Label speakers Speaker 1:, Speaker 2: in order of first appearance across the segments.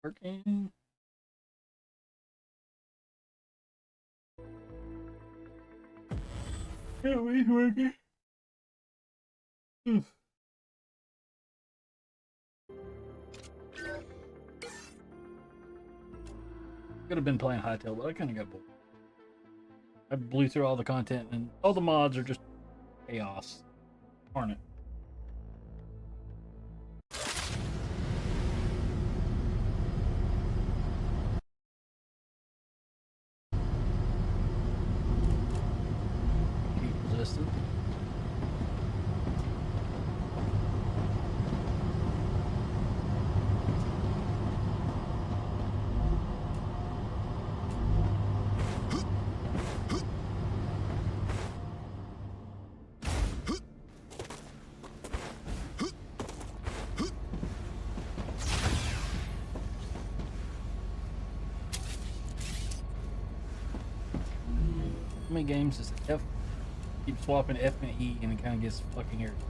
Speaker 1: Working. Yeah, we working. Could have been playing Hightail, but I kind of got bored. I blew through all the content, and all the mods are just chaos, aren't it? Heat resistant. How many games does F keep swapping F and E and it kind of gets fucking irritating?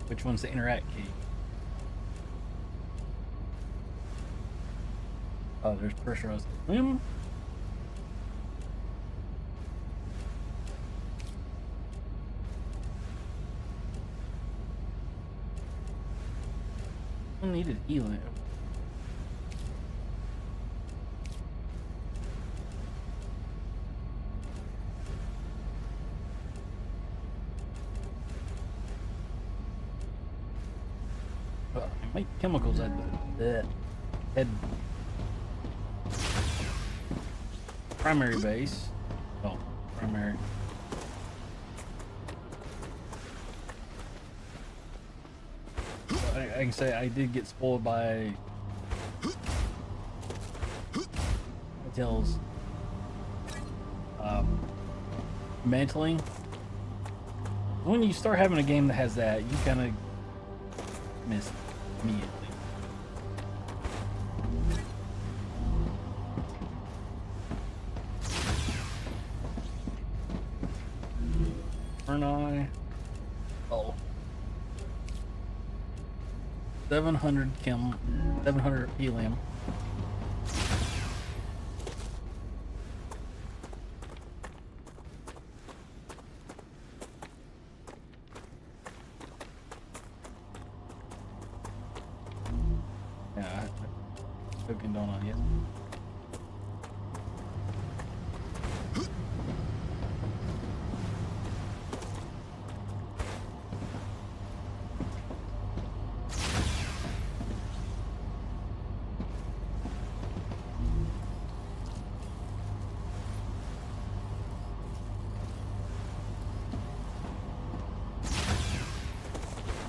Speaker 1: Which one's the interact key? Oh, there's pressurized swim. I needed E-lamp. Make chemicals at the head primary base. Oh, primary. I can say I did get spoiled by Tails mantling. When you start having a game that has that, you kind of miss it immediately. Turn eye. Oh. 700 chem, 700 helium. Yeah, Dunkin' Donut, yes.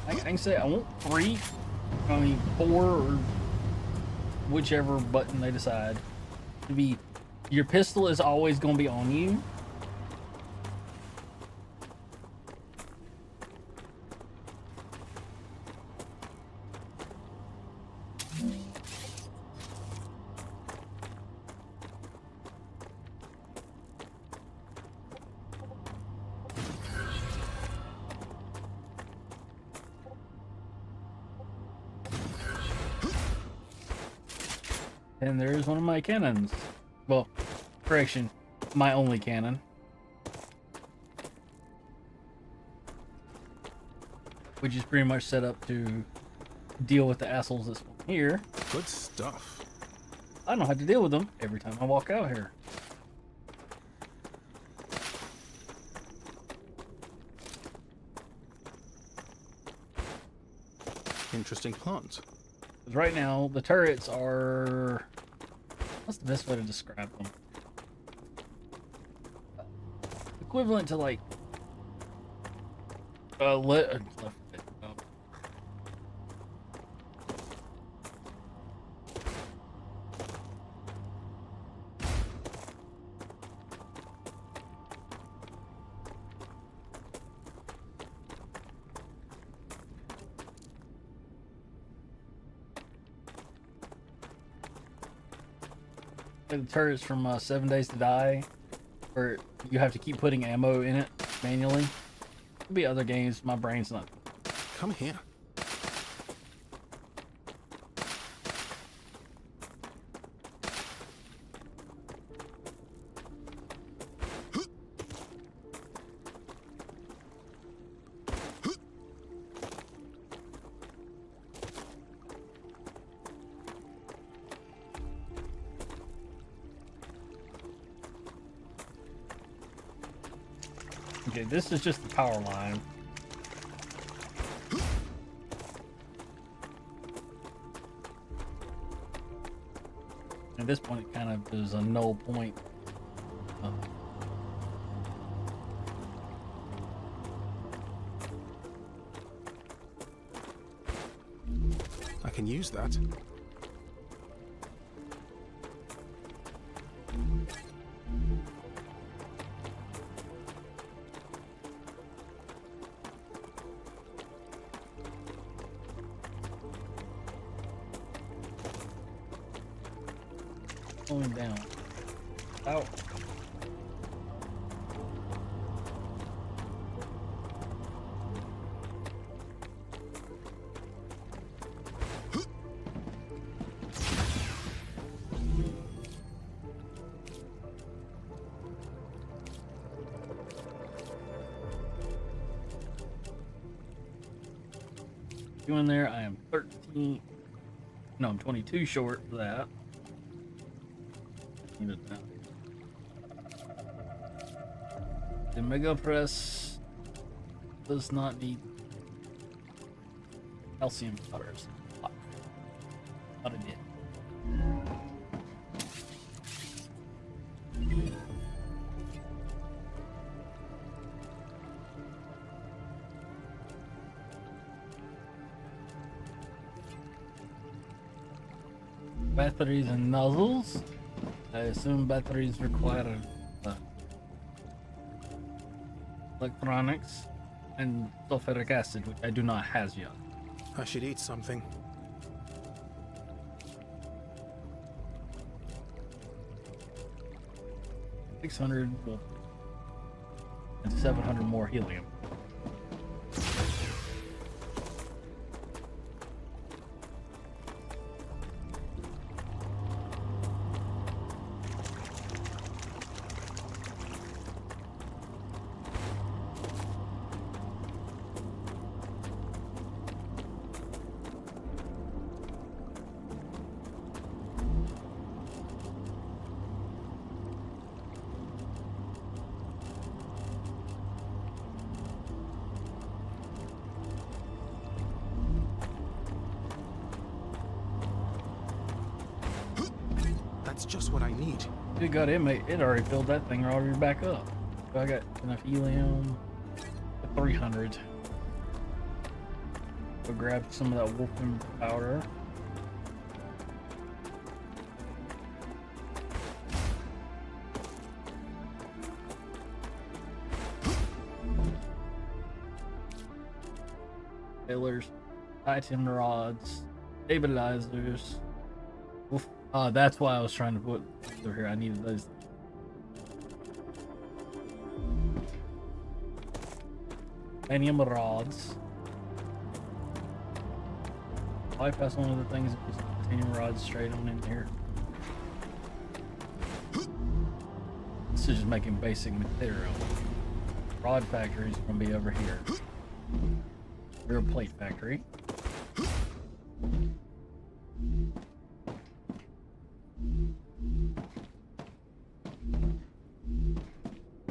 Speaker 1: I can say I want 3. I mean 4 or whichever button they decide to be. Your pistol is always going to be on you. And there's one of my cannons. Well, correction, my only cannon. Which is pretty much set up to deal with the assholes that's here.
Speaker 2: Good stuff.
Speaker 1: I don't have to deal with them every time I walk out here.
Speaker 2: Interesting plant.
Speaker 1: Because right now, the turrets are... What's the best way to describe them? Equivalent to like... left the turrets from 7 Days to Die, where you have to keep putting ammo in it manually. There'll be other games, my brain's not.
Speaker 2: Come here.
Speaker 1: Okay, this is just the power line. At this point, it kind of is a null point.
Speaker 2: I can use that.
Speaker 1: Going down. Out. Doing there, I am 13. No, I'm 22 short for that. Need it now. The Mega Press does not need calcium powders. Thought it did. Batteries and nozzles. I assume batteries require electronics and sulfuric acid, which I do not has yet.
Speaker 2: I should eat something.
Speaker 1: $600 and 700 more helium.
Speaker 2: That's just what I need.
Speaker 1: It got it already filled that thing already back up. So I got enough helium. 300. Go grab some of that wolfen powder. Pillars, titan rods, stabilizers. Wolf. That's why I was trying to put over here. I needed those. Titanium rods. Bypass one of the things that was titanium rods straight on in here. This is just making basic material. Rod factory is going to be over here. Rear plate factory.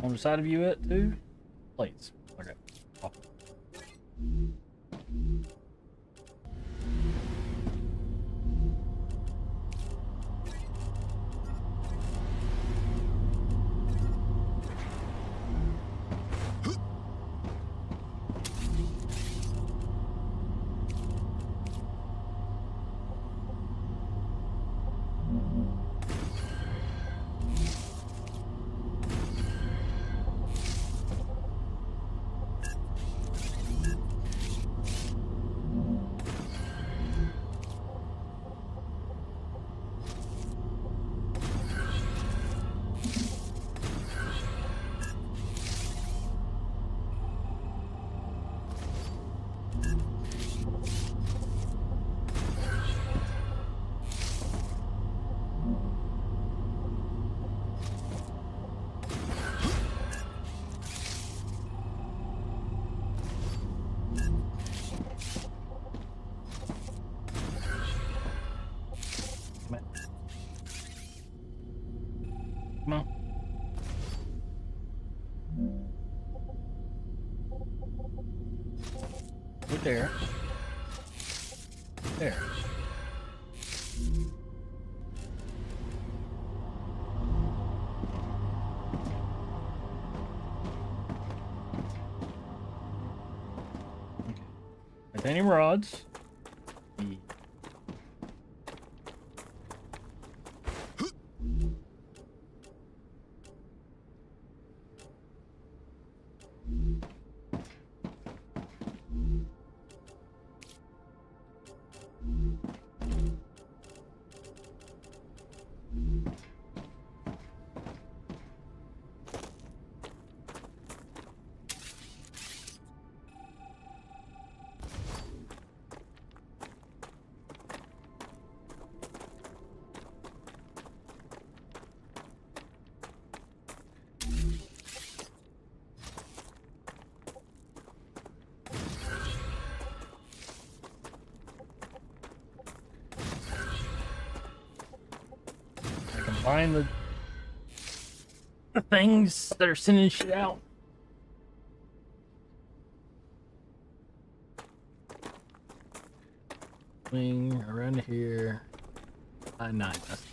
Speaker 1: On the side of you it too? Plates. Okay. Oh. Right there. There. Okay. Titanium rods. The combine the things that are sending shit out. Swing around here. 9. That's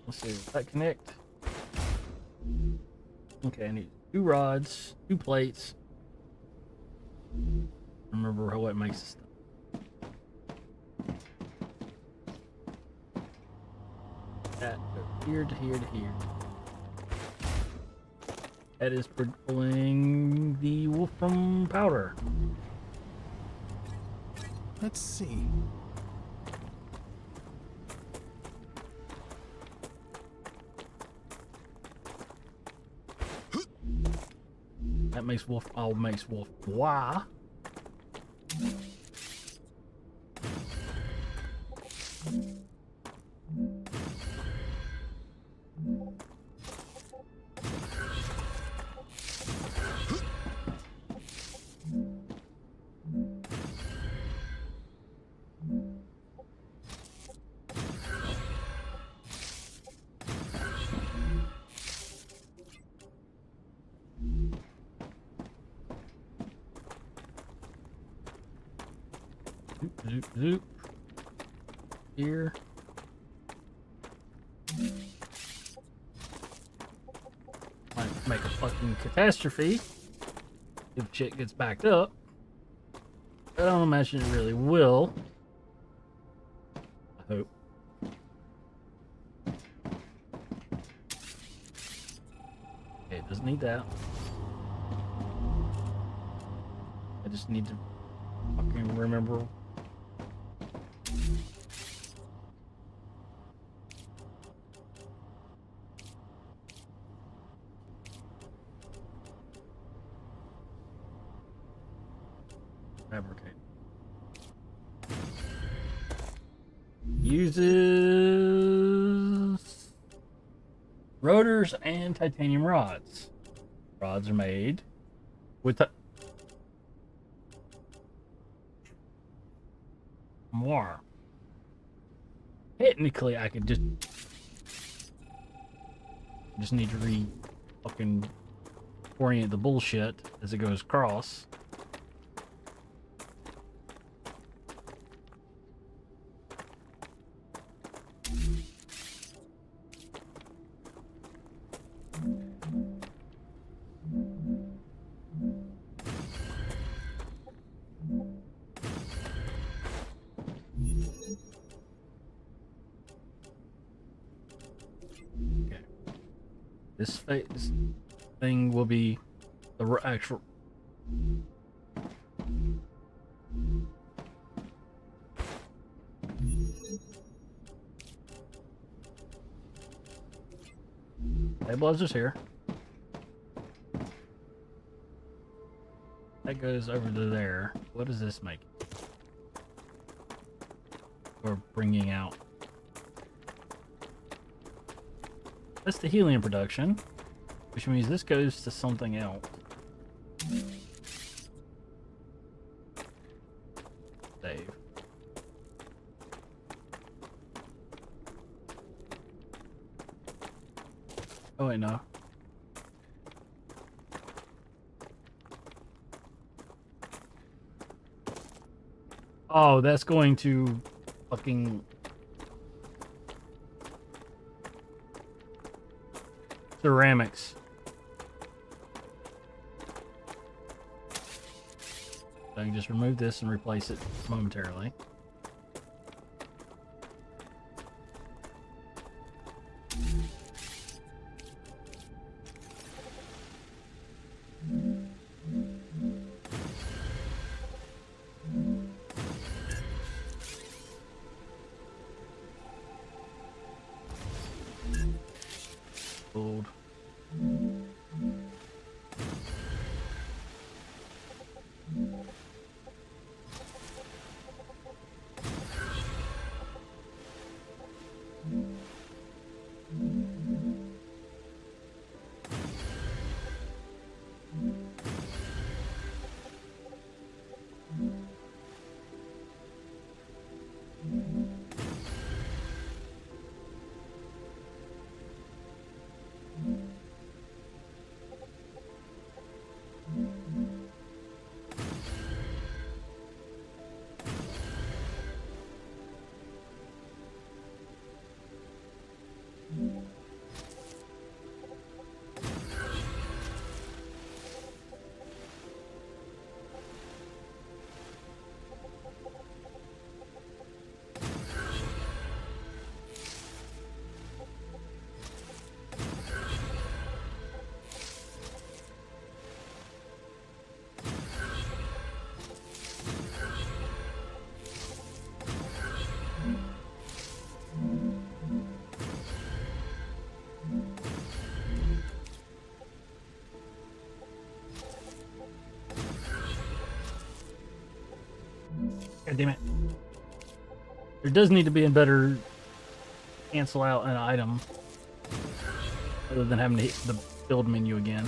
Speaker 1: let's see, does that connect? Okay, I need 2 rods, 2 plates. Remember how it makes this stuff. That goes here to here to here. That is pulling the wolfram powder.
Speaker 2: Let's see.
Speaker 1: That makes wolf. Oh, makes wolf. Why? Zoop, zoop. Here. Might make a fucking catastrophe if shit gets backed up. I don't imagine it really will. I hope. Okay, it doesn't need that. I just need to fucking remember. Fabricate. Uses rotors and titanium rods. Rods are made with more. Technically, I could just need to fucking orient the bullshit as it goes across. This thing will be the actual. Stabilizer's here. That goes over to there. What does this make? Or bringing out. That's the helium production, which means this goes to something else. Save. Oh wait, no. Oh, that's going to fucking ceramics. So I can just remove this and replace it momentarily. Gold. God damn it. There does need to be a better cancel out an item other than having to hit the build menu again.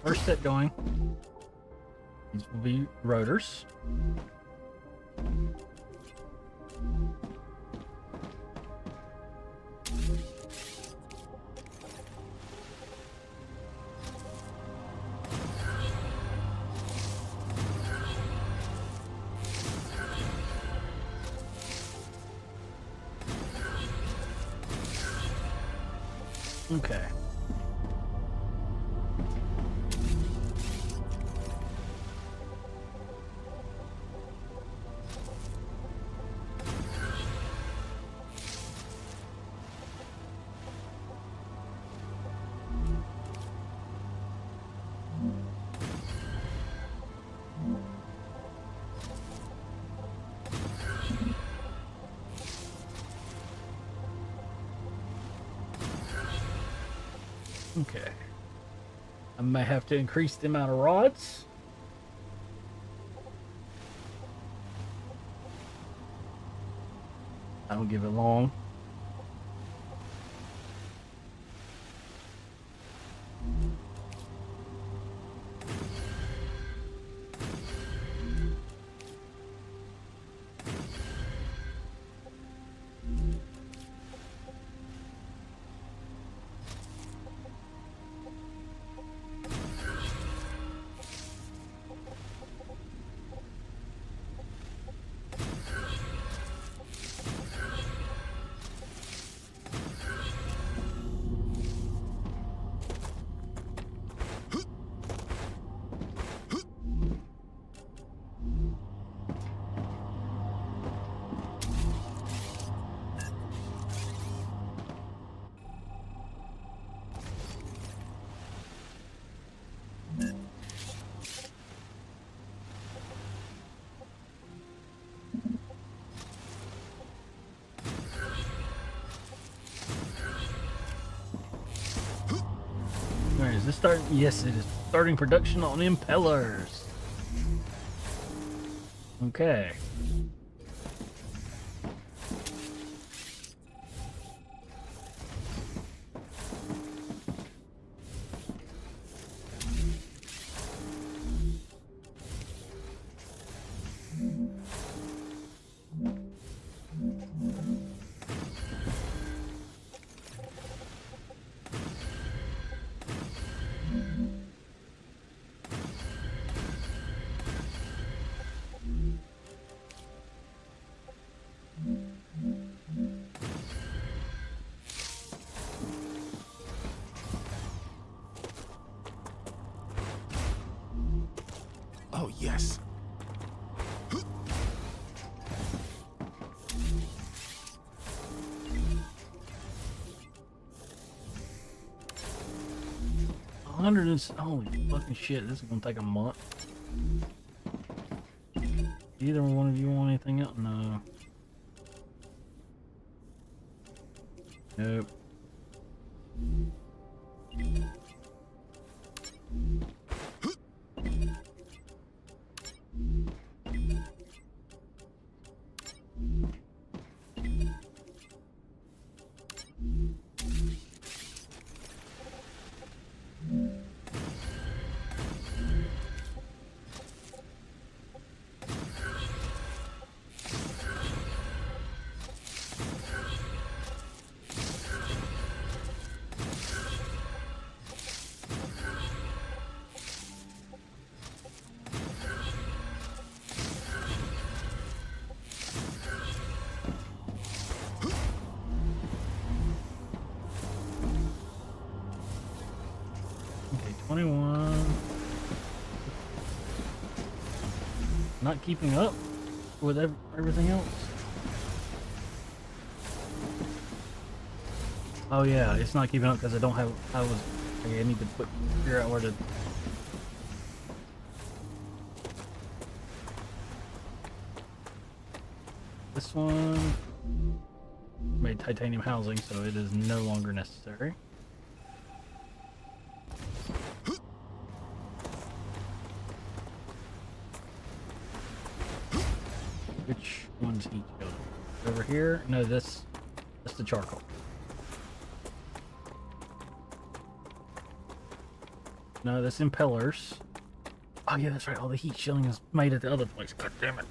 Speaker 1: First set going. These will be rotors. Okay. Okay. I may have to increase the amount of rods. I don't give it long. this starting? Yes, it is starting production on impellers. Okay.
Speaker 2: Oh, yes.
Speaker 1: 100 and holy fucking shit! This is gonna take a month. Either one of you want anything else? No. Nope. Okay, 21. Not keeping up with everything else. Oh yeah, it's not keeping up because I don't have. Okay, I need to figure out where to. This one made titanium housing, so it is no longer necessary. Which one's each go? Over here? No, that's the charcoal. No, that's impellers. Oh yeah, that's right. All the heat shielding is made at the other place. God damn it.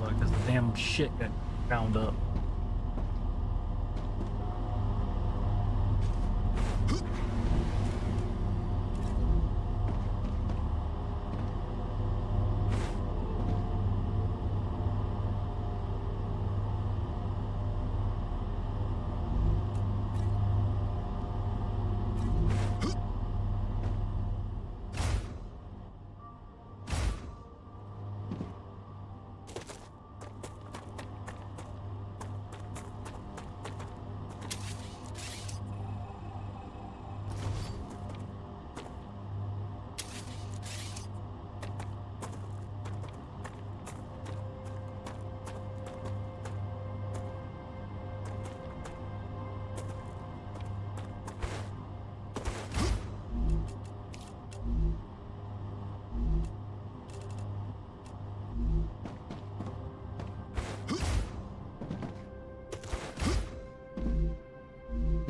Speaker 1: Because the damn shit got bound up.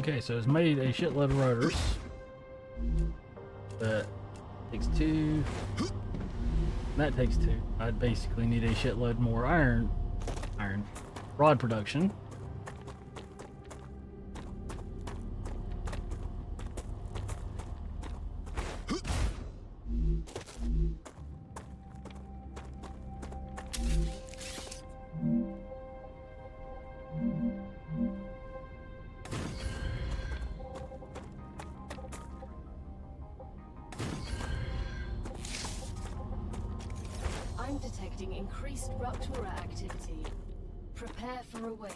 Speaker 1: Okay, so it's made a shitload of rotors. That takes 2. That takes 2. I'd basically need a shitload more iron rod production.
Speaker 3: I'm detecting increased Ruptura activity. Prepare for a wave.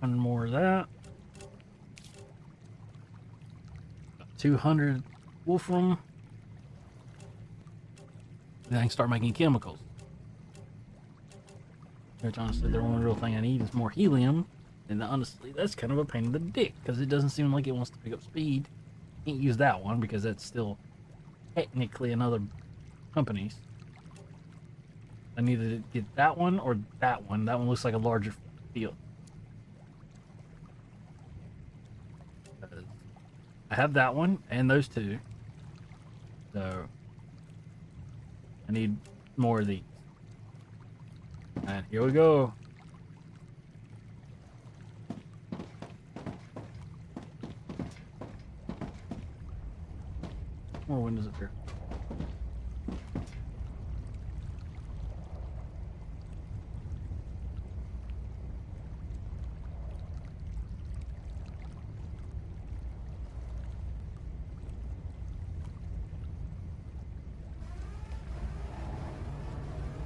Speaker 3: More of that. 200 wolfram. Then I can start making chemicals. Which honestly, the only real thing I need is more helium. And honestly, that's kind of a pain in the dick because it doesn't seem like it wants to pick up speed. Can't use that one because that's still technically another company's. I need to get that one or that one. That one looks like a larger field. I have that one and those 2. So I need more of these. And here we go. More windows up here.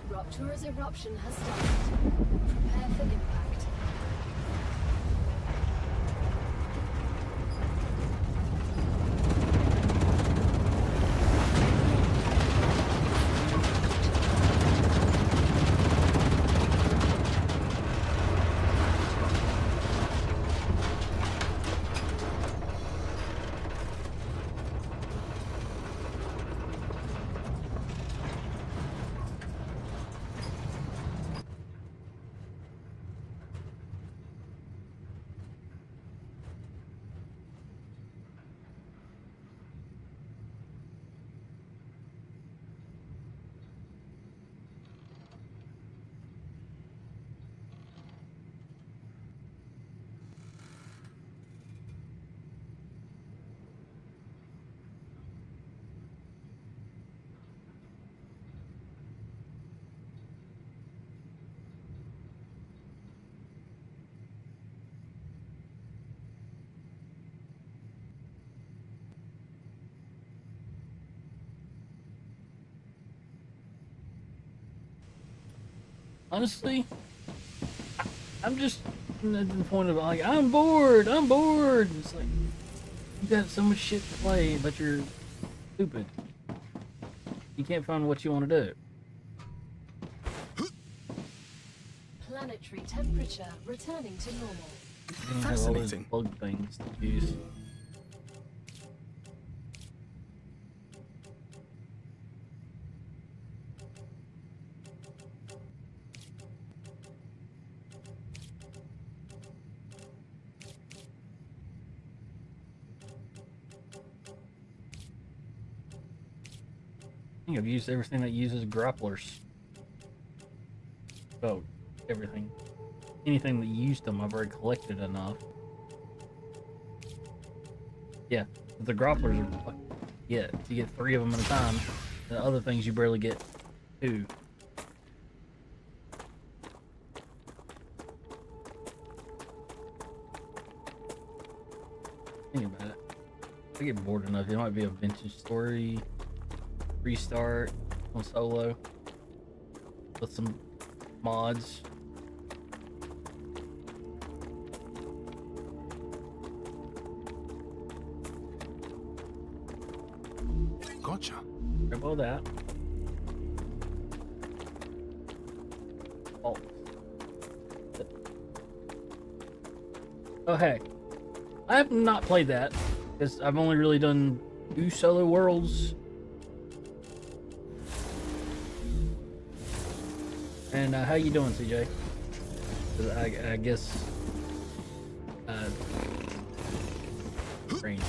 Speaker 3: Ruptura's eruption has started. Prepare for impact.
Speaker 1: Honestly, I'm just at the point of like, I'm bored. It's like, you got so much shit to play, but you're stupid. You can't find what you want to do.
Speaker 3: Planetary temperature returning to normal.
Speaker 1: You don't have all those
Speaker 2: Fascinating.
Speaker 1: bug things to use. I think I've used everything that uses grapplers. Oh, everything. Anything that used them, I've already collected enough. Yeah, the grapplers are you get 3 of them at a time. The other things you barely get 2. Think about it.
Speaker 3: I get bored enough. It might be a vintage story, restart on solo with some mods.
Speaker 2: Gotcha.
Speaker 3: Grab all that. Oh. Oh, hey. I have not played that because I've only really done 2 solo worlds. And how you doing, CJ? 'Cause I guess strange.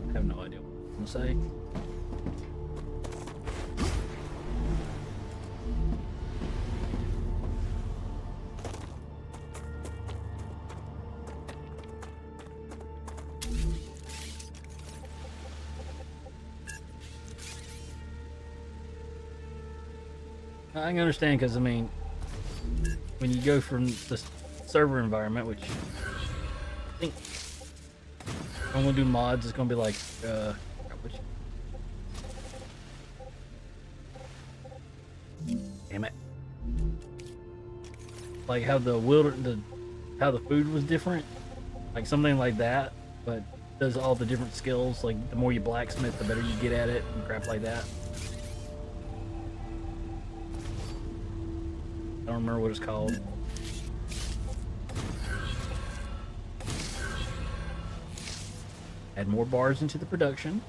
Speaker 3: I have no idea what I'm gonna say. I can understand because I mean, when you go from the server environment, which I think if I'm gonna do mods, it's gonna be like damn it, like how how the food was different, like something like that, but does all the different skills. Like the more you blacksmith, the better you get at it, and crap like that. I don't remember what it's called. Add more bars into the production.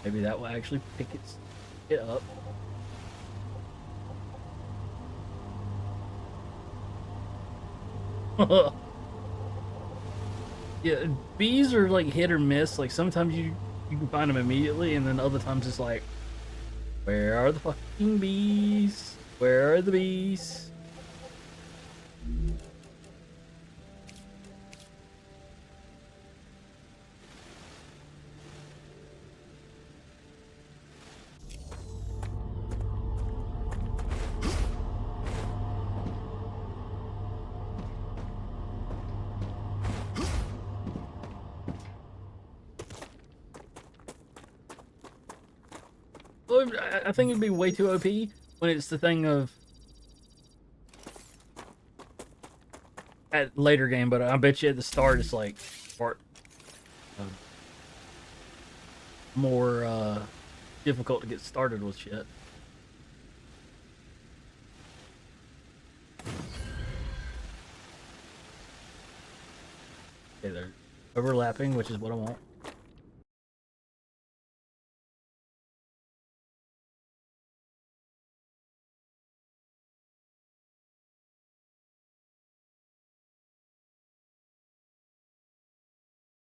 Speaker 3: Maybe that will actually pick it up. Yeah, bees are like hit or miss. Like sometimes you can find them immediately, and then other times it's like, where are the fucking bees? Where are the bees? I think it'd be way too OP when it's the thing of at later game, but I bet you at the start it's like more difficult to get started with shit. Okay, they're overlapping, which is what I want.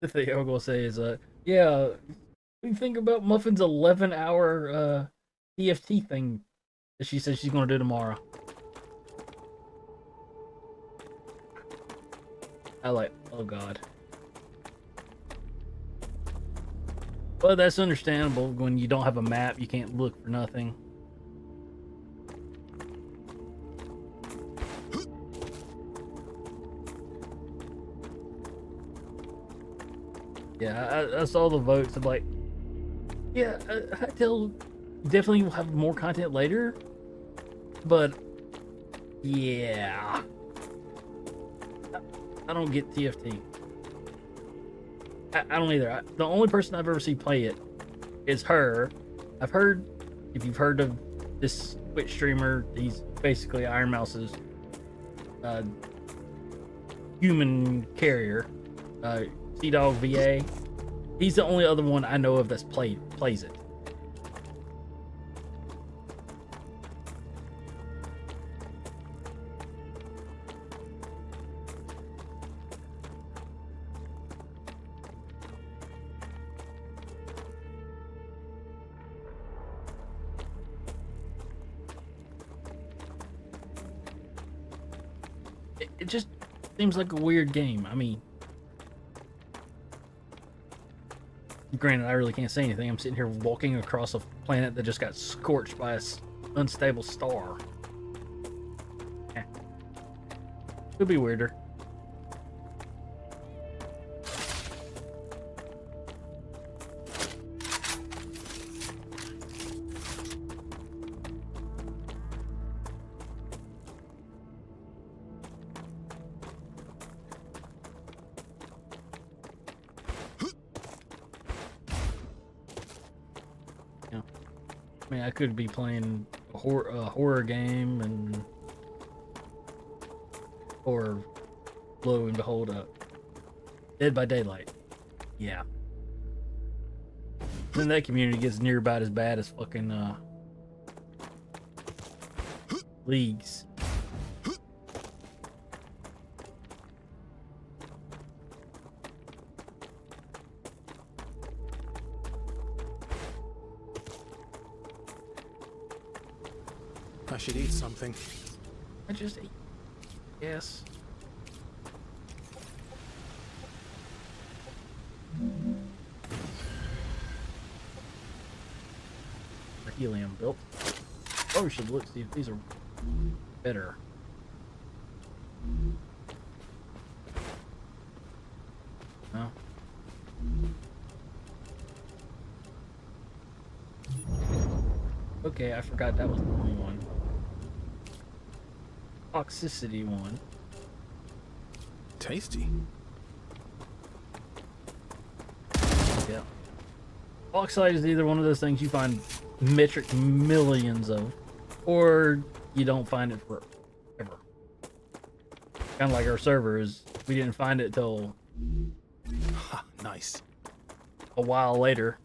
Speaker 3: The thing I'm gonna say is, yeah, we think about Muffin's 11-hour TFT thing that she says she's gonna do tomorrow. I like, oh god. But that's understandable. When you don't have a map, you can't look for nothing. Yeah, I saw the votes. I'm like, yeah, Hytale definitely will have more content later, but yeah, I don't get TFT. I don't either. The only person I've ever seen play it is her. I've heard, if you've heard of this Twitch streamer, he's basically Iron Mouse's human carrier. T-Dog VA. He's the only other one I know of that's plays it. It just seems like a weird game. I mean, granted, I really can't say anything. I'm sitting here walking across a planet that just got scorched by an unstable star. Could be weirder. I mean, I could be playing a horror game and or lo and behold, Dead by Daylight. Yeah. Then that community gets near about as bad as fucking Leagues.
Speaker 2: I should eat something.
Speaker 3: I just ate. Yes. The helium built. Oh, we should look, see if these are better. No. Okay, I forgot that was the only one. Toxicity one.
Speaker 2: Tasty.
Speaker 3: Yeah. Oxide is either one of those things you find metric millions of, or you don't find it forever. Kind of like our servers, we didn't find it till
Speaker 2: Ha, nice.
Speaker 3: a while later.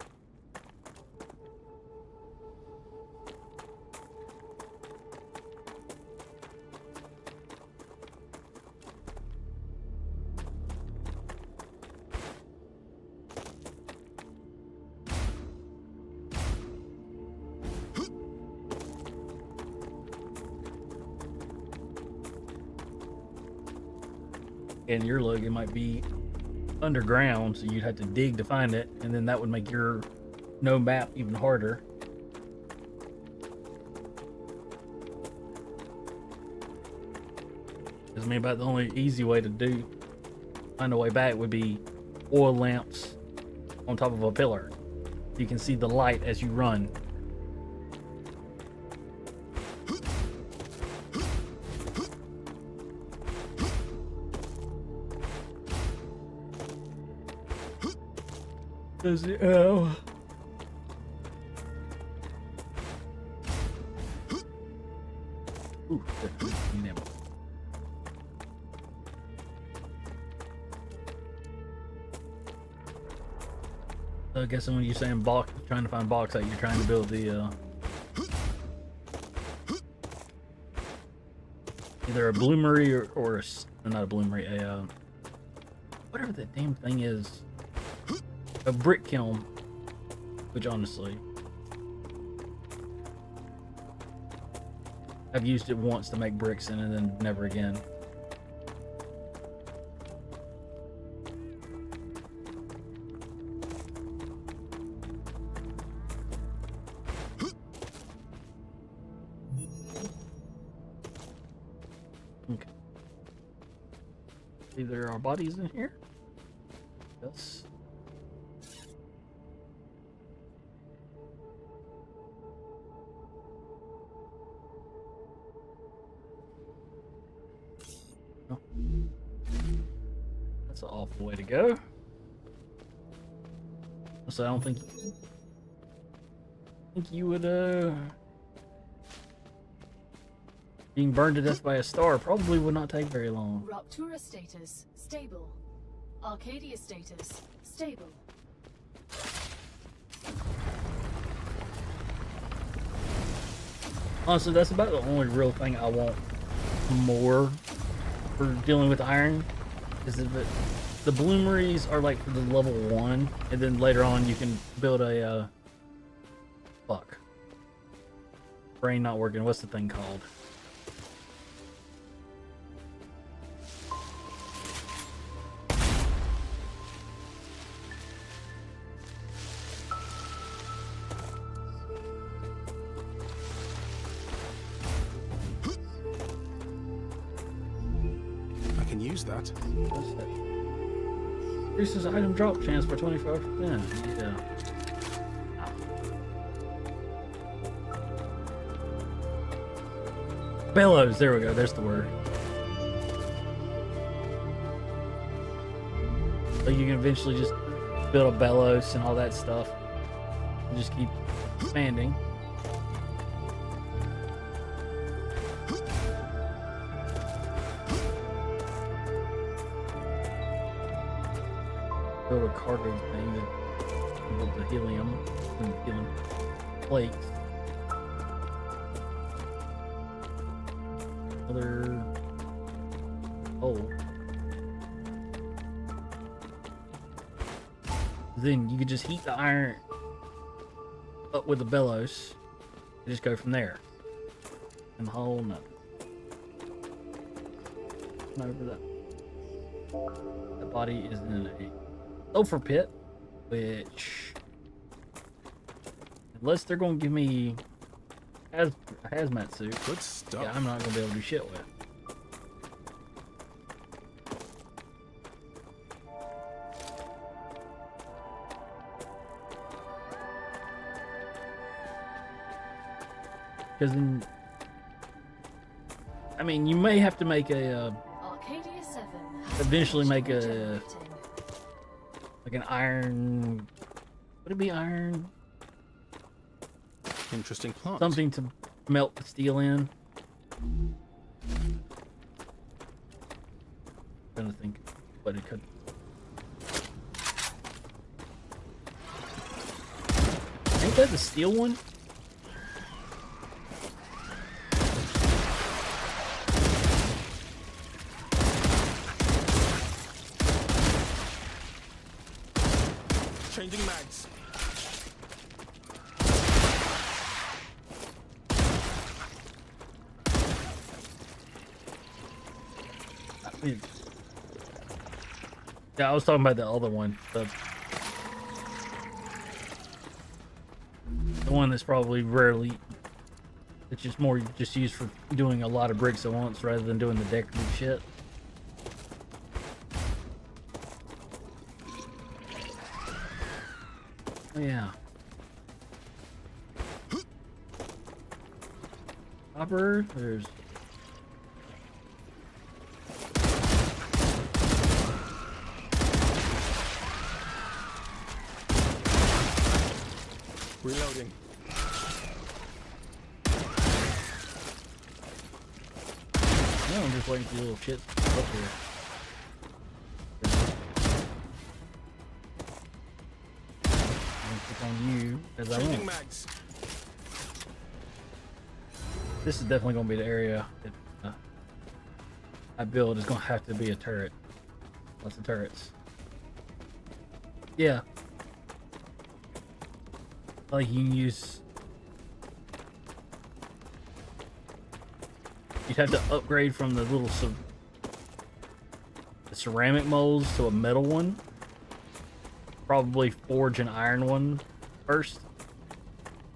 Speaker 3: In your lug, it might be underground, so you'd have to dig to find it, and then that would make your no map even harder. Because I mean, about the only easy way to find a way back would be oil lamps on top of a pillar. You can see the light as you run. Does it? Oh. Ooh, good. I guess when you're saying trying to find bauxite, you're trying to build the either a bloomery or not a bloomery, a whatever the damn thing is. A brick kiln, which honestly, I've used it once to make bricks in and then never again. Okay. See, there are bodies in here. Yes. That's an awful way to go. So I don't think you would being burned to death by a star probably would not take very long.
Speaker 4: Ruptura status stable. Arcadia status stable.
Speaker 3: Honestly, that's about the only real thing I want more for dealing with iron, is that the bloomeries are like for the level 1, and then later on you can build a fuck. Brain not working. What's the thing called?
Speaker 2: Use that.
Speaker 3: What's that? Increases item drop chance by 25%. Yeah. Bellows. There we go. There's the word. So you can eventually just build a bellows and all that stuff, and just keep expanding. build a cargo thing to build the helium and helium plates. Another hole. Then you could just heat the iron up with the bellows and just go from there. And the hole, no. Over that. The body is in a sulfur pit, which, unless they're going to give me a hazmat suit,
Speaker 2: Good stuff.
Speaker 3: yeah, I'm not going to be able to do shit with. Because then, I mean, you may have to make a
Speaker 4: Arcadia 7
Speaker 3: eventually make a
Speaker 4: generating.
Speaker 3: like an iron. Would it be iron?
Speaker 2: Interesting plant.
Speaker 3: Something to melt the steel in. Trying to think what it could. Ain't that the steel one?
Speaker 2: Changing mags.
Speaker 3: I mean, yeah, I was talking about the other one. The one that's probably rarely. It's just more just used for doing a lot of bricks at once rather than doing the decorative shit. Oh, yeah. Copper, there's
Speaker 2: Reloading.
Speaker 3: no, I'm just waiting for the little shit up here. I'm gonna click on you as I
Speaker 2: Changing
Speaker 3: want.
Speaker 2: mags.
Speaker 3: This is definitely gonna be the area that I build is gonna have to be a turret. Lots of turrets. Yeah. Like you can use. You'd have to upgrade from the little the ceramic molds to a metal one. Probably forge an iron one first,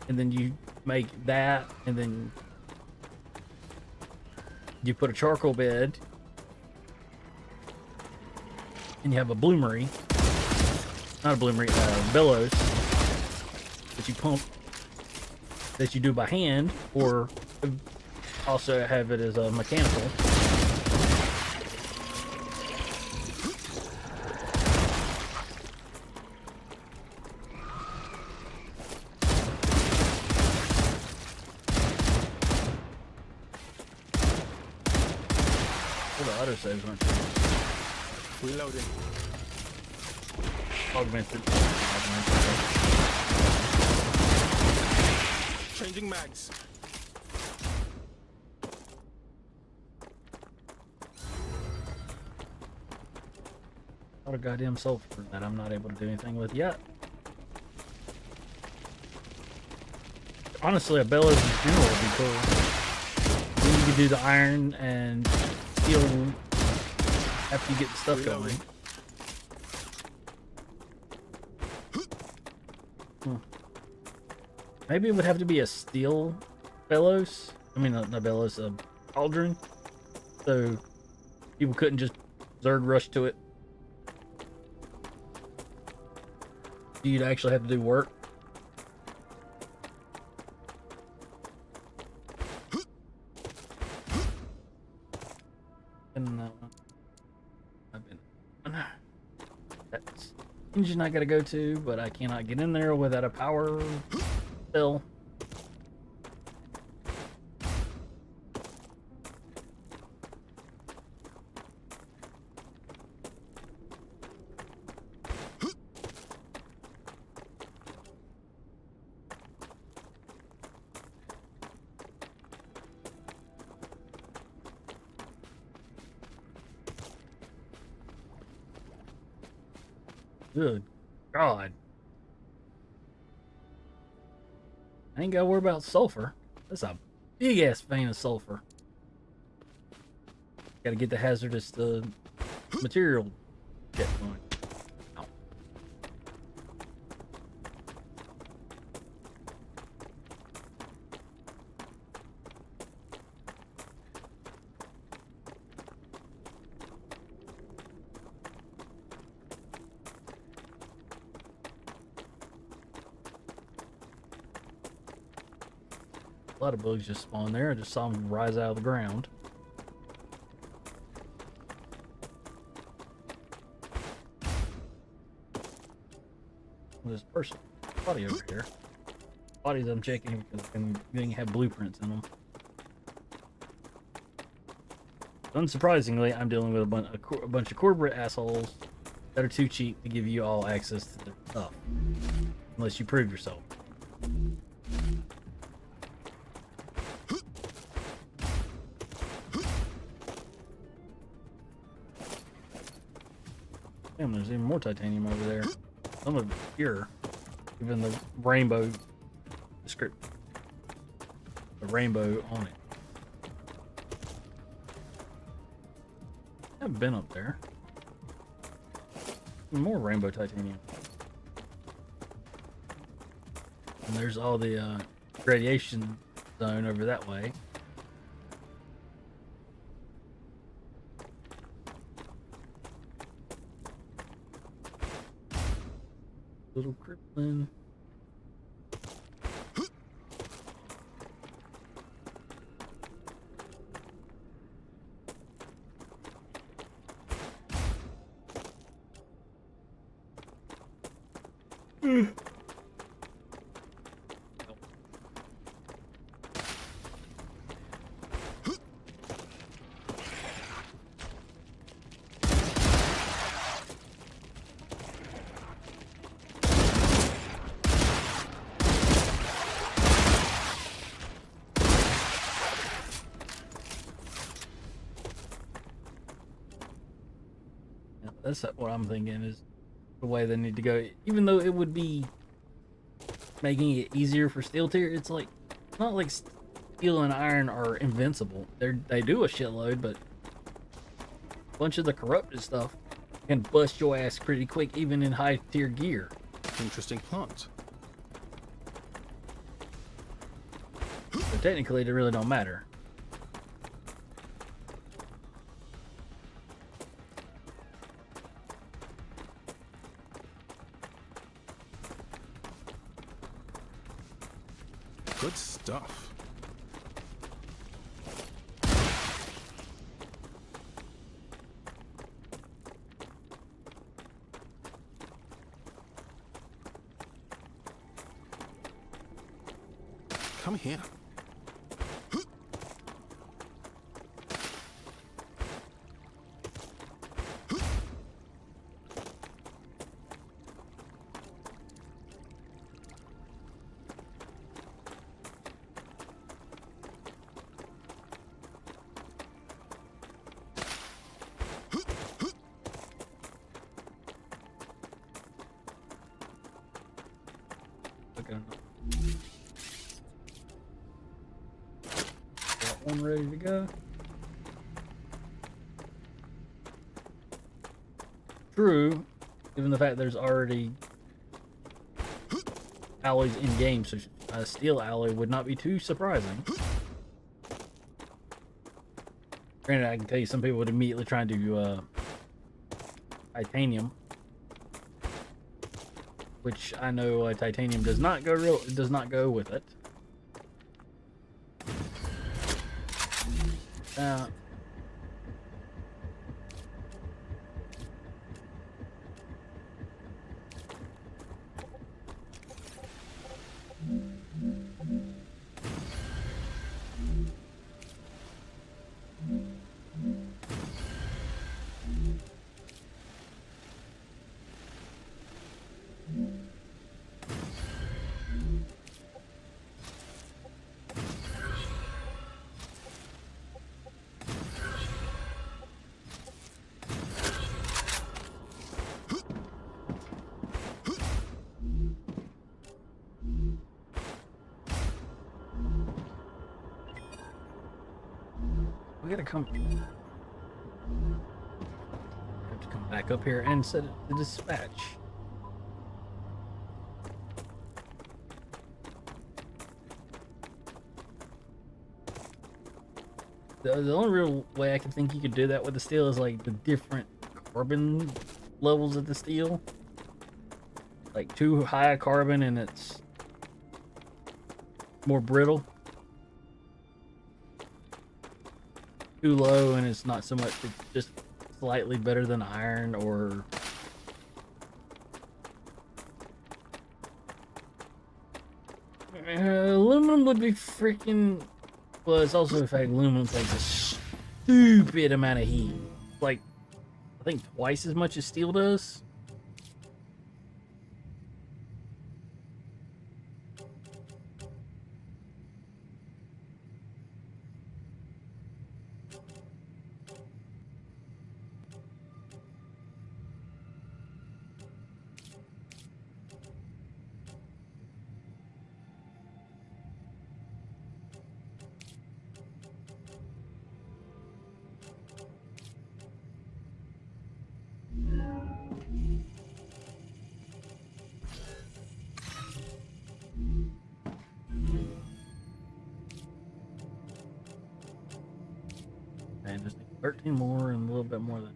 Speaker 3: and then you make that, and then you put a charcoal bed, and you have a bloomery. Not a bloomery, bellows that you pump, that you do by hand, or also have it as a mechanical. Well, the autosaves aren't too
Speaker 2: Reloading.
Speaker 3: augmented.
Speaker 2: Changing mags.
Speaker 3: What a goddamn sulfur that I'm not able to do anything with yet. Honestly, a bellows in general would be cool. Then you can do the iron and steel after you get the stuff going.
Speaker 2: Reloading.
Speaker 3: Maybe it would have to be a steel bellows. I mean, not bellows, a cauldron. So people couldn't just Zerg rush to it. You'd actually have to do work. And I've been. That's engine I gotta go to, but I cannot get in there without a power cell. Good God. I ain't gotta worry about sulfur. That's a big ass vein of sulfur. Gotta get the hazardous material check going. Ow. A lot of bugs just spawn there. I just saw them rise out of the ground. This person body over here. Bodies I'm checking because they have blueprints in them. Unsurprisingly, I'm dealing with a bunch of corporate assholes that are too cheap to give you all access to their stuff unless you prove yourself. Damn, there's even more titanium over there. Some of it here, even the rainbow script, the rainbow on it. I haven't been up there. More rainbow titanium. And there's all the radiation zone over that way. Little crippling. That's what I'm thinking is the way they need to go. Even though it would be making it easier for steel tier, it's like not like steel and iron are invincible. They do a shitload, but a bunch of the corrupted stuff can bust your ass pretty quick, even in high tier gear.
Speaker 2: Interesting plot.
Speaker 3: So technically, it really don't matter.
Speaker 2: Good stuff. Come here.
Speaker 3: Okay. Got one ready to go. True, given the fact there's already alloys in game, so a steel alloy would not be too surprising. Granted, I can tell you some people would immediately try and do titanium, which I know titanium does not go with it. We gotta come. Have to come back up here and set it to dispatch. The only real way I can think you could do that with the steel is like the different carbon levels of the steel. Like too high a carbon and it's more brittle. Too low and it's not so much, it's just slightly better than iron or aluminum would be freaking. Well, it's also the fact aluminum takes a stupid amount of heat. Like, I think twice as much as steel does. And just need 13 more and a little bit more than.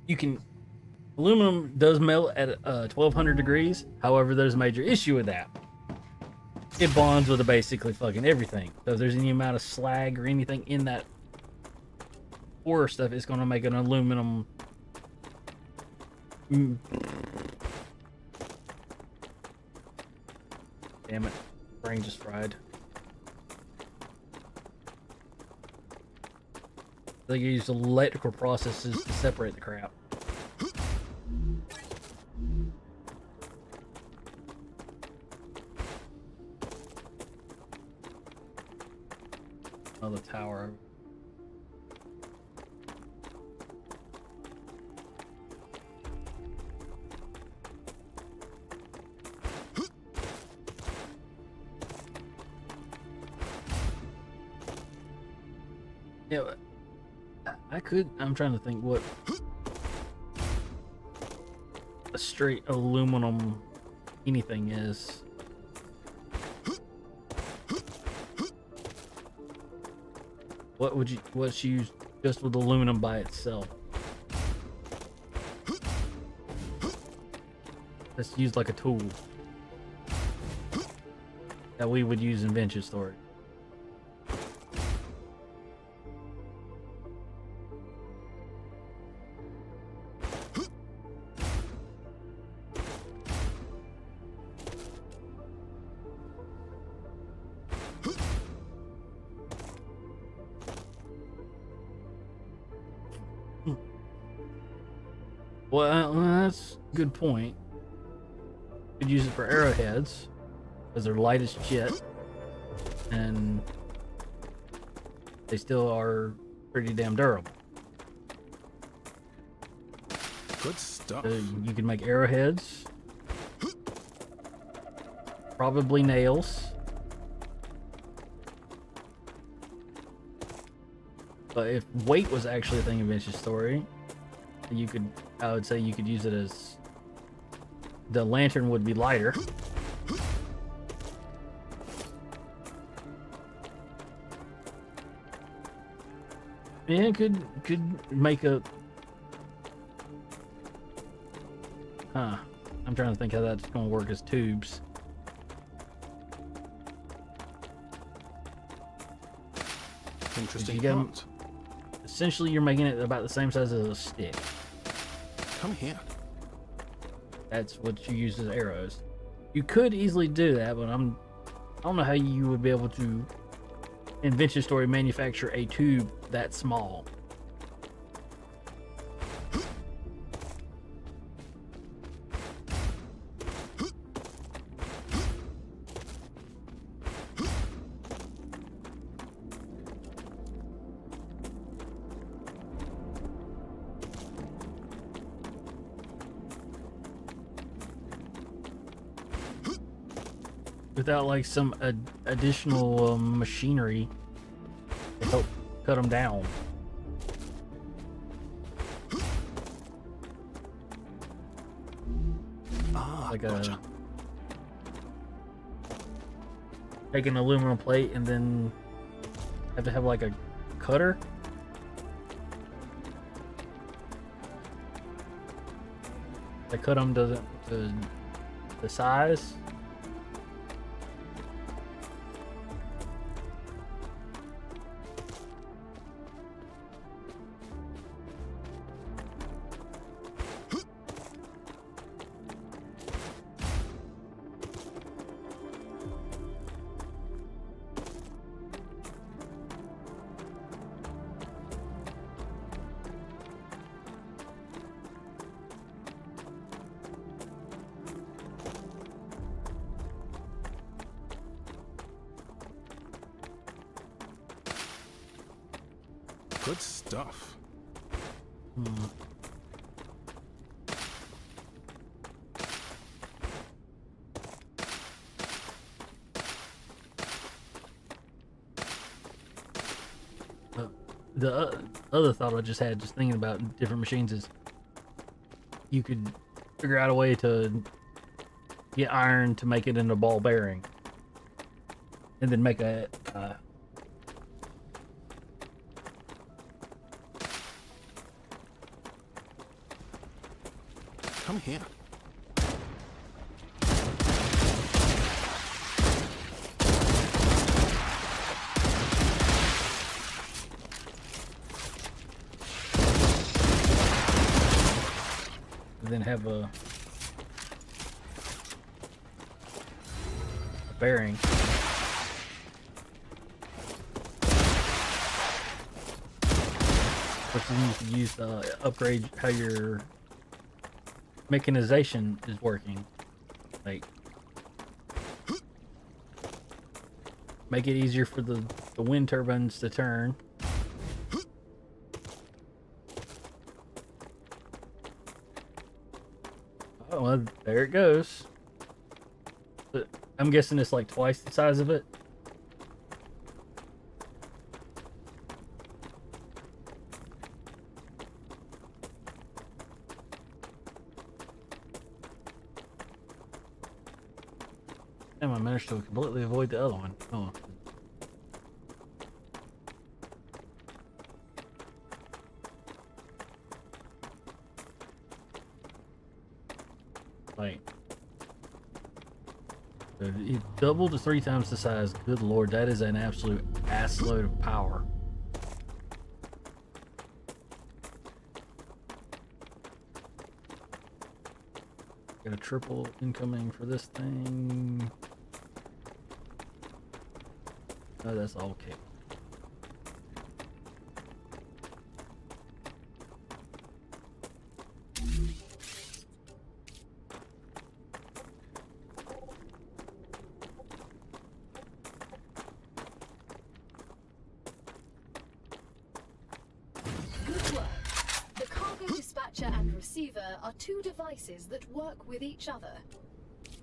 Speaker 3: You can. Aluminum does melt at 1200 degrees. However, there's a major issue with that. It bonds with basically fucking everything. So if there's any amount of slag or anything in that ore stuff, it's going to make an aluminum. Damn it. Brain just fried. They use electrical processes to separate the crap. Another tower. Yeah, I'm trying to think what a straight aluminum anything is. What's used just with aluminum by itself? That's used like a tool that we would use in vintage storage. Well, that's a good point. Could use it for arrowheads, because they're light as shit, and they still are pretty damn durable.
Speaker 2: Good stuff.
Speaker 3: So you can make arrowheads, probably nails, but if weight was actually a thing in Vintage Story, I would say you could use it as the lantern would be lighter. Yeah, could make a. I'm trying to think how that's going to work as tubes.
Speaker 2: Interesting
Speaker 3: You got 'em-
Speaker 2: plot.
Speaker 3: Essentially, you're making it about the same size as a stick.
Speaker 2: Come here.
Speaker 3: That's what you use as arrows. You could easily do that, but I don't know how you would be able to, in Vintage Story, manufacture a tube that small. without like some additional machinery to help cut them down. Like
Speaker 2: gotcha.
Speaker 3: take an aluminum plate and then have to have like a cutter. They cut them to the size.
Speaker 2: Good stuff.
Speaker 3: The other thought I just had, just thinking about different machines, is you could figure out a way to get iron to make it into a ball bearing, and then make a
Speaker 2: Come here.
Speaker 3: then have a bearing. Which then you can use to upgrade how your mechanization is working. Like, make it easier for the wind turbines to turn. Oh, well, there it goes. But I'm guessing it's like twice the size of it. And I managed to completely avoid the other one. Oh. Like, it doubled to 3 times the size. Good lord, that is an absolute ass load of power. Got a triple incoming for this thing. Oh, that's all okay.
Speaker 4: Good work. The cargo dispatcher and receiver are 2 devices that work with each other.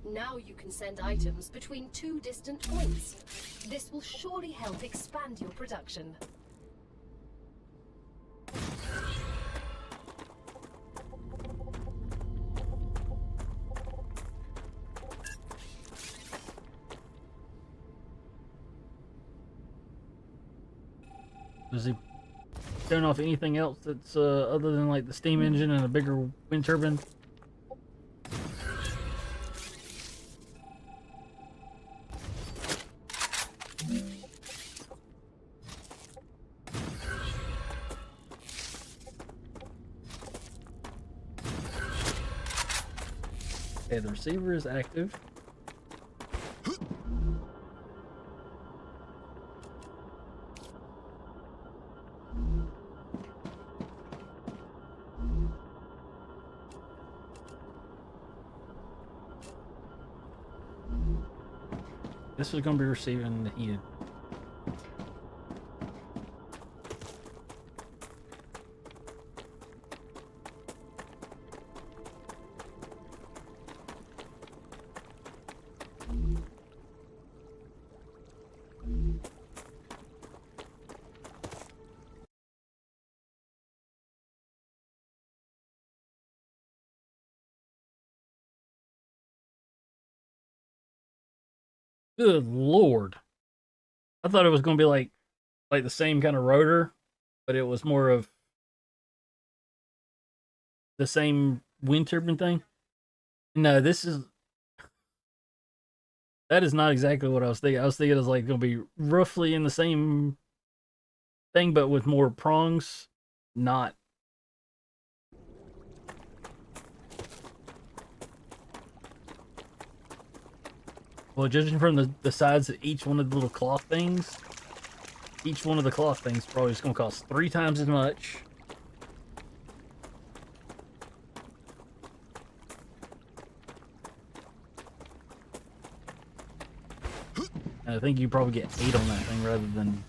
Speaker 4: Now you can send items between 2 distant points. This will surely help expand your production.
Speaker 3: Does he turn off anything else that's other than like the steam engine and a bigger wind turbine? Okay, the receiver is active. This is going to be receiving the heated. Good lord. I thought it was gonna be like the same kind of rotor, but it was more of the same wind turbine thing. No, that is not exactly what I was thinking. I was thinking it was like gonna be roughly in the same thing, but with more prongs, not. Well, judging from the sides of each one of the little cloth things, each one of the cloth things probably is going to cost 3 times as much. And I think you probably get 8 on that thing rather than...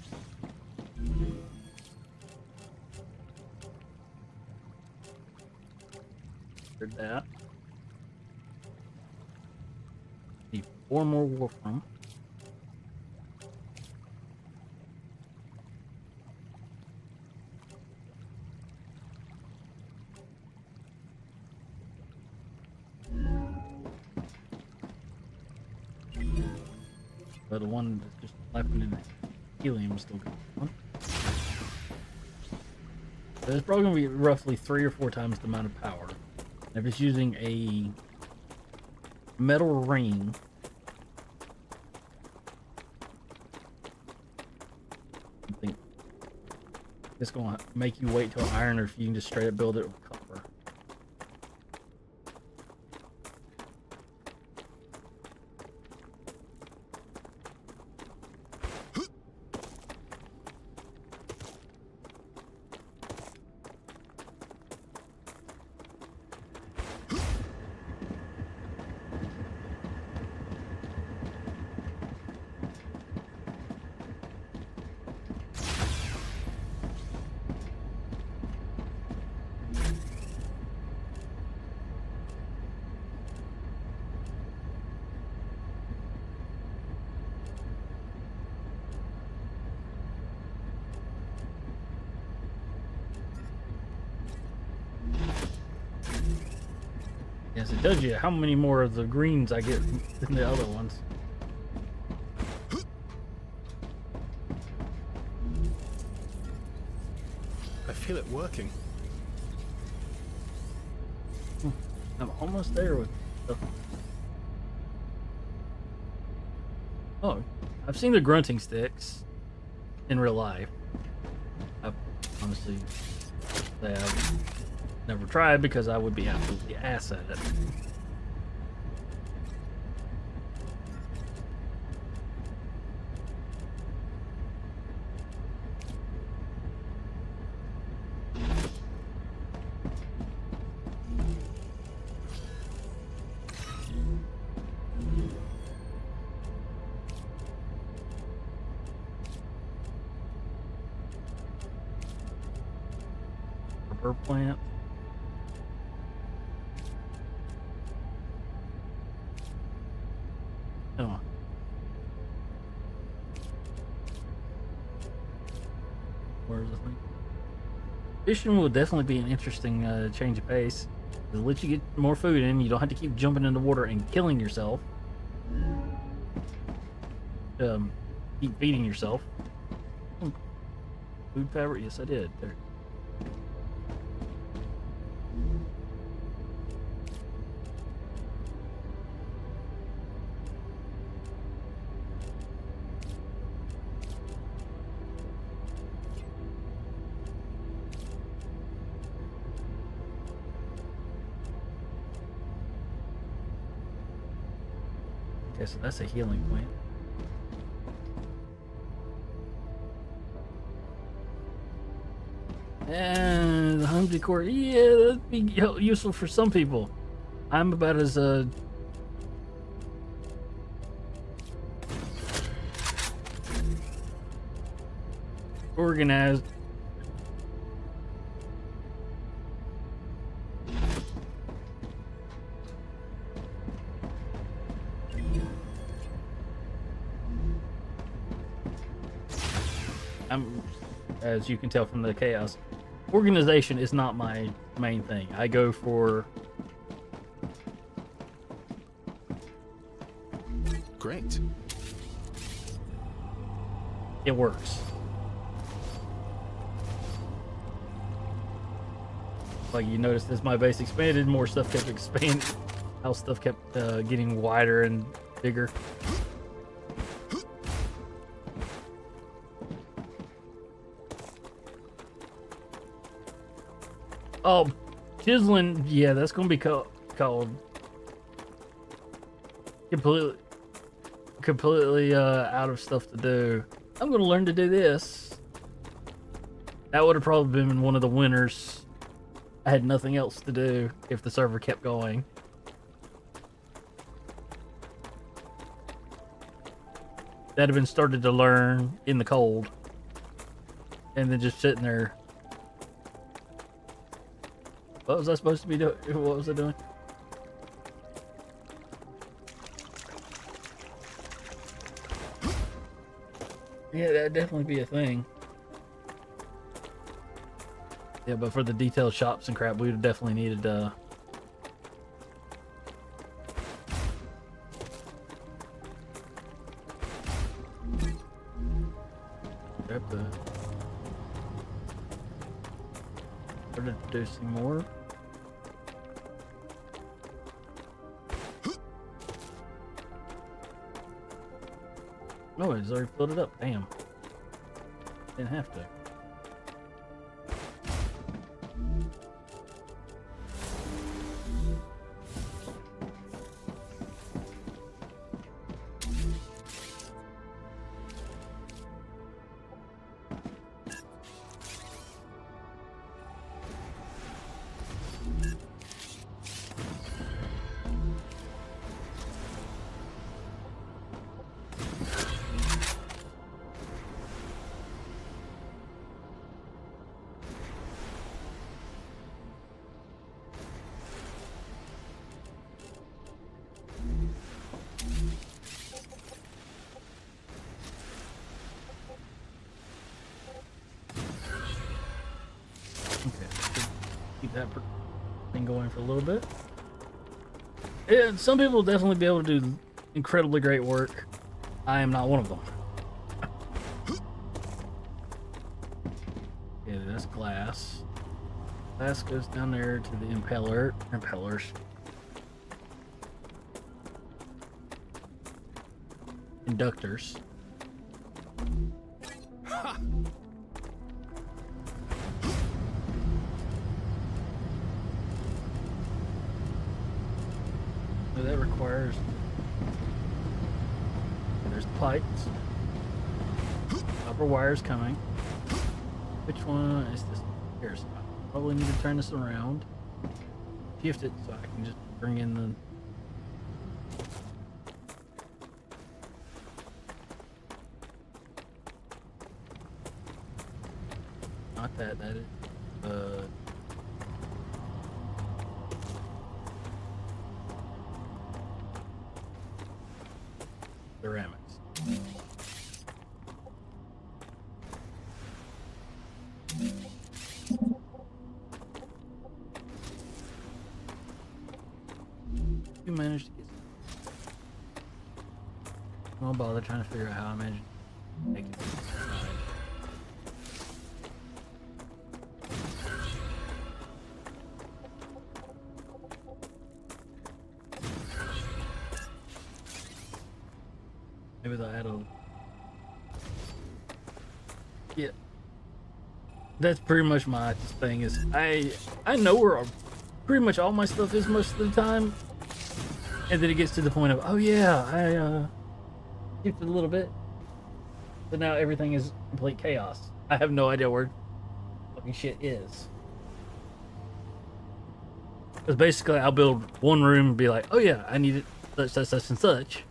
Speaker 3: that. Need 4 more Wolfram. But the one that's just left in helium is still going on. So it's probably going to be roughly 3 or 4 times the amount of power. And if it's using a metal ring, I think it's going to make you wait till iron, or if you can just straight up build it with copper. Yes, it tells you how many more of the greens I get than the other ones.
Speaker 2: I feel it working.
Speaker 3: I'm almost there with stuff. Oh, I've seen the grunting sticks in real life. I honestly say I've never tried because I would be absolutely ass at it. Rubber plant. Oh. Where's the thing? Fishing will definitely be an interesting change of pace. It'll let you get more food in. You don't have to keep jumping in the water and killing yourself. Keep feeding yourself. Food fabric? Yes, I did. There. Okay, so that's a healing point. And the Humvee core, yeah, that'd be useful for some people. I'm about as organized. As you can tell from the chaos, organization is not my main thing. I go for
Speaker 2: Great.
Speaker 3: it works. Like you notice as my base expanded, more stuff kept expanding. House stuff kept getting wider and bigger. Oh, chiseling, yeah, that's gonna be called completely out of stuff to do. I'm gonna learn to do this. That would have probably been one of the winners. I had nothing else to do if the server kept going. That'd have been started to learn in the cold. And then just sitting there. What was I supposed to be doing? What was I doing? Yeah, that'd definitely be a thing. Yeah, but for the detailed shops and crap, we would definitely needed grab the started producing more. No, it's already filled it up. Damn. Didn't have to. That thing going for a little bit. Yeah, some people will definitely be able to do incredibly great work. I am not one of them. Yeah, that's glass. Glass goes down there to the impellers. Inductors. That requires. There's the pipes. Copper wires coming. Which one is this? Here, so I probably need to turn this around. Shift it so I can just bring in the. Not that. That is. Ceramics. You managed to get. I won't bother trying to figure out how I managed to make it. Maybe they'll add a... Yeah. That's pretty much my thing is I know where pretty much all my stuff is most of the time. And then it gets to the point of, oh yeah, I skipped it a little bit. But now everything is complete chaos. I have no idea where fucking shit is. Because basically I'll build one room and be like, oh yeah, I need it such and such.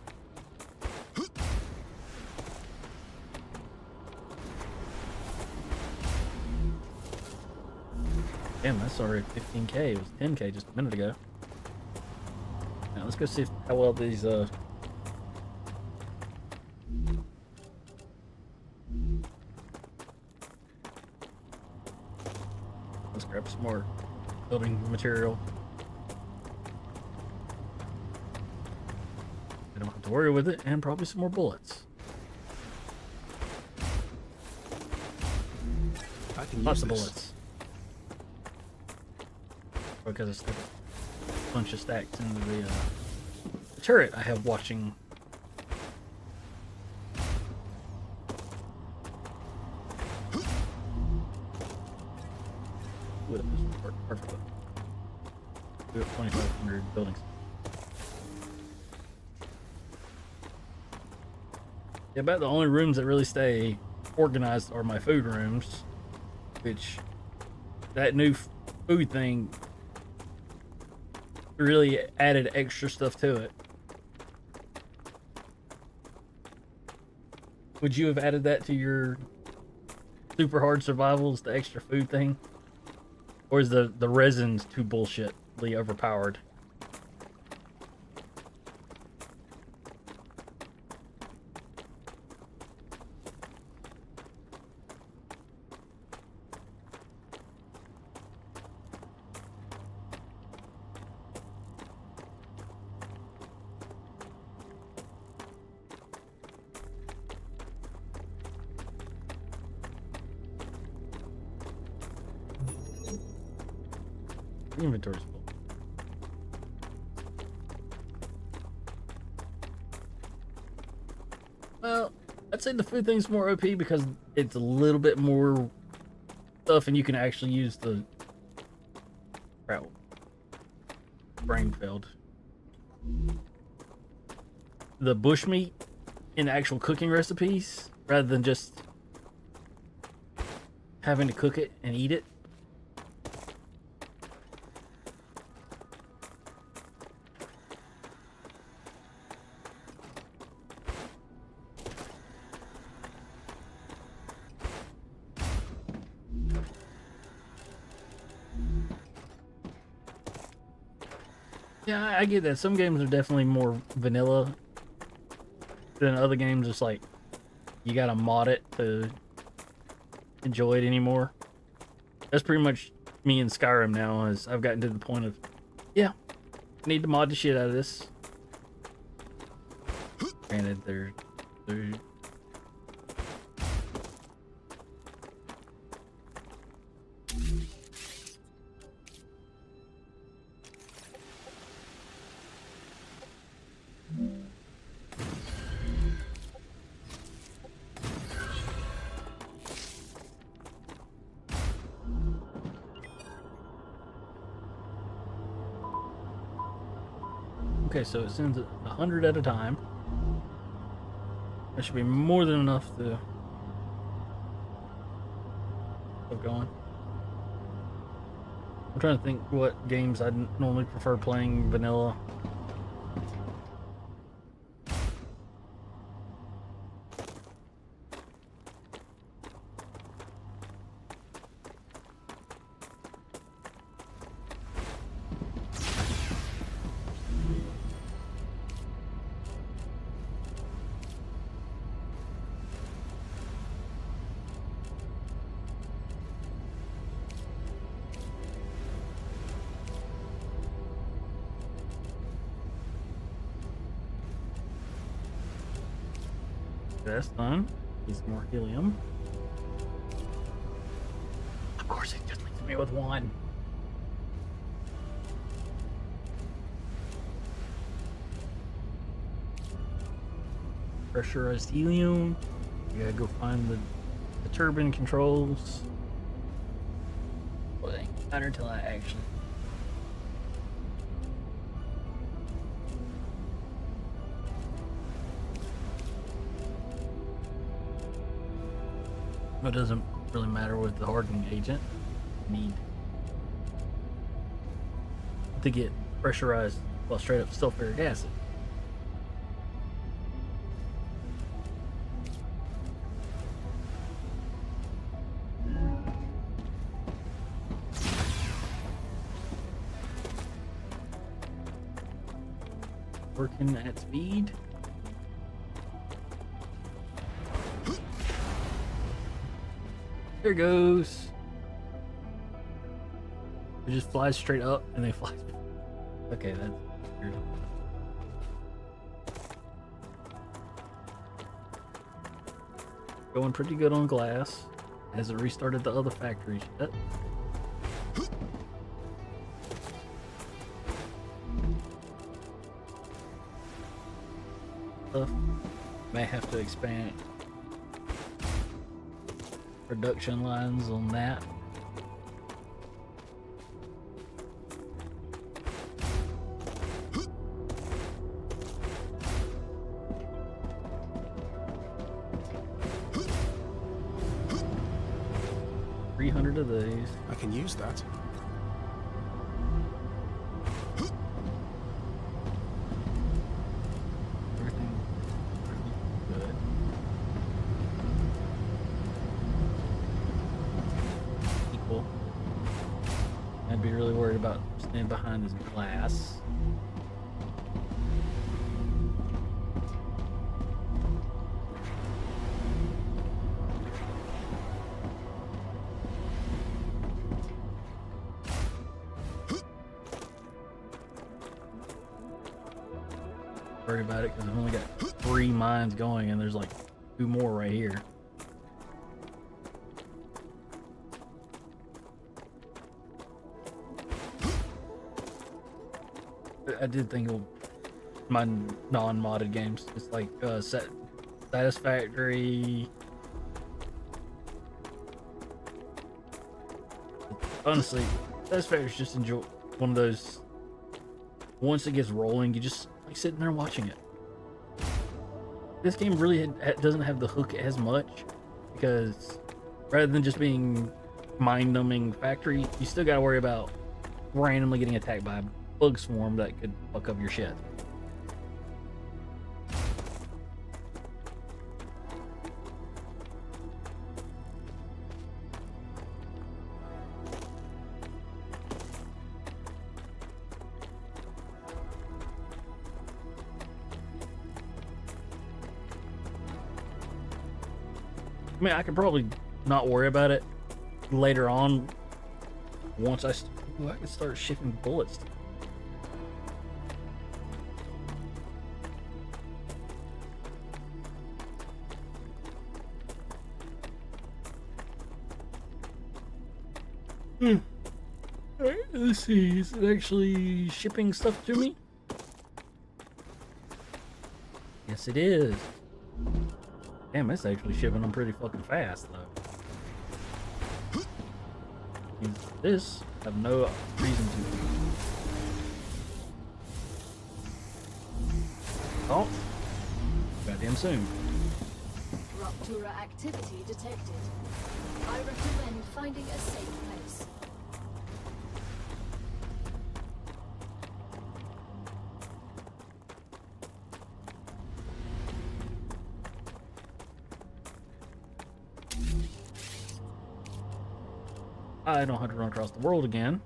Speaker 3: Damn, that's already 15k. It was 10k just a minute ago. Now let's go see how well these let's grab some more building material. I don't have to worry with it, and probably some more bullets.
Speaker 2: I can
Speaker 3: Lots
Speaker 2: use
Speaker 3: of
Speaker 2: this.
Speaker 3: bullets. Because it's a bunch of stacks into the turret I have watching. Would have worked perfectly. Do it 2,500 buildings. Yeah, about the only rooms that really stay organized are my food rooms, which that new food thing really added extra stuff to it. Would you have added that to your super hard survivals, the extra food thing? Or is the resins too bullshitly overpowered? The inventory's full. Well, I'd say the food thing's more OP because it's a little bit more stuff and you can actually use the crap. Brain failed. The bushmeat in actual cooking recipes rather than just having to cook it and eat it. Yeah, I get that. Some games are definitely more vanilla than other games. It's like you gotta mod it to enjoy it anymore. That's pretty much me in Skyrim now. As I've gotten to the point of, yeah, I need to mod the shit out of this. Granted, they're okay, so it sends it 100 at a time. That should be more than enough to keep going. I'm trying to think what games I normally prefer playing vanilla. That's done. Needs more helium. Of course, it just leaves me with one. Pressurized helium. We gotta go find the turbine controls. Well, it ain't matter until I actually. It doesn't really matter with the hardening agent. You need to get pressurized, well, straight up sulfuric acid. Working at speed. There it goes. It just flies straight up and then flies. Okay, that's weird. Going pretty good on glass. Has it restarted the other factories yet? May have to expand production lines on that. $300 of these.
Speaker 2: I can use that.
Speaker 3: Everything good. Equal. I'd be really worried about staying behind this glass. Worried about it because I've only got 3 mines going and there's like 2 more right here. I did think of my non-modded games. It's like Satisfactory. Honestly, Satisfactory is just enjoy one of those. Once it gets rolling, you just like sitting there watching it. This game really doesn't have the hook as much because rather than just being mind-numbing factory, you still gotta worry about randomly getting attacked by a bug swarm that could fuck up your shit. I mean, I could probably not worry about it later on once I can start shipping bullets. Alright, let's see, is it actually shipping stuff to me? Yes, it is. Damn, it's actually shipping them pretty fucking fast, though. Use this, I have no reason to. Oh, goddamn soon.
Speaker 4: Ruptura activity detected. I recommend finding a safe place.
Speaker 3: I don't have to run across the world again.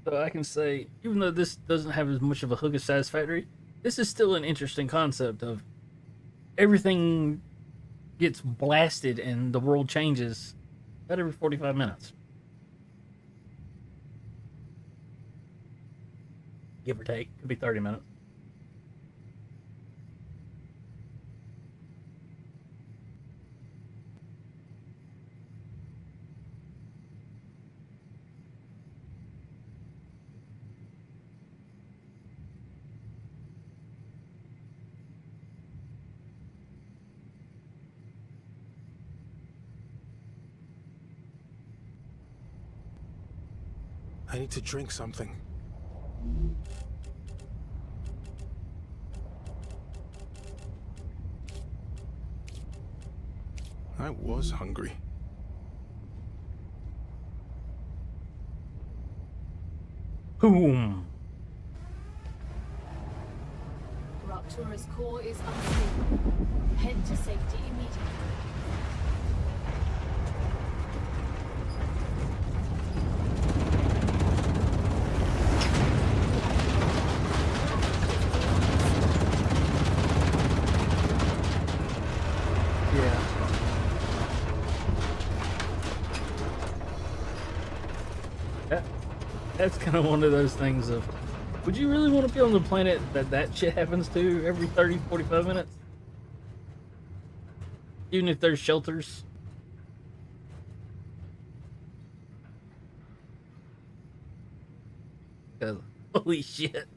Speaker 3: So I can say, even though this doesn't have as much of a hook as Satisfactory, this is still an interesting concept of everything gets blasted and the world changes about every 45 minutes. Give or take. Could be 30 minutes.
Speaker 2: I need to drink something. I was hungry.
Speaker 3: Boom.
Speaker 4: Ruptura's core is unstable. Head to safety immediately.
Speaker 3: That's kind of one of those things of, would you really want to be on the planet that shit happens to every 30, 45 minutes? Even if there's shelters? 'Cause holy shit.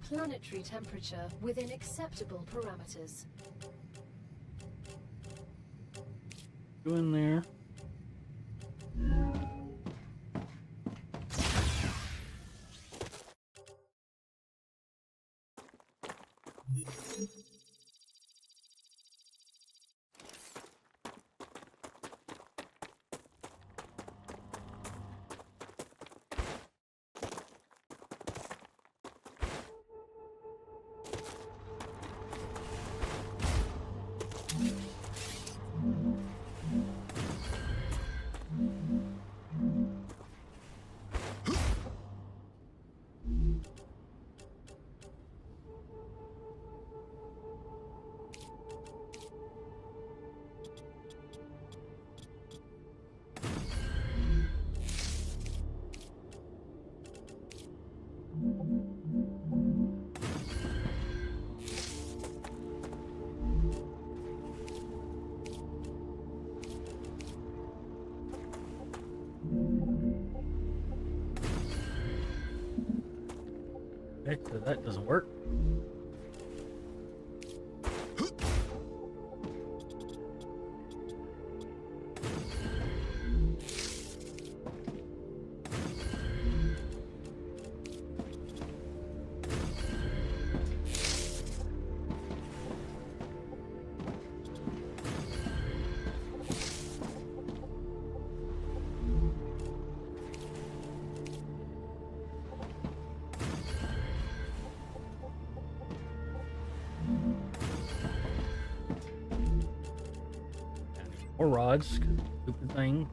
Speaker 4: Planetary temperature within acceptable parameters.
Speaker 3: Go in there. Okay, so that doesn't work. More rods, 'cause stupid thing.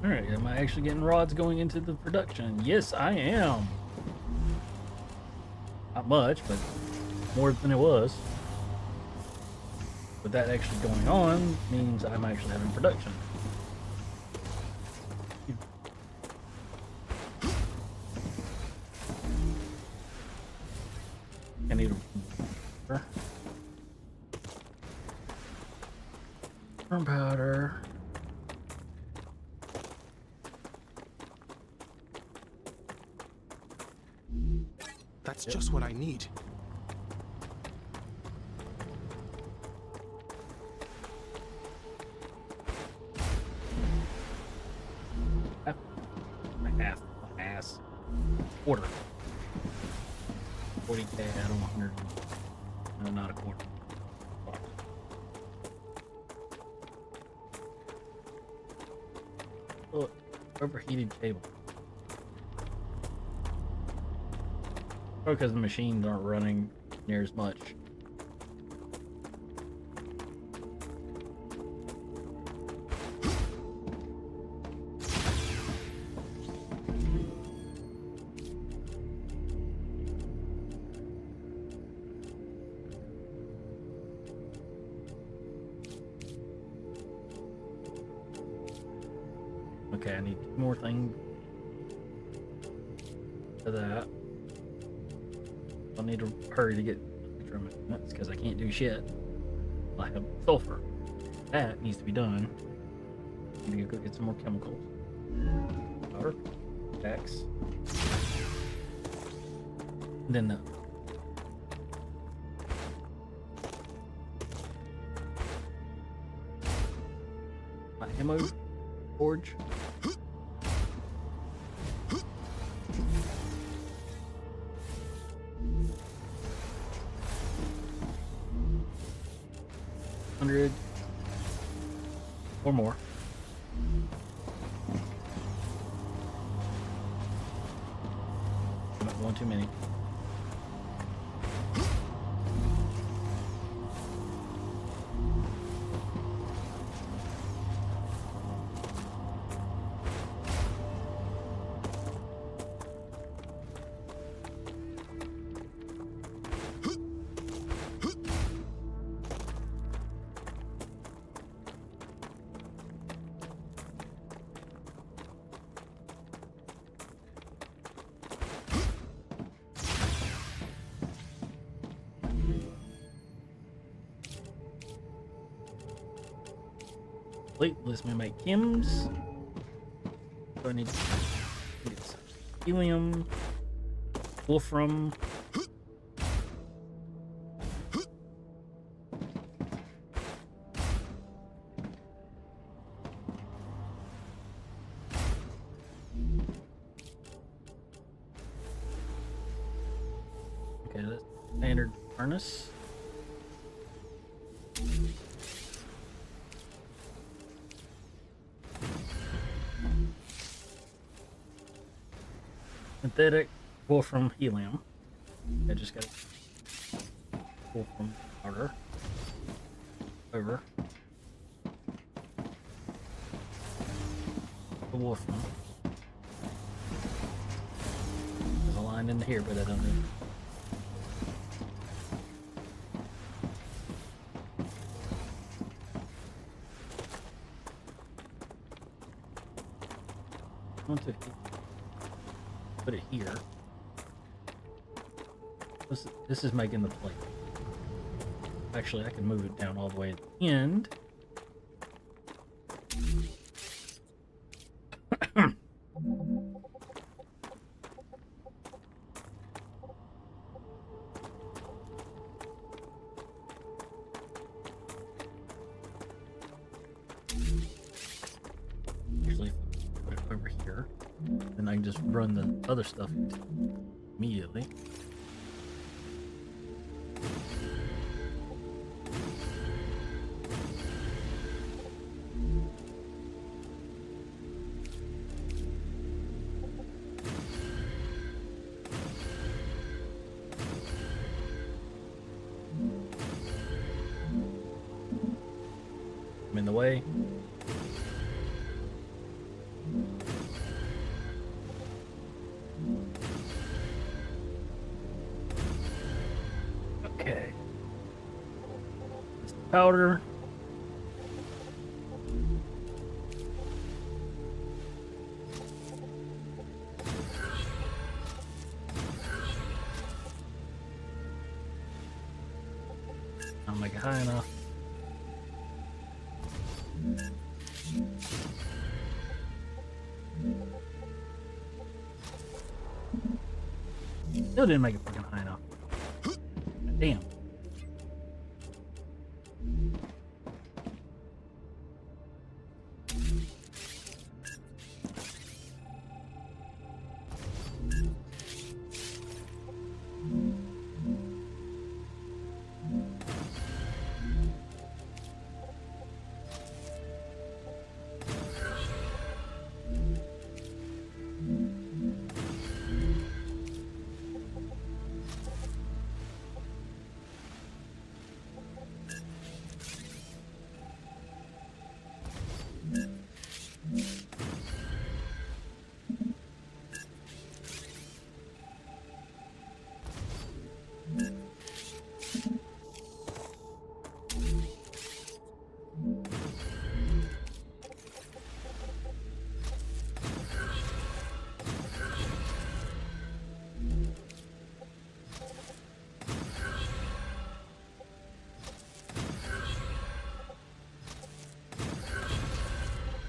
Speaker 3: Alright, am I actually getting rods going into the production? Yes, I am. Not much, but more than it was. But that actually going on means I'm actually having production. I need a gunpowder.
Speaker 2: That That's just what I need.
Speaker 3: Half my ass. Quarter. 40k, I don't want 100. No, not a quarter. Look, overheated cable. Probably because the machines aren't running near as much. Okay, I need two more things for that. I'll need to hurry to get extra minutes because I can't do shit. I have sulfur. That needs to be done. Need to go get some more chemicals. Powder. X. Then the my ammo forge. $100 or more. I'm not going too many. Wait, let's me make chems. So I need to get some helium, wolfram. Okay, that's standard furnace. Synthetic wolfram helium. I just got wolfram powder. Over. The wolfram. There's a line in here, but I don't know. I want to put it here. This is making the plate. Actually, I can move it down all the way to the end. Usually put it over here. Then I can just run the other stuff immediately. I'm in the way. Okay. This powder. I'll make it high enough. Still didn't make it fucking high. Damn.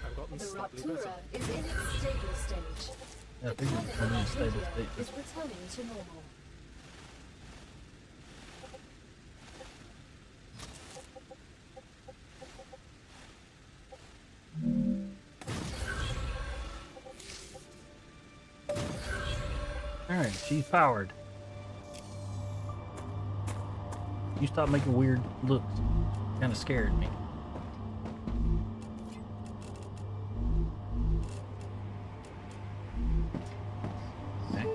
Speaker 2: I've gotten
Speaker 4: The
Speaker 2: slightly
Speaker 4: Raptura
Speaker 2: better.
Speaker 4: is in its stable stage.
Speaker 3: Yeah, I
Speaker 4: The
Speaker 3: figured
Speaker 4: climate
Speaker 3: I'm in a
Speaker 4: around
Speaker 3: stable
Speaker 4: Lydia
Speaker 3: state.
Speaker 4: is returning to normal.
Speaker 3: Alright, she's powered. You stop making weird looks. Kind of scared me. Okay.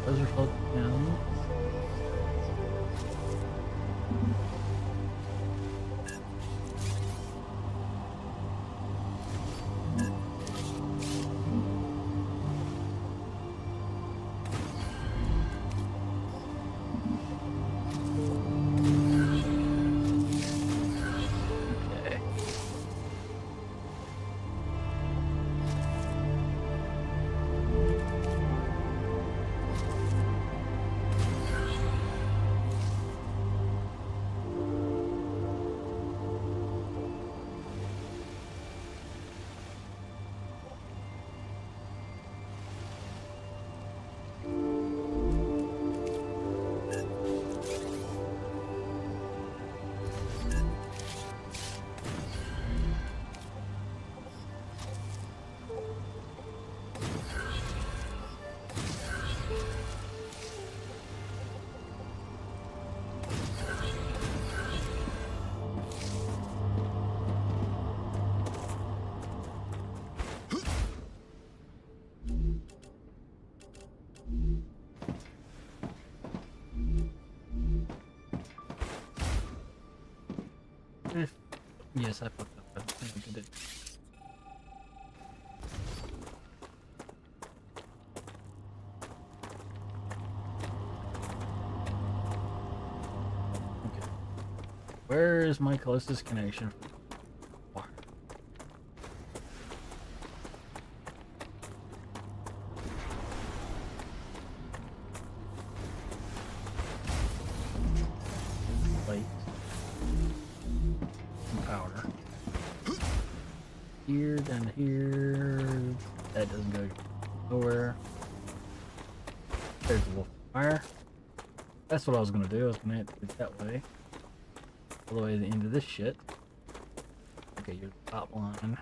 Speaker 3: Those are floating down. Okay. Yes, I fucked up. I think I did it. Okay. Where is my closest connection? Wire. Plate. Some powder. Here, down here. That doesn't go nowhere. There's a wolf fire. That's what I was gonna do. I was gonna have to do it that way. All the way to the end of this shit. Okay, your top line.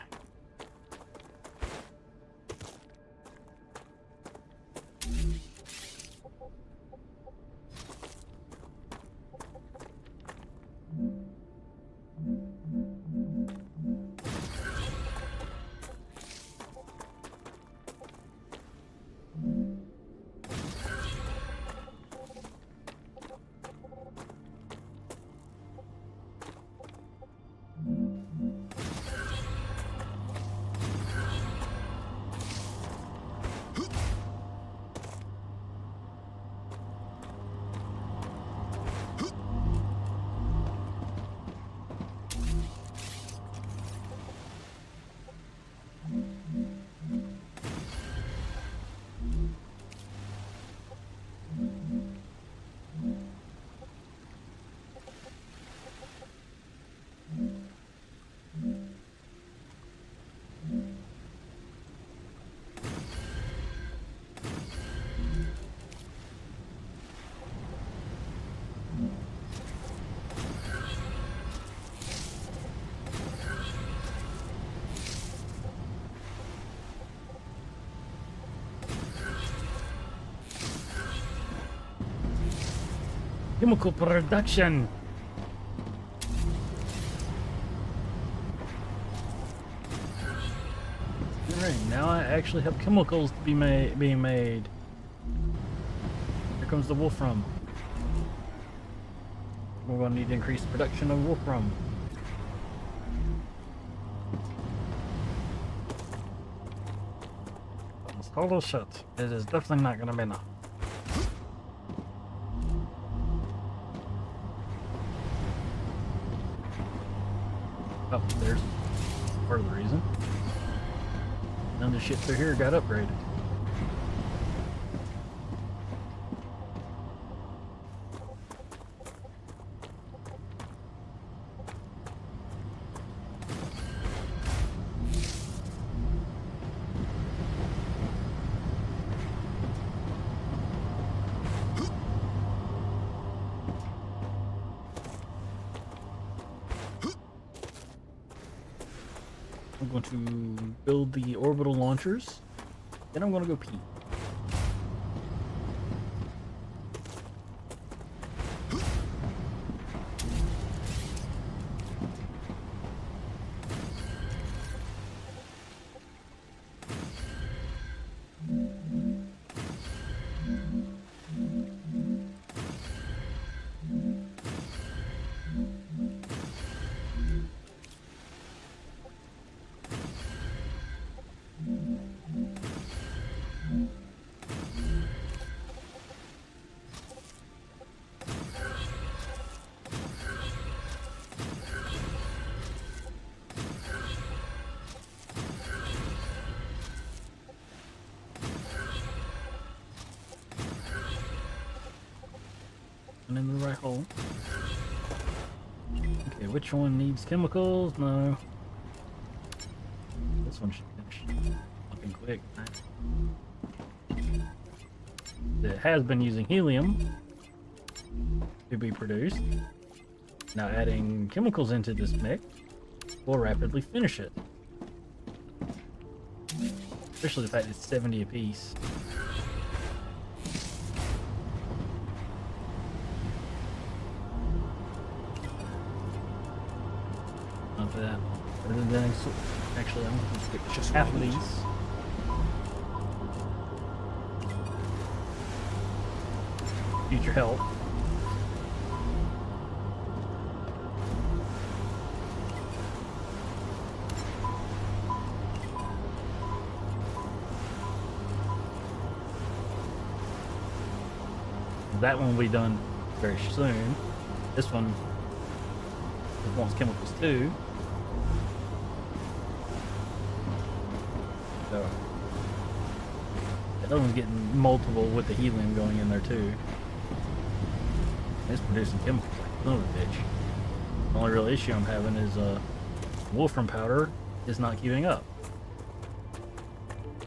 Speaker 3: Chemical production. Alright, now I actually have chemicals to be being made. Here comes the wolfram. We're going to need to increase the production of wolfram. Holy shit, it is definitely not going to be enough. Oh, there's part of the reason. None of the shit through here got upgraded. I'm going to build the orbital launchers, then I'm going to go pee. And in the right hole. Okay, which one needs chemicals? No. This one should finish fucking quick. It has been using helium to be produced. Now adding chemicals into this mix will rapidly finish it. Especially the fact it's 70 apiece. Not that. Other than actually, I'm going to get just half of these. Future help. That one will be done very soon. This one wants chemicals too. So that one's getting multiple with the helium going in there too. It's producing chemicals like a son of a bitch. The only real issue I'm having is wolfram powder is not keeping up.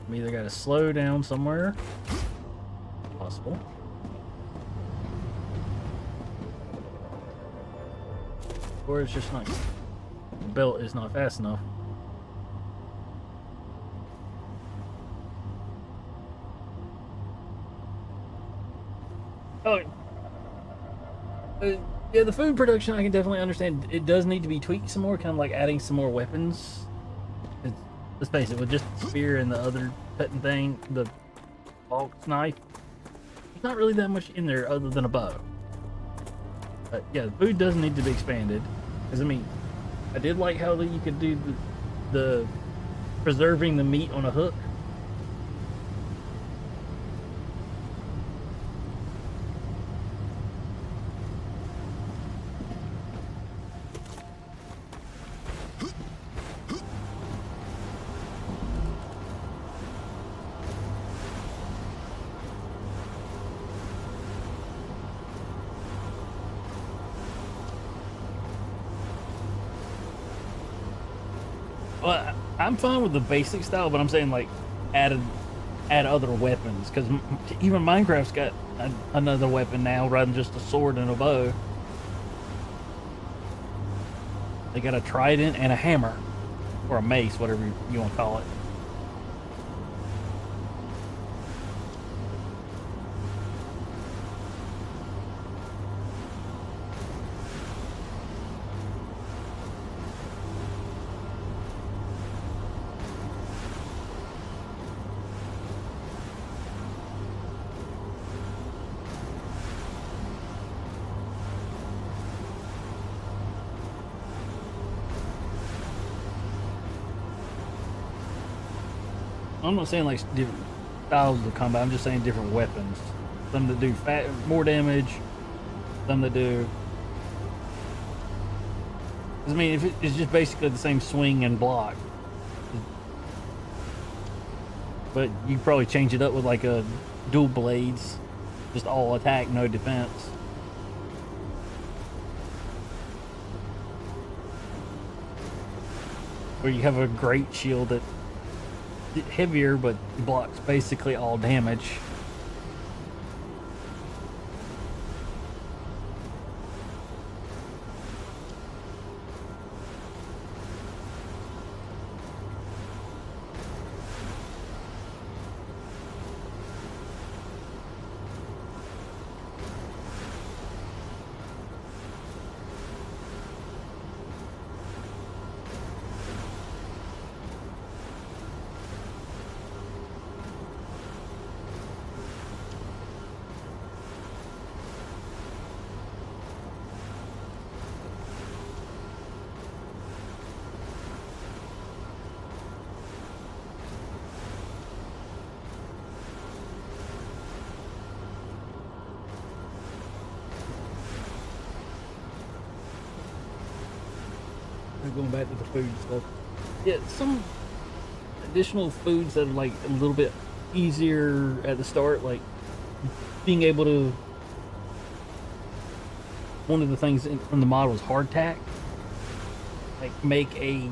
Speaker 3: I'm either got to slow down somewhere, possible, or it's just not, the belt is not fast enough. Oh, yeah, the food production I can definitely understand. It does need to be tweaked some more, kind of like adding some more weapons. Let's face it, with just the spear and the other cutting thing, the box knife, there's not really that much in there other than a bow. But yeah, the food does need to be expanded. Because I mean, I did like how you could do the preserving the meat on a hook. Well, I'm fine with the basic style, but I'm saying like add other weapons, because even Minecraft's got another weapon now rather than just a sword and a bow. They got a trident and a hammer, or a mace, whatever you want to call it. I'm not saying like different styles of combat. I'm just saying different weapons. Some that do more damage. Some that do. 'Cause, I mean, if it's just basically the same swing and block, but you probably change it up with like a dual blades, just all attack, no defense. Or you have a great shield that heavier but blocks basically all damage. Going back to the food stuff. Yeah, some additional foods that are like a little bit easier at the start, like being able to. One of the things from the model is hardtack. Like make a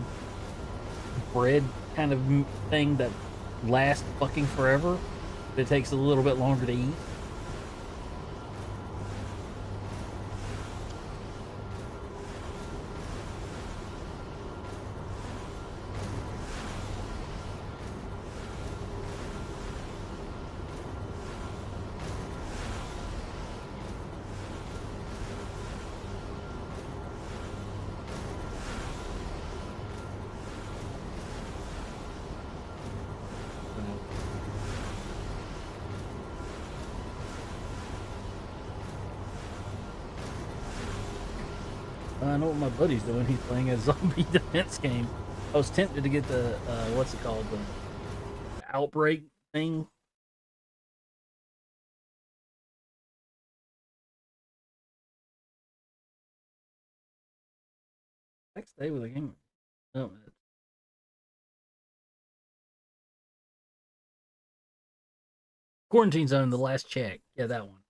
Speaker 3: bread kind of thing that lasts fucking forever. But it takes a little bit longer to eat. I know what my buddy's doing. He's playing a zombie defense game. I was tempted to get the what's it called, the outbreak thing. Next day with a game. No, Quarantine Zone, the last check. Yeah, that one.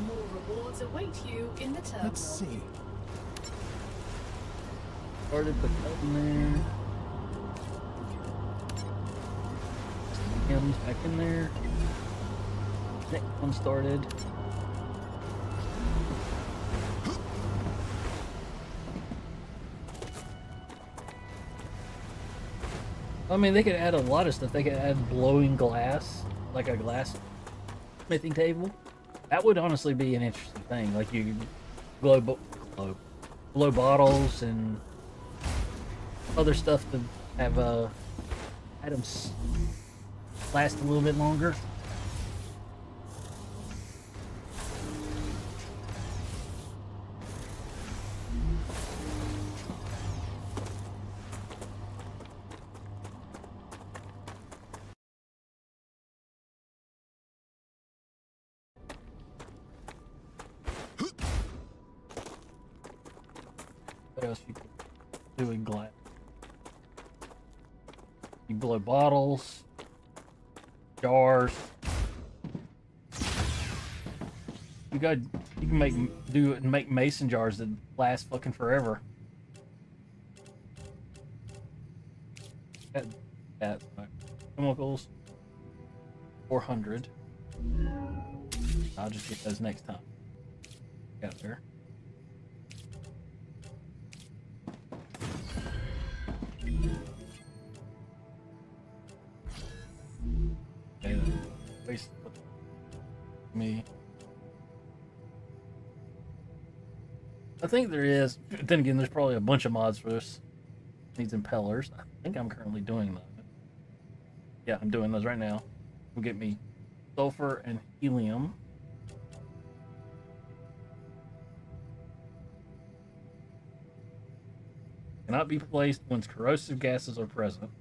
Speaker 4: More rewards await you in the terminal.
Speaker 2: Let's see.
Speaker 3: Started the button there. Hymns back in there. Next one started. I mean, they could add a lot of stuff. They could add blowing glass, like a glass smithing table. That would honestly be an interesting thing. Like you blow bottles and other stuff to have items last a little bit longer. What else you could do in glass? You blow bottles, jars. You can make mason jars that last fucking forever. That chemicals 400. I'll just get those next time. Got there. Okay, waste me. I think there is. Then again, there's probably a bunch of mods for this. Needs impellers. I think I'm currently doing those. Yeah, I'm doing those right now. Will get me sulfur and helium. Cannot be placed once corrosive gases are present.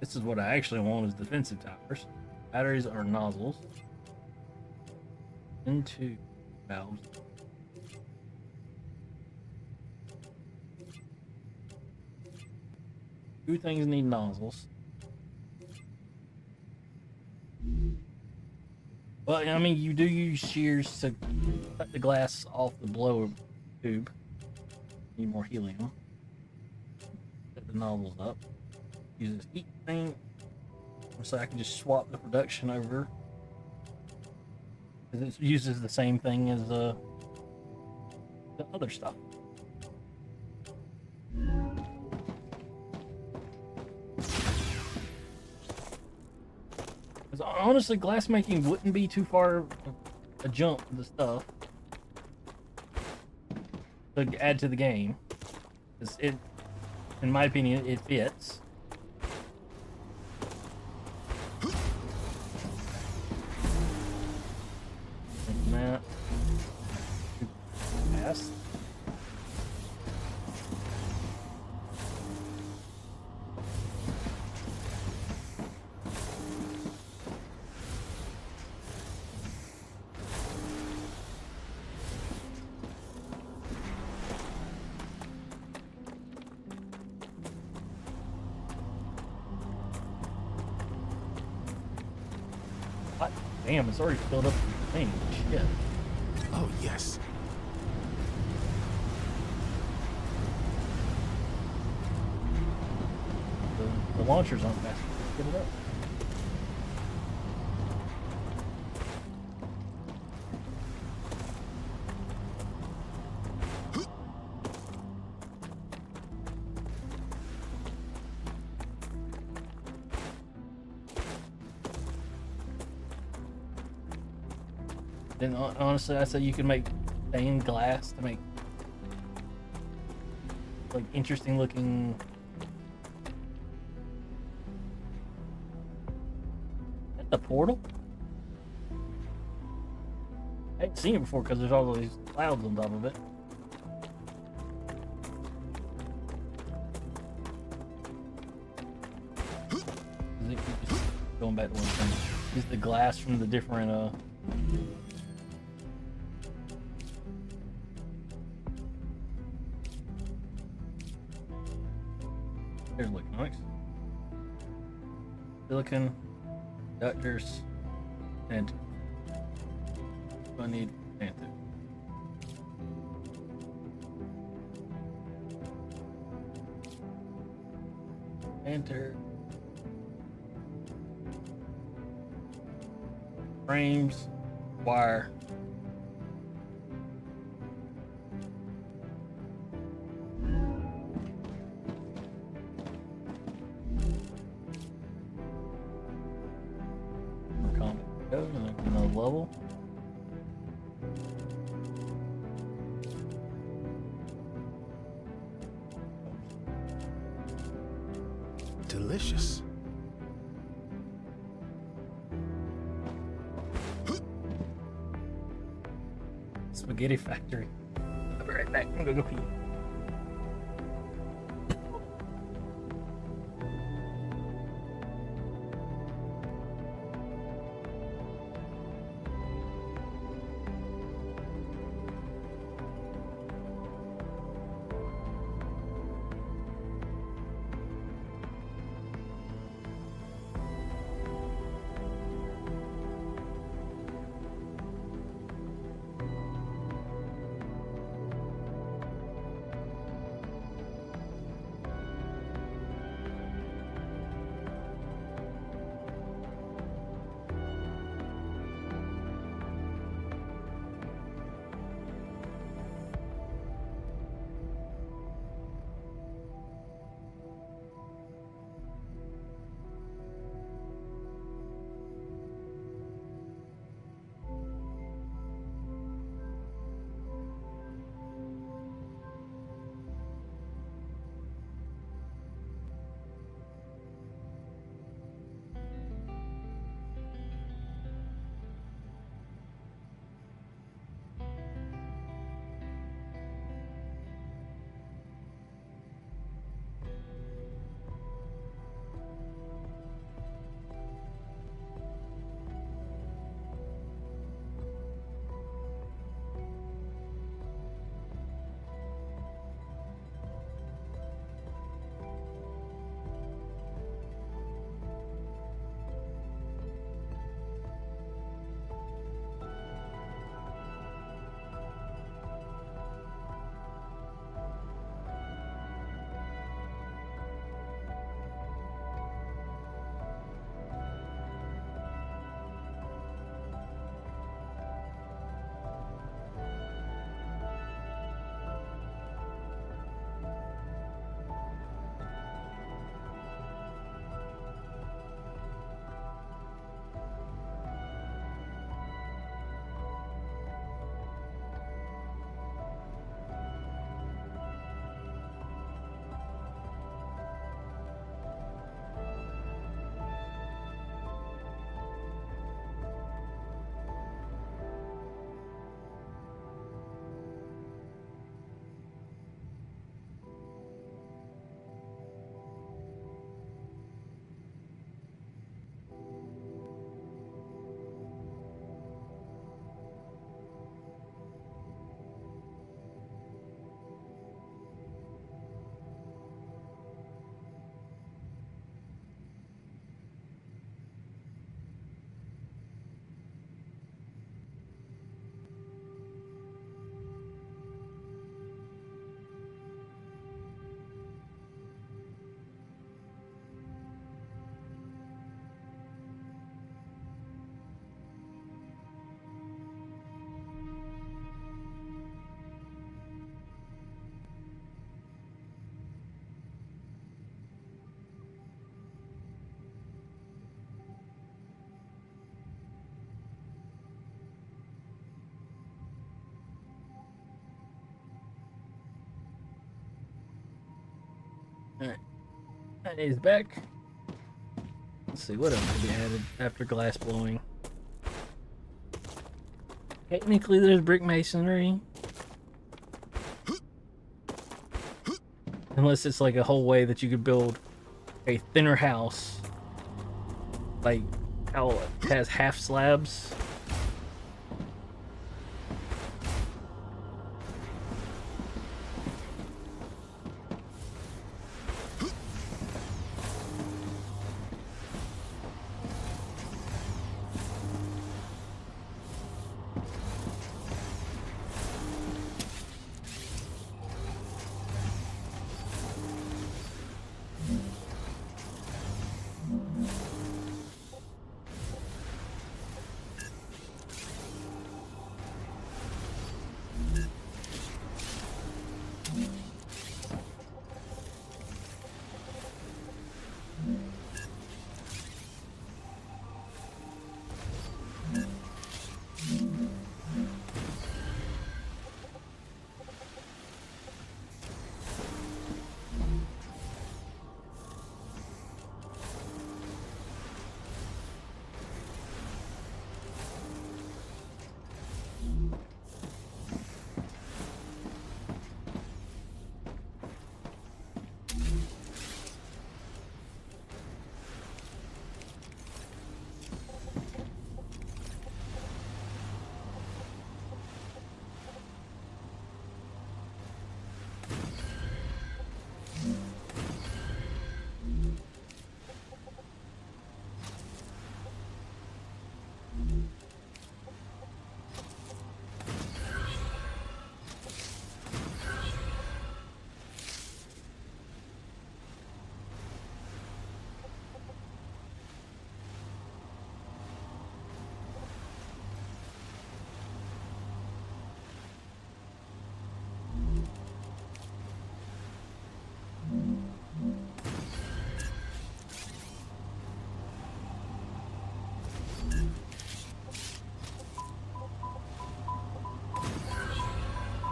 Speaker 3: This is what I actually want is defensive towers. Batteries are nozzles. Into valves. Two things need nozzles. Well, I mean, you do use shears to cut the glass off the blower tube. Need more helium. Set the nozzles up. Use this heat thing so I can just swap the production over. Because it uses the same thing as the other stuff. Because honestly, glass making wouldn't be too far a jump to the stuff to add to the game. Because it, in my opinion, it fits. That. Pass. Hot damn, it's already filled up with the thing. Shit.
Speaker 2: Oh, yes.
Speaker 3: The launchers aren't fast. Get it up. Then honestly, I say you can make stained glass to make like interesting looking. That's a portal. I ain't seen it before because there's all these clouds on top of it. Is it just going back to one thing? Is the glass from the different There's electronics. Silicon, conductors, and I need Panther. Enter. Frames, wire. Another level.
Speaker 2: Delicious.
Speaker 3: Spaghetti factory. I'll be right back. I'm gonna go pee.
Speaker 1: Alright. That is back. Let's see, what else could be added after glass blowing? Technically, there's brick masonry. Unless it's like a whole way that you could build a thinner house. Like how it has half slabs.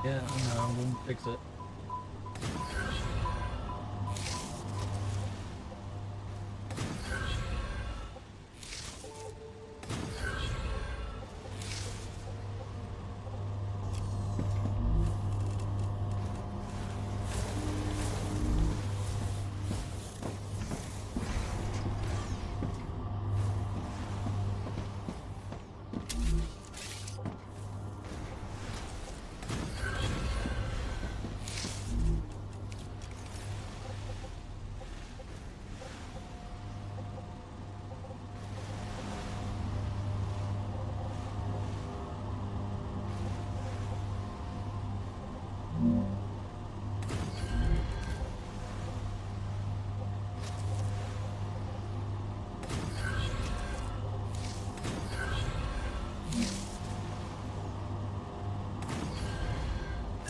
Speaker 1: Yeah, no, we'll fix it.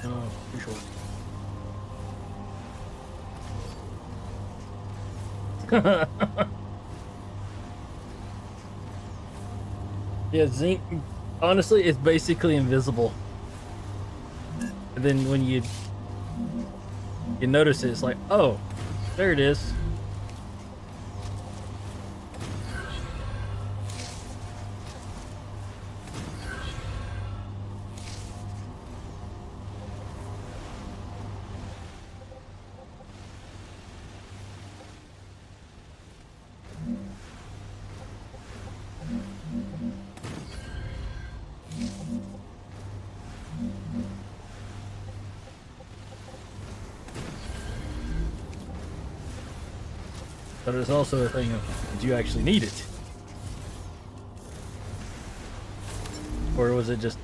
Speaker 1: Oh, too short. Yeah, zinc, honestly, it's basically invisible. And then when you notice it, it's like, oh, there it is. But it's also a thing of, did you actually need it? Or was it just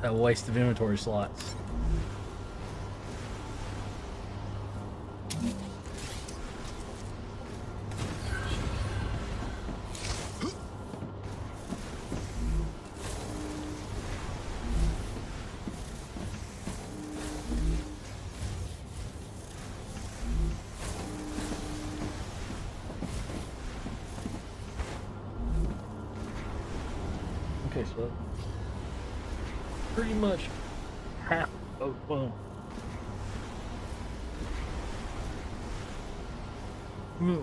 Speaker 1: a waste of inventory slots? Okay, so pretty much half of, well,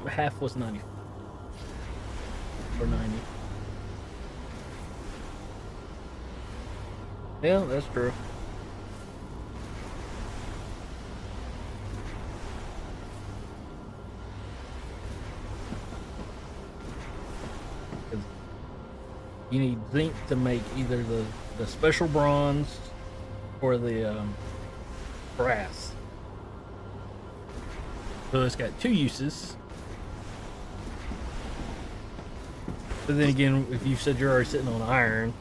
Speaker 3: Half was 90 or 90. Yeah, that's true. You need zinc to make either the special bronze or the brass. So it's got two uses. But then again, if you said you're already sitting on iron,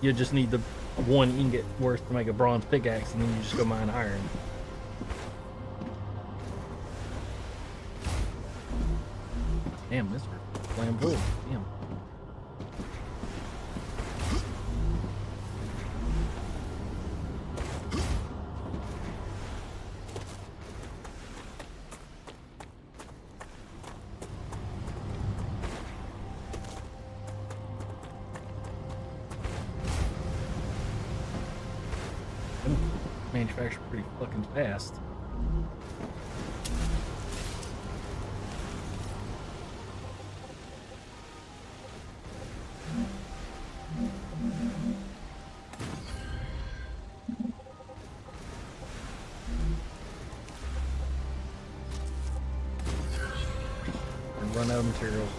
Speaker 3: you just need the one ingot worth to make a bronze pickaxe, and then you just go mine iron. Damn, this flamboyant. Damn. Manufacture pretty fucking fast. And run out of materials.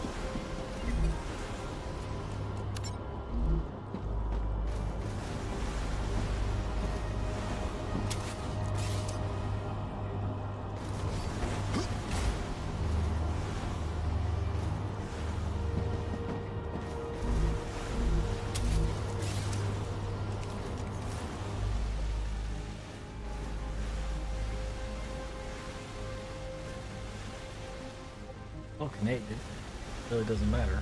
Speaker 3: All connected. Really doesn't matter.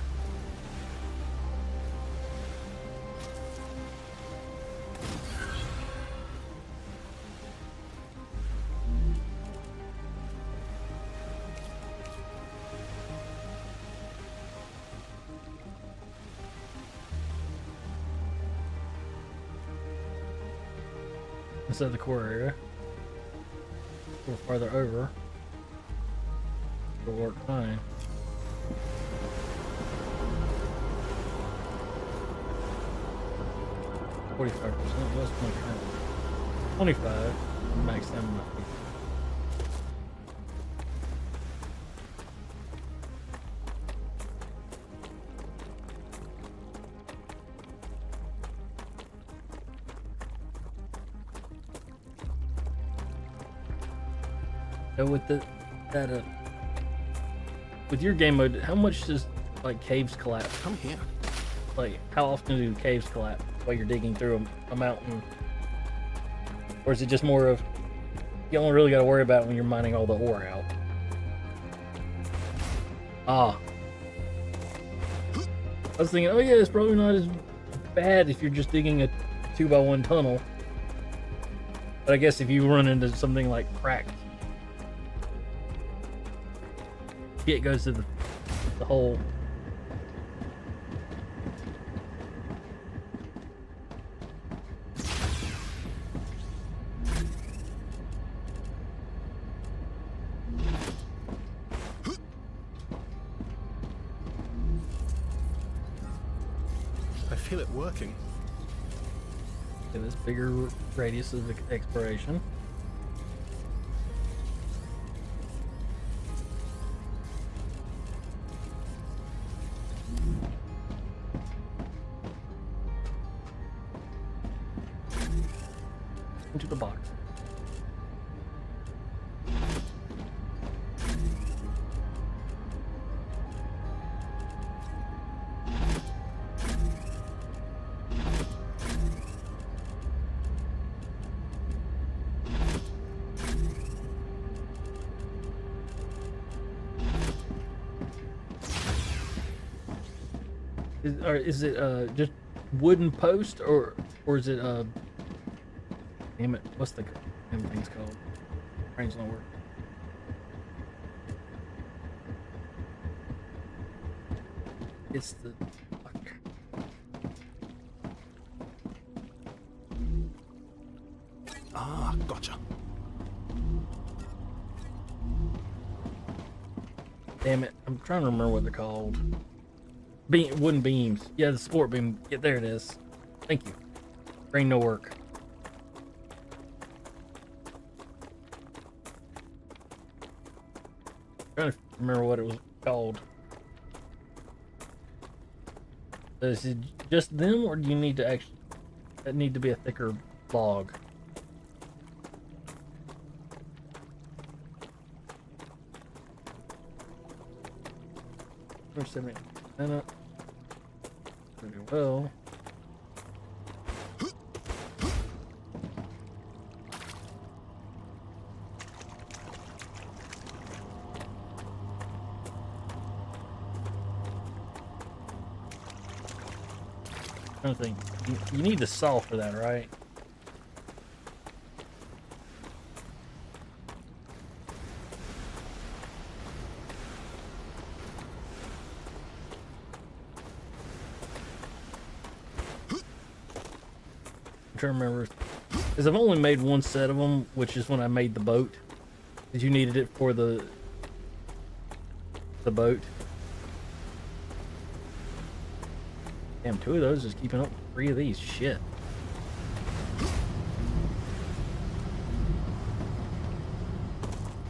Speaker 3: Instead of the core area, a little farther over, it'll work fine. $45%. What's my current? 25. Max down my feet. So with with your game mode, how much does like caves collapse?
Speaker 2: Come here.
Speaker 3: Like, how often do caves collapse while you're digging through a mountain? Or is it just more of, you only really got to worry about it when you're mining all the ore out? Ah. I was thinking, oh yeah, it's probably not as bad if you're just digging a 2x1 tunnel. But I guess if you run into something like cracked, it goes to the hole.
Speaker 2: I feel it working.
Speaker 3: In this bigger radius of exploration. Into the box. Is it just wooden post or is it damn it, what's the damn thing's called? Brain's not working. It's the fuck.
Speaker 2: Ah, gotcha.
Speaker 3: Damn it. I'm trying to remember what they're called. Wooden beams. Yeah, the sport beam. Yeah, there it is. Thank you. Brain no work. Trying to remember what it was called. Is it just them, or do you need to actually... That need to be a thicker log? Pretty well. I think you need the saw for that, right? I'm trying to remember, because I've only made one set of them, which is when I made the boat. Because you needed it for the boat. Damn, 2 of those is keeping up with 3 of these. Shit.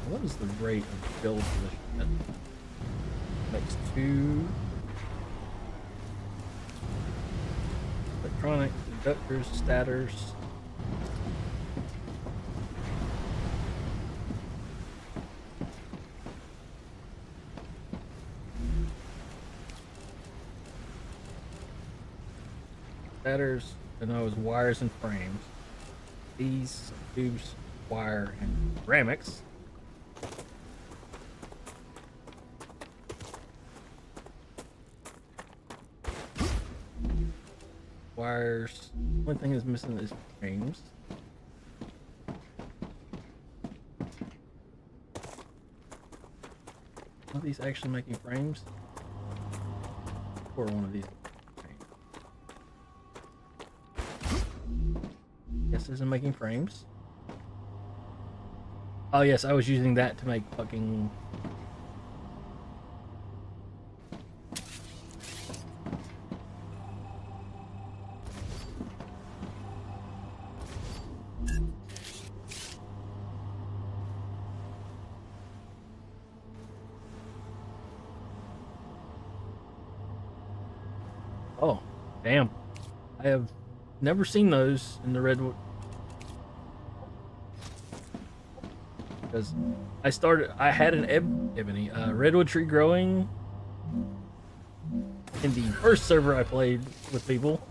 Speaker 3: What is the rate of build for this shit? Makes 2. Electronic, conductors, stators. Statters, and those wires and frames. These tubes, wire, and ceramics. Wires. One thing is missing is frames. Are these actually making frames? Or one of these? Yes, isn't making frames. Oh yes, I was using that to make fucking... Oh, damn. I have never seen those in the redwood. Because I had an ebony redwood tree growing in the first server I played with people,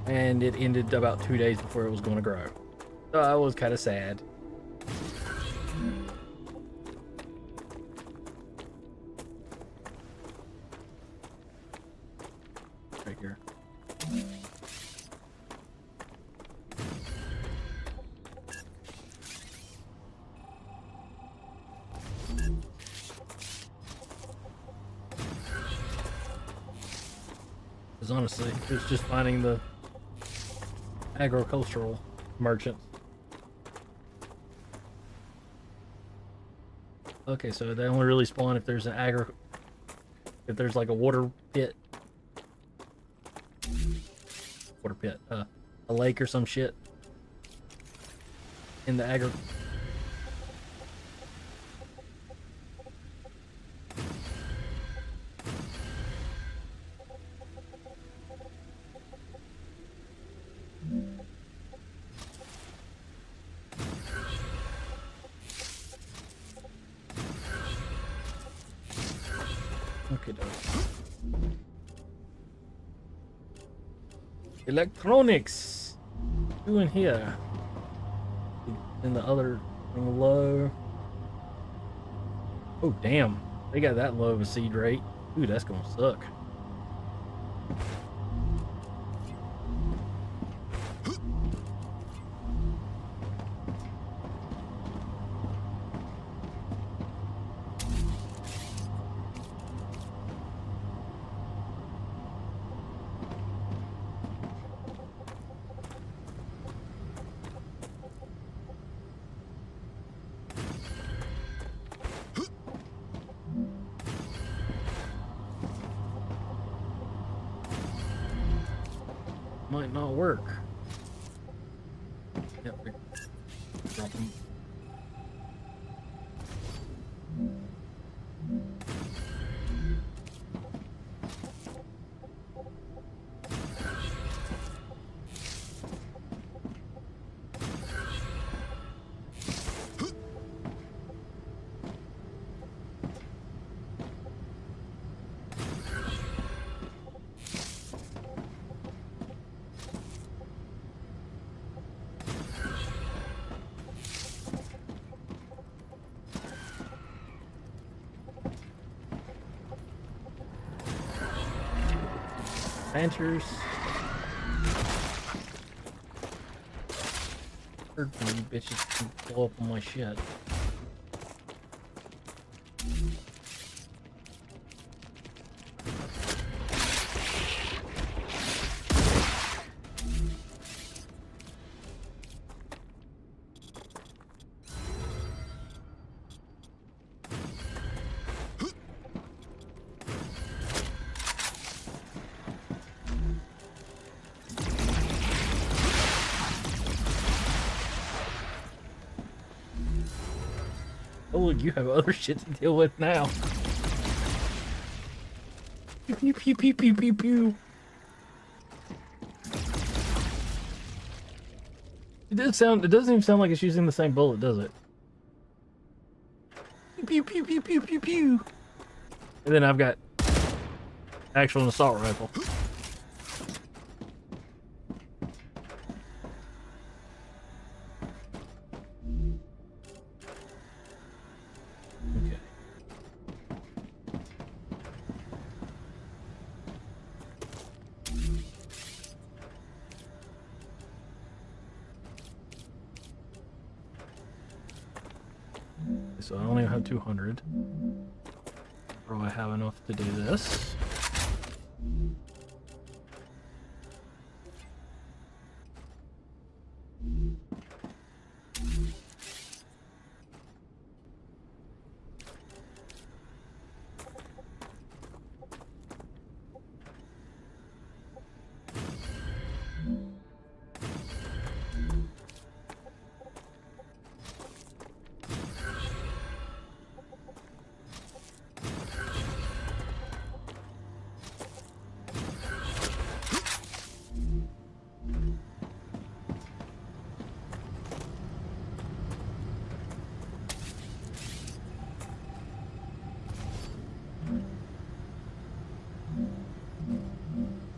Speaker 3: and it ended about 2 days before it was going to grow. So I was kind of sad. Right here. Because honestly, it's just finding the agricultural merchants. Okay, so they only really spawn if there's if there's like a water pit, a lake or some shit in the Okay, electronics. Doing here. In the other thing low. Oh damn, they got that low of a seed rate. Ooh, that's gonna suck. might not work. Yep. Drop 'em. Ranchers. Heard from you bitches can blow up on my shit. Oh, look, you have other shit to deal with now. Pew pew pew pew pew pew pew. It doesn't even sound like it's using the same bullet, does it? Pew pew pew pew pew pew. And then I've got actual assault rifle. Okay. So I only have 200. Or I have enough to do this.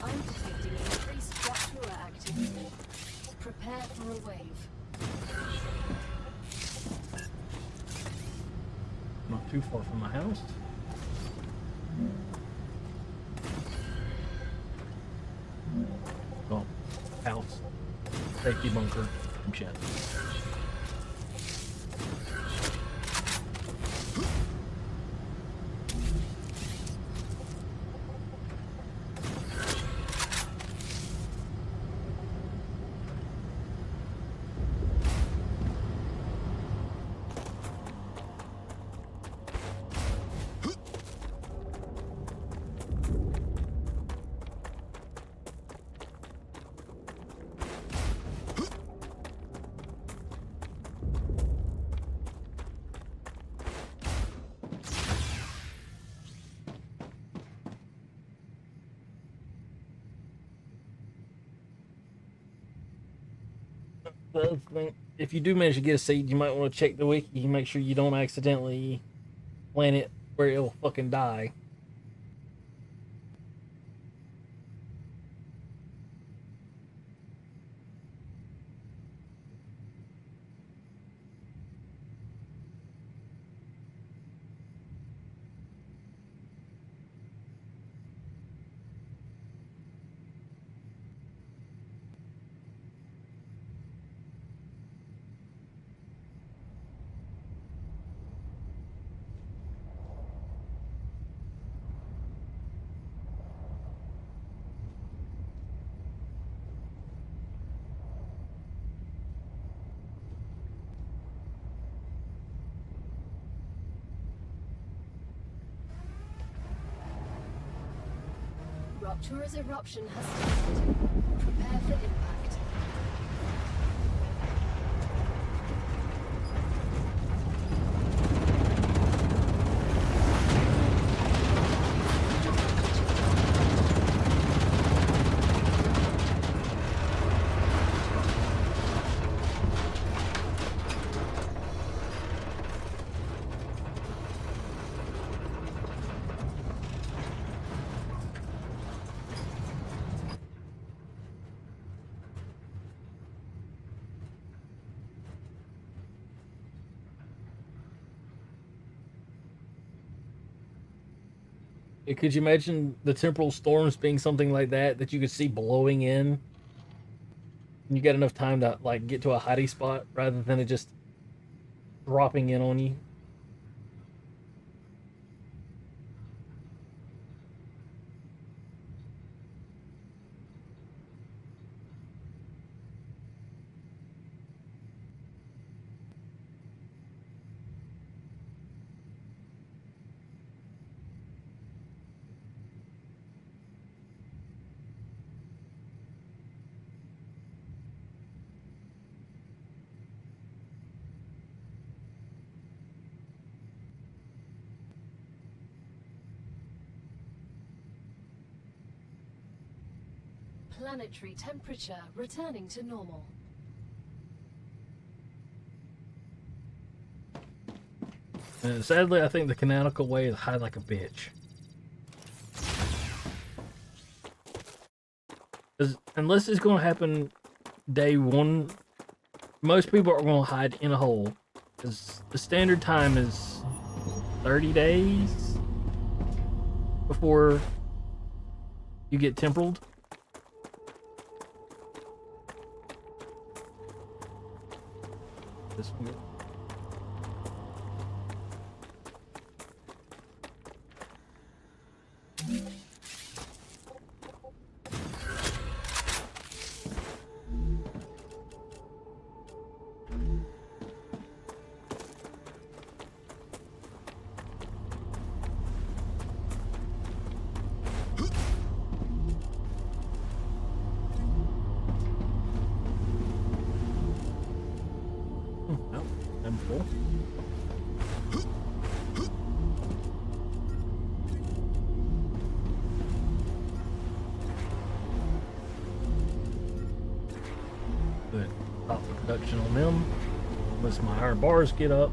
Speaker 4: I'm detecting increased Dracula activity. Prepare for a wave.
Speaker 3: Not too far from my house. Oh, house. Safety bunker. Some shit. The other thing, if you do manage to get a seed, you might want to check the wiki. Make sure you don't accidentally plant it where it'll fucking die.
Speaker 4: Arctura's eruption has started. Prepare for impact.
Speaker 1: Could you imagine the temporal storms being something like that you could see blowing in? And you get enough time to like get to a hiding spot rather than it just dropping in on you.
Speaker 4: Planetary temperature returning to normal.
Speaker 1: And sadly, I think the canonical way is hide like a bitch. 'Cause unless it's going to happen day one, most people are going to hide in a hole. Because the standard time is 30 days before you get temporaled. This one. No, I'm full. Good. Stop the production on them. Unless my iron bars get up.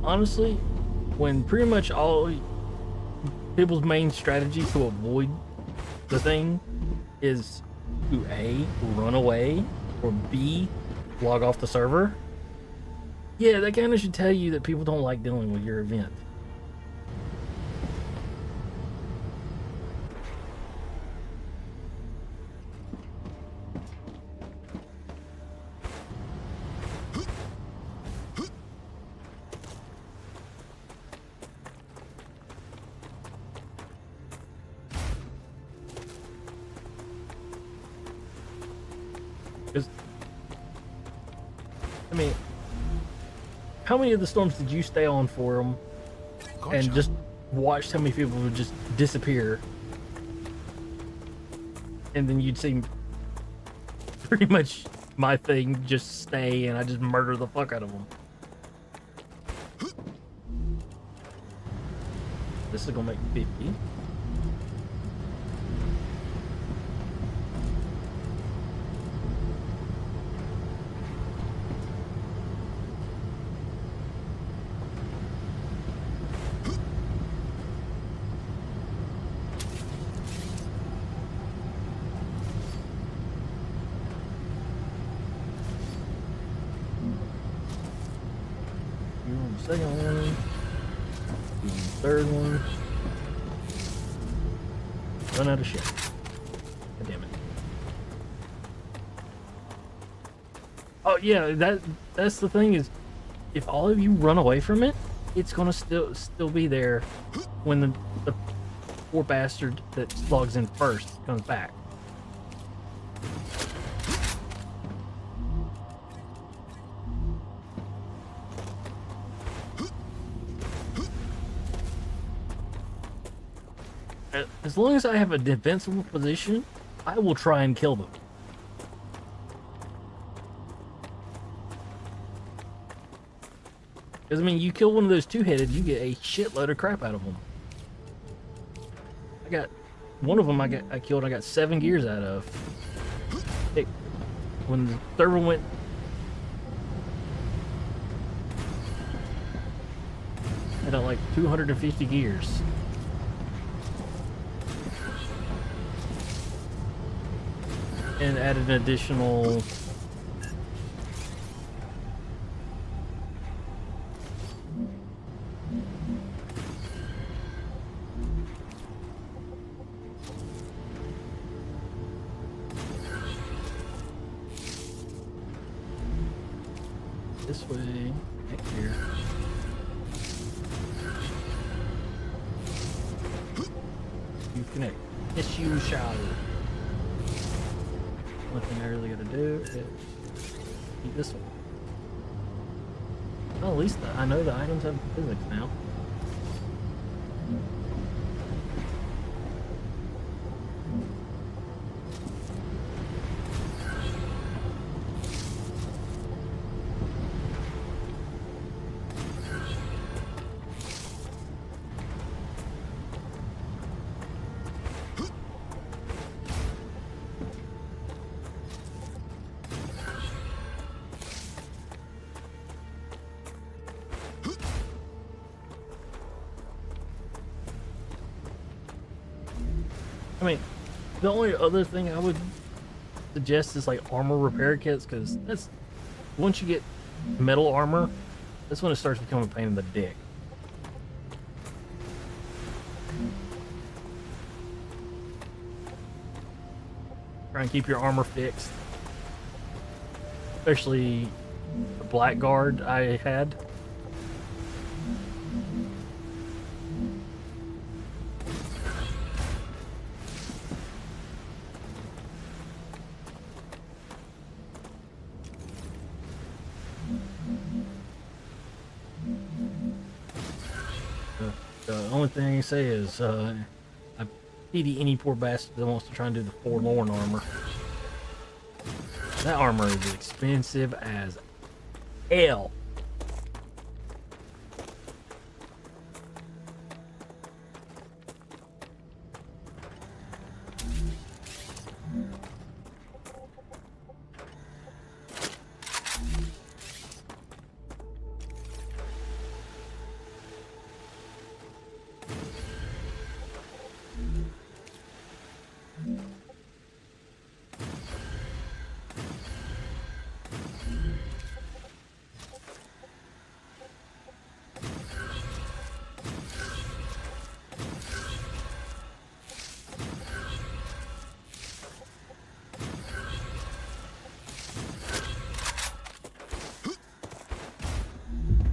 Speaker 1: Honestly, when pretty much all people's main strategy to avoid the thing is to A, run away, or B, log off the server, yeah, that kind of should tell you that people don't like dealing with your event. Because, I mean, how many of the storms did you stay on for them
Speaker 2: Gotcha.
Speaker 1: and just watched how many people would just disappear? And then you'd see pretty much my thing just stay and I just murder the fuck out of them. This is gonna make 50. You're on the second one. You're on the third one. Run out of shit. God damn it. Oh yeah, that's the thing is, if all of you run away from it, it's gonna still be there when the
Speaker 3: poor bastard that logs in first comes back. As long as I have a defensible position, I will try and kill them. Because, I mean, you kill one of those two-headed, you get a shitload of crap out of them. I got... One of them I killed, I got 7 gears out of. When the third one went... I got like 250 gears. And added an additional... This way, next here. You connect. Yes, you shall. One thing I really gotta do is keep this one. Well, at least I know the items have physics now. I mean, the only other thing I would suggest is like armor repair kits, because that's once you get metal armor, that's when it starts becoming a pain in the dick. Try and keep your armor fixed, especially the Blackguard I had. The only thing I say is, I pity any poor bastard that wants to try and do the Forlorn armor. That armor is expensive as hell.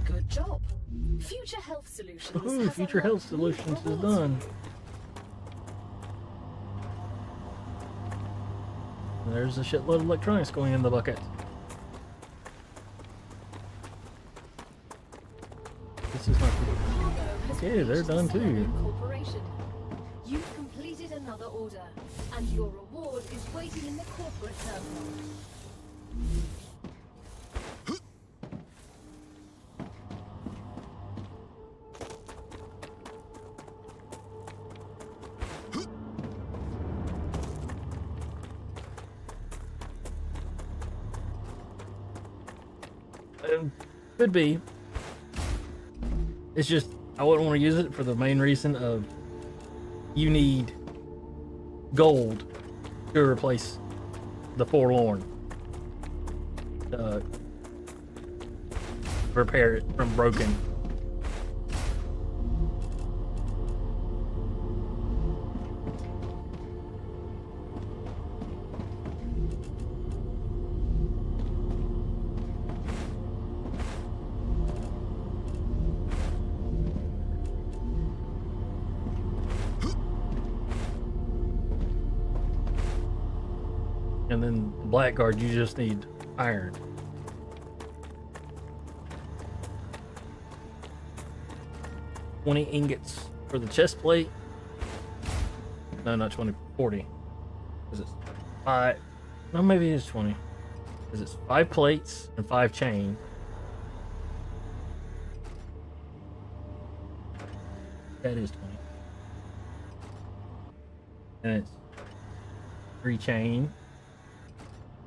Speaker 4: Good job. Future Health Solutions.
Speaker 3: Woohoo,
Speaker 4: has
Speaker 3: Future Health
Speaker 4: unlocked new
Speaker 3: Solutions is
Speaker 4: rewards.
Speaker 3: done. There's a shitload of electronics going in the bucket. This is not
Speaker 4: Cargo has
Speaker 3: Okay, they're
Speaker 4: reached
Speaker 3: done
Speaker 4: the
Speaker 3: too.
Speaker 4: Celeron Corporation. You've completed another order, and your reward is waiting in the corporate terminal.
Speaker 3: Could be. It's just I wouldn't want to use it for the main reason of you need gold to replace the Forlorn. Repair it from broken. And then the Blackguard, you just need iron. $20 ingots for the chest plate. No, not 20, 40. Because it's 5. No, maybe it is 20. Because it's 5 plates and 5 chain. That is 20. And it's 3 chain.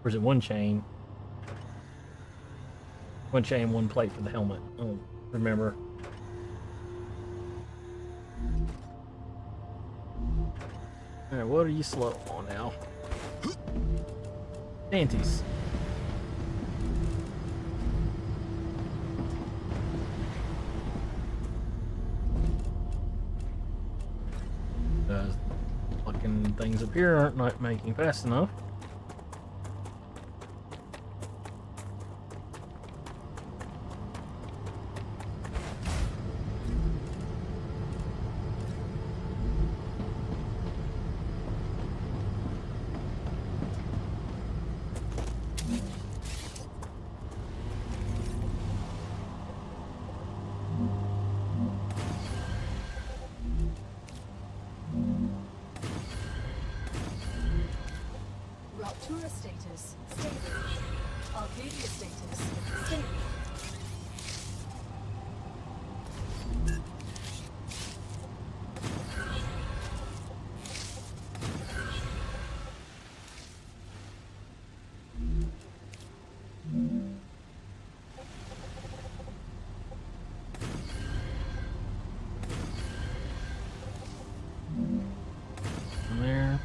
Speaker 3: Or is it 1 chain? 1 chain, 1 plate for the helmet. I don't remember. Alright, what are you slow on now? Danties. Fucking things up here aren't not making fast enough.
Speaker 4: Raptura status stable. Arcadia status stable.
Speaker 3: From there.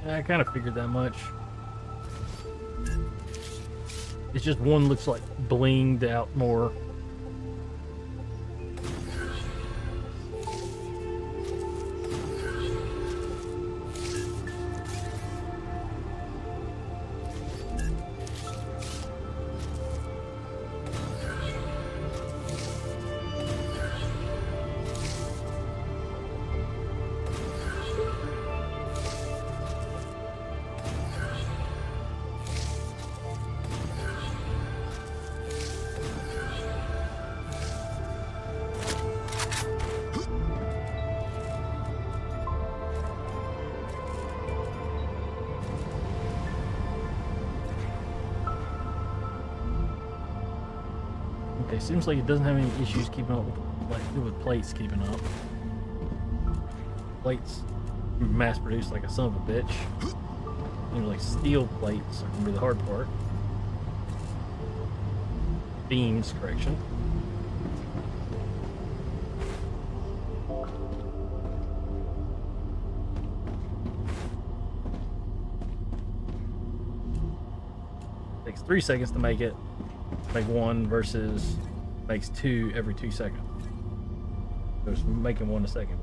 Speaker 3: I kind of figured that much. It's just one looks like blinged out more. Okay, seems like it doesn't have any issues keeping up with plates keeping up. Plates mass produced like a son of a bitch. You know, like steel plates are gonna be the hard part. Beams, correction. Takes 3 seconds to make it. Make 1 versus makes 2 every 2 seconds. So it's making 1 a second.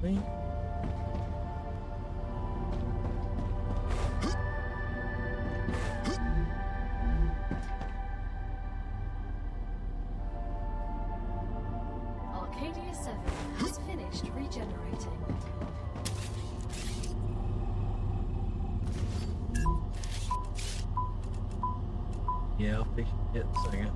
Speaker 3: See?
Speaker 4: Arcadia 7 has finished regenerating.
Speaker 3: Yeah, I'll fix it in a second.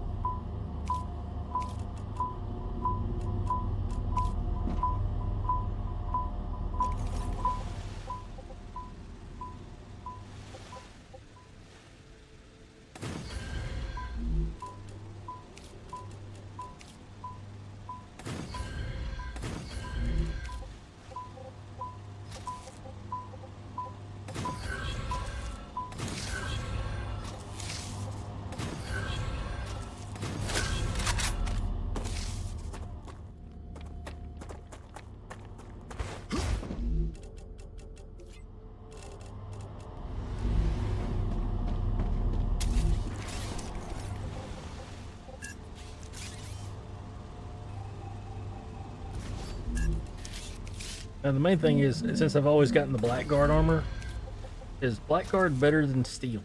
Speaker 3: Now the main thing is, since I've always gotten the Blackguard armor, is Blackguard better than steel?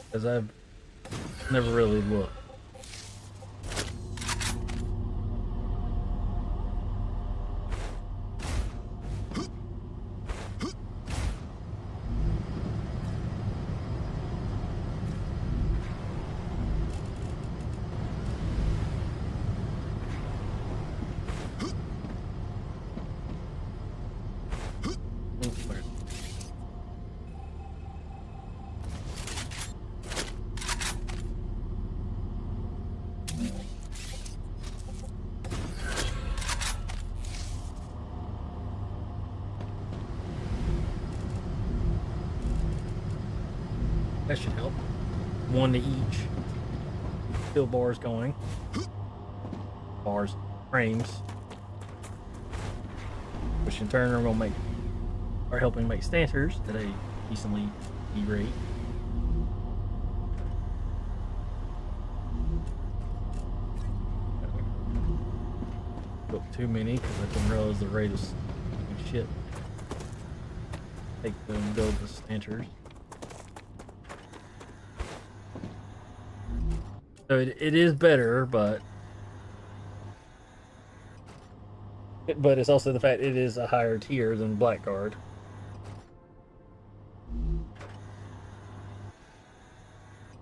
Speaker 3: Because I've never really looked. That should help. One to each. Still bars going. Bars, frames. Which in turn are helping make stanters at a decently speed rate. Built too many because I didn't realize the rate of shit. Take them and build the stanters. So it is better, but it's also the fact it is a higher tier than Blackguard.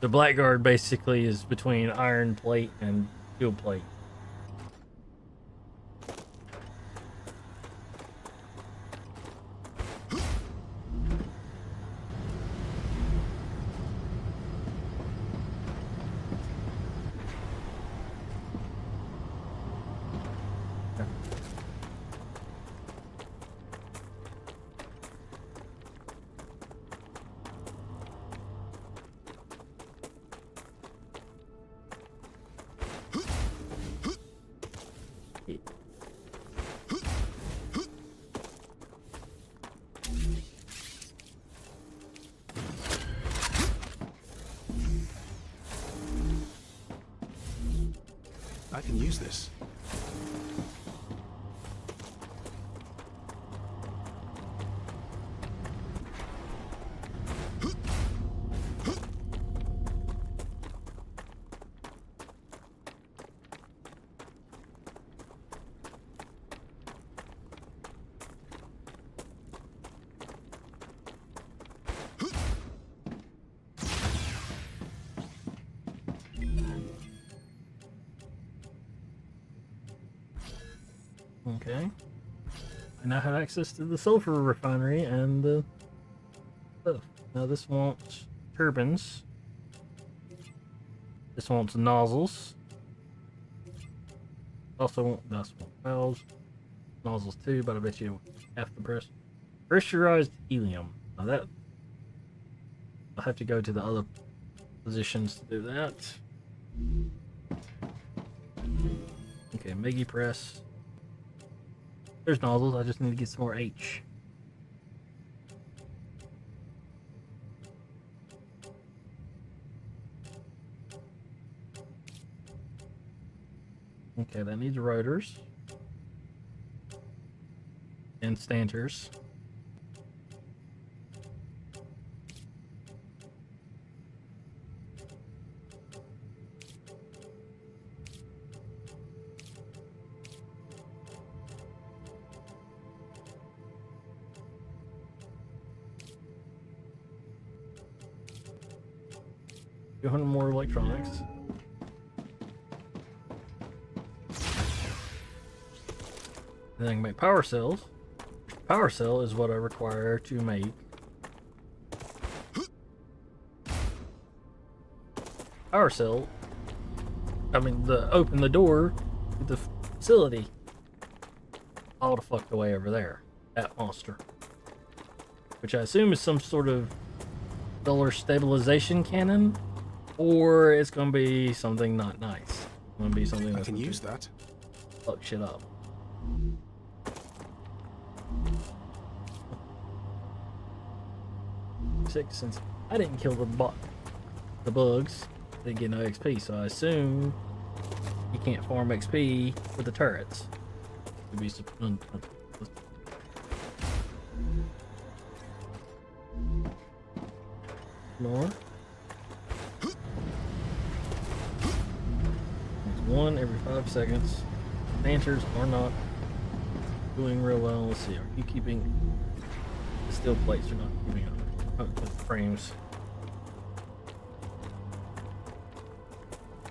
Speaker 3: The Blackguard basically is between iron plate and steel plate.
Speaker 2: I can use this.
Speaker 3: Okay. I now have access to the sulfur refinery and the stuff. Now this wants turbines. This wants nozzles. Also want valves. Nozzles too, but I bet you half the press. Pressurized helium. Now that I'll have to go to the other positions to do that. Okay, Megi press. There's nozzles, I just need to get some more H. Okay, that needs rotors. And stanters. A 200 more electronics. Then I can make power cells. Power cell is what I require to make power cell. I mean, open the door to the facility. All the fucked away over there. That monster, which I assume is some sort of solar stabilization cannon. Or it's gonna be something not nice. It's gonna be something
Speaker 2: I can use that.
Speaker 3: Fuck shit up. Since I didn't kill the bugs, didn't get no XP, so I assume you can't farm XP with the turrets. To be more. One every 5 seconds. Stanters are not doing real well. Let's see, are you keeping the steel plates are not keeping up with the frames?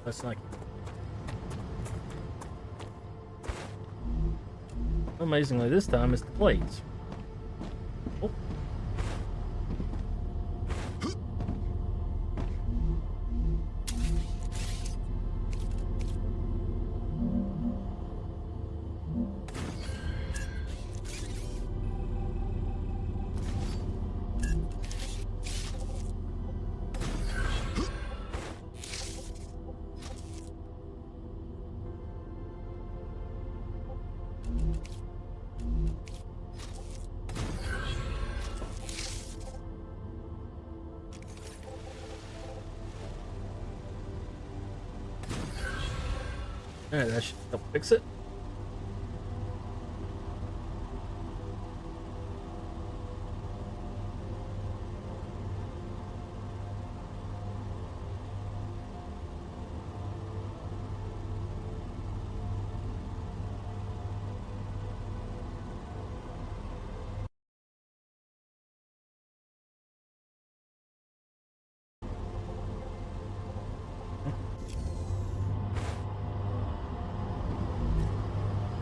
Speaker 3: That's not amazingly this time it's the plates. Oh. Alright, that should help fix it.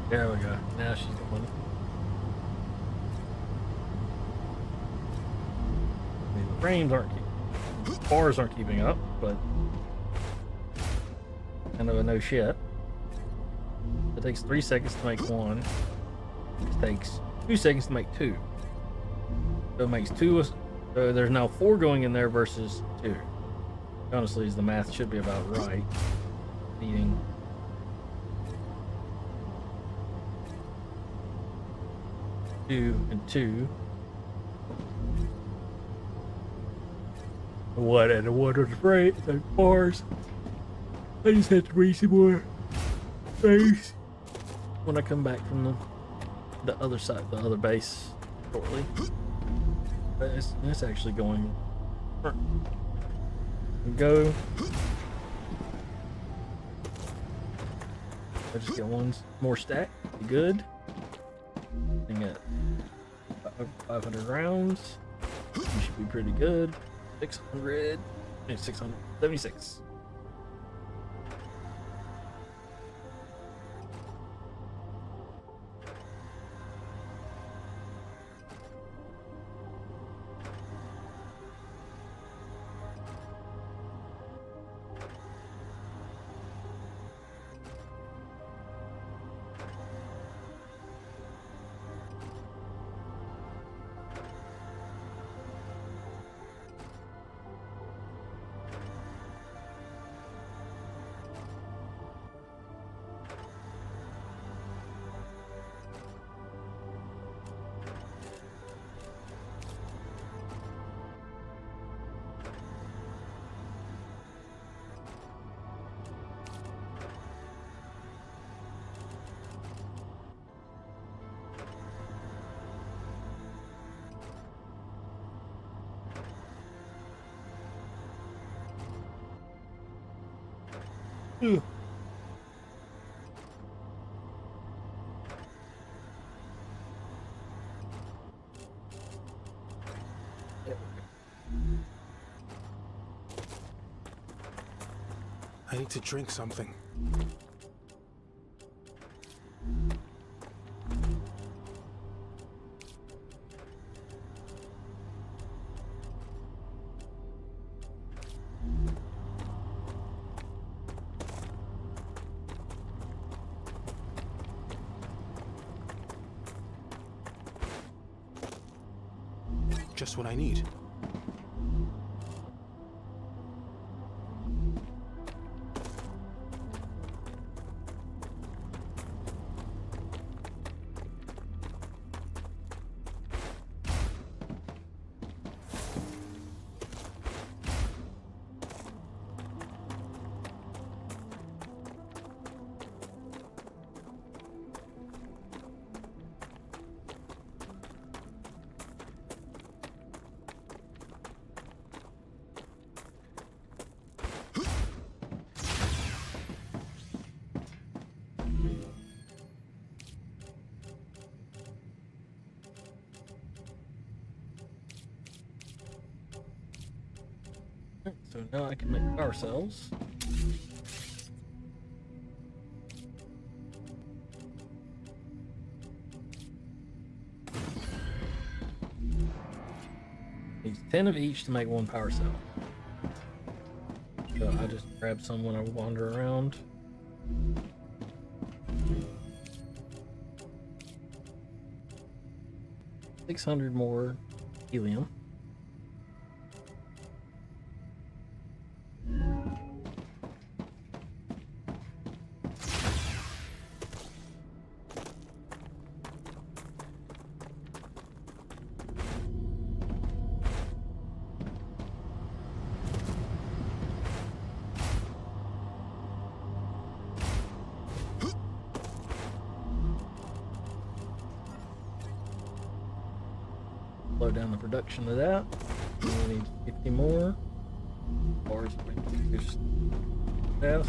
Speaker 3: There we go. Now she's going. I mean, the frames aren't keeping, bars aren't keeping up, but kind of a no shit. It takes 3 seconds to make one. It takes 2 seconds to make two. So it makes two. So there's now 4 going in there versus 2. Honestly, the math should be about right. Eating. Two and 2. What and what are the right the bars? I just have to read some more space when I come back from the other side, the other base shortly. But it's actually going. Go. I just get one more stack. Be good. And get 500 rounds. You should be pretty good. 600. 676. Ugh.
Speaker 2: I need to drink something. Just what I need.
Speaker 3: So now I can make power cells. Needs 10 of each to make one power cell. So I just grab some when I wander around. $600 more helium. slow down the production of that. We need 50 more. Or just that.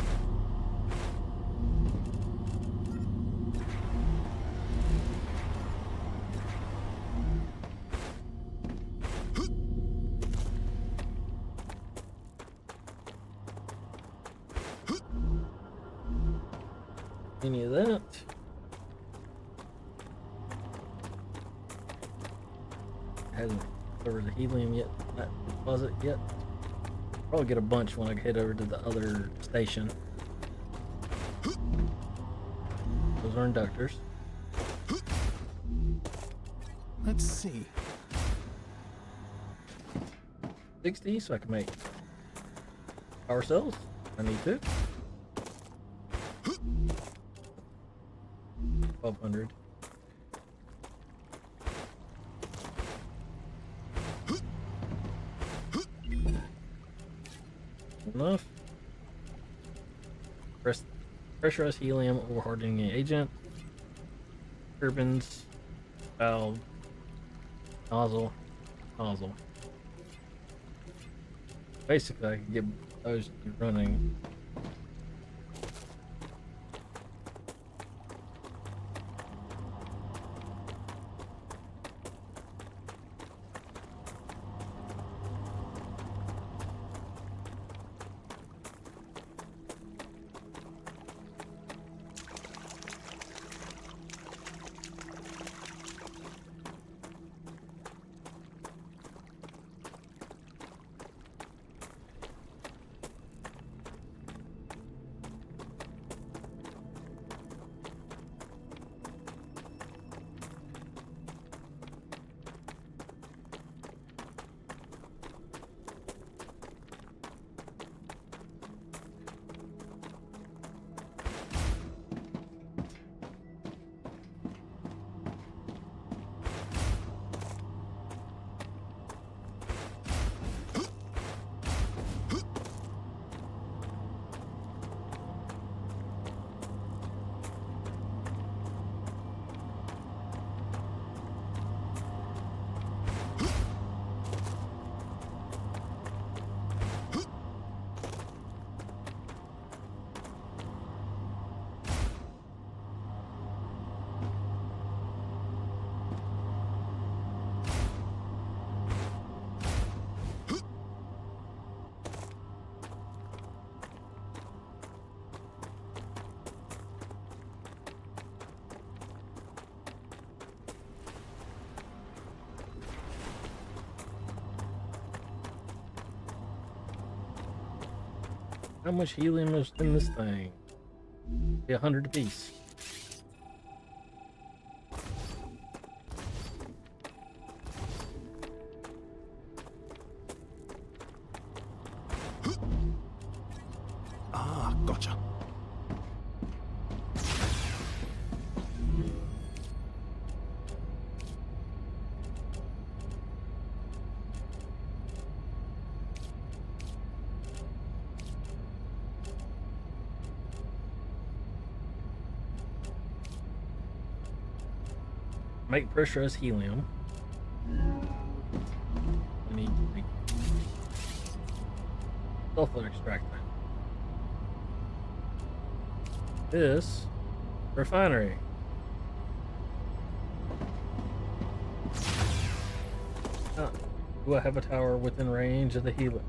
Speaker 3: Any of that. Hasn't covered the helium yet, that deposit yet. Probably get a bunch when I head over to the other station. Those are inductors.
Speaker 2: Let's see.
Speaker 3: 60, so I can make power cells. I need to. 1200. Enough. Pressurized helium or hardening agent. Turbines. Valve. Nozzle. Basically, I can get those running. How much helium is in this thing? Be 100 apiece.
Speaker 2: Ah, gotcha.
Speaker 3: Make pressurized helium. I need to make sulfur extractor. This refinery. Do I have a tower within range of the helium?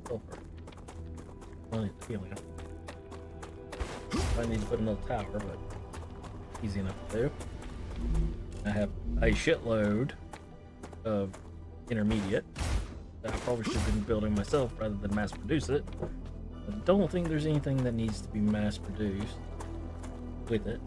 Speaker 3: Sulfur. I need helium. I need to put another tower, but easy enough to do. I have a shitload of intermediate that I probably should have been building myself rather than mass produce it. I don't think there's anything that needs to be mass produced with it.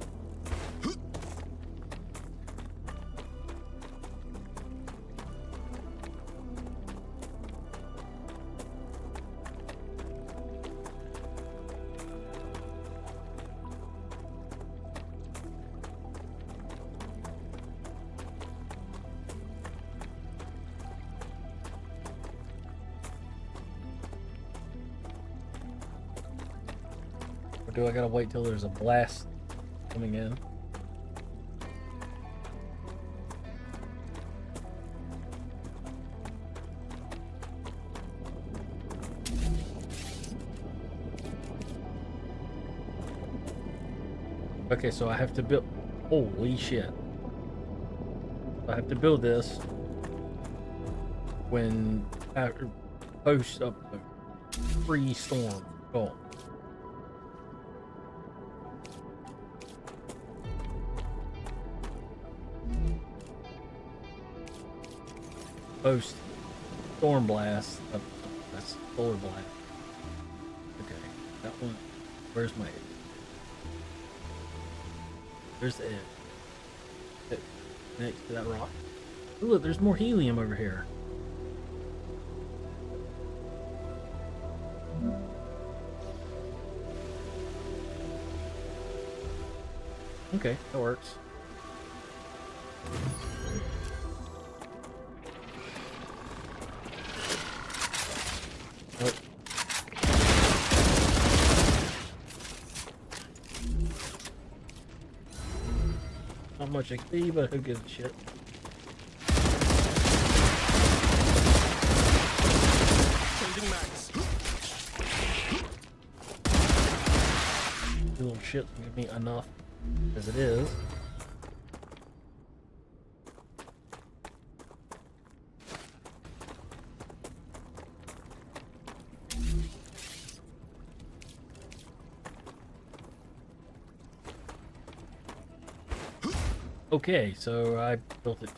Speaker 3: Or do I gotta wait till there's a blast coming in?
Speaker 1: Okay, so I have to build. Holy shit! I have to build this when after post up pre-storm. Oh. Post storm blast. That's solar blast. Okay, that one. Where's my? There's the edge. Next to that rock. Oh, look, there's more helium over here. Okay, that works. Oh. Not much XP, but who gives a shit?
Speaker 2: Changing max.
Speaker 1: This little shit give me enough as it is. Okay, so I built it.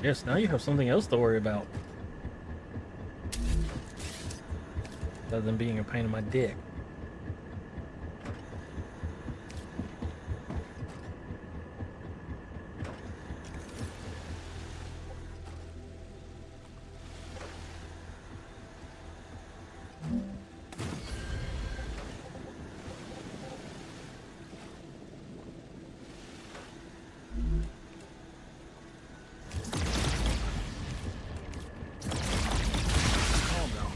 Speaker 1: Yes, now you have something else to worry about. Other than being a pain in my dick.
Speaker 2: Calm now.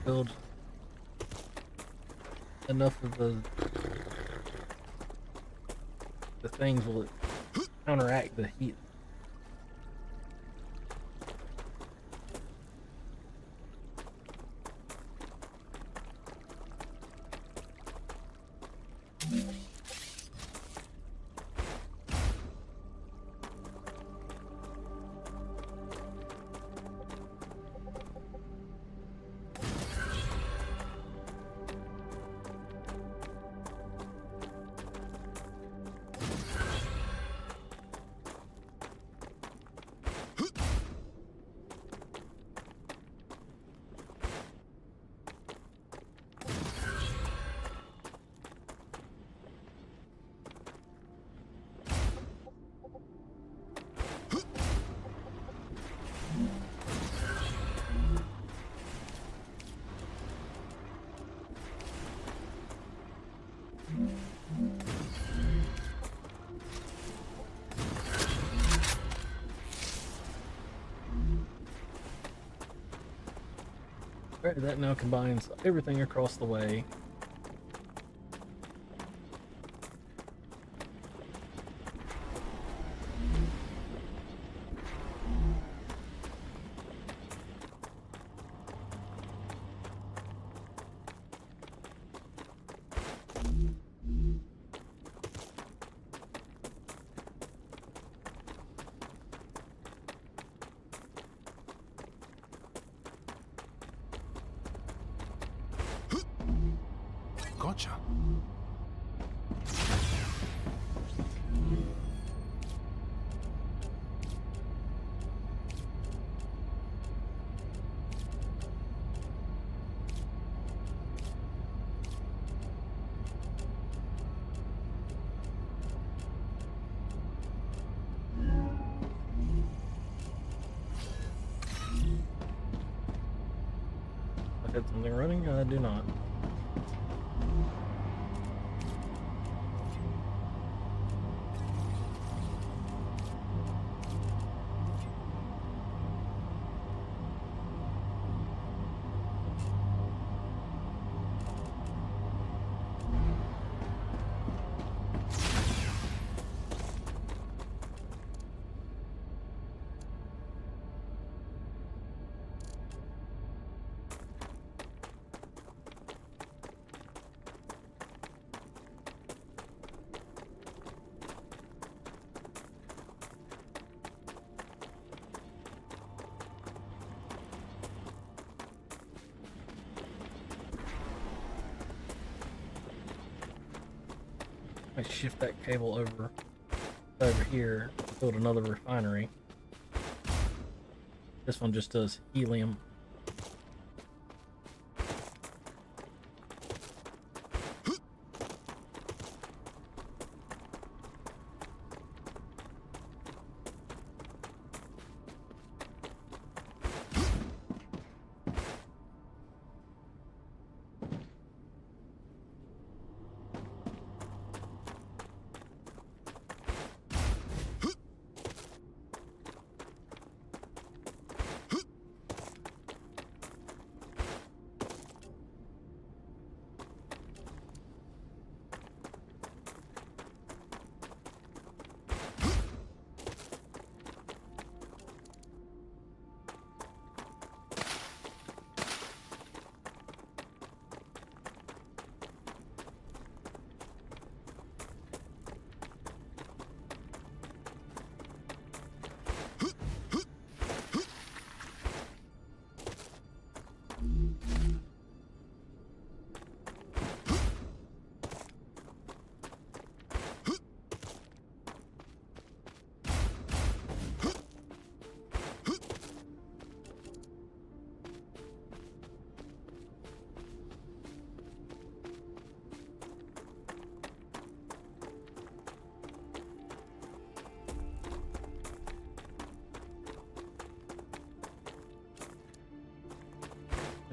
Speaker 1: Build enough of the things will counteract the heat. Alright, that now combines everything across the way.
Speaker 3: had something running? I do not. I shift that cable over here, build another refinery. This one just does helium.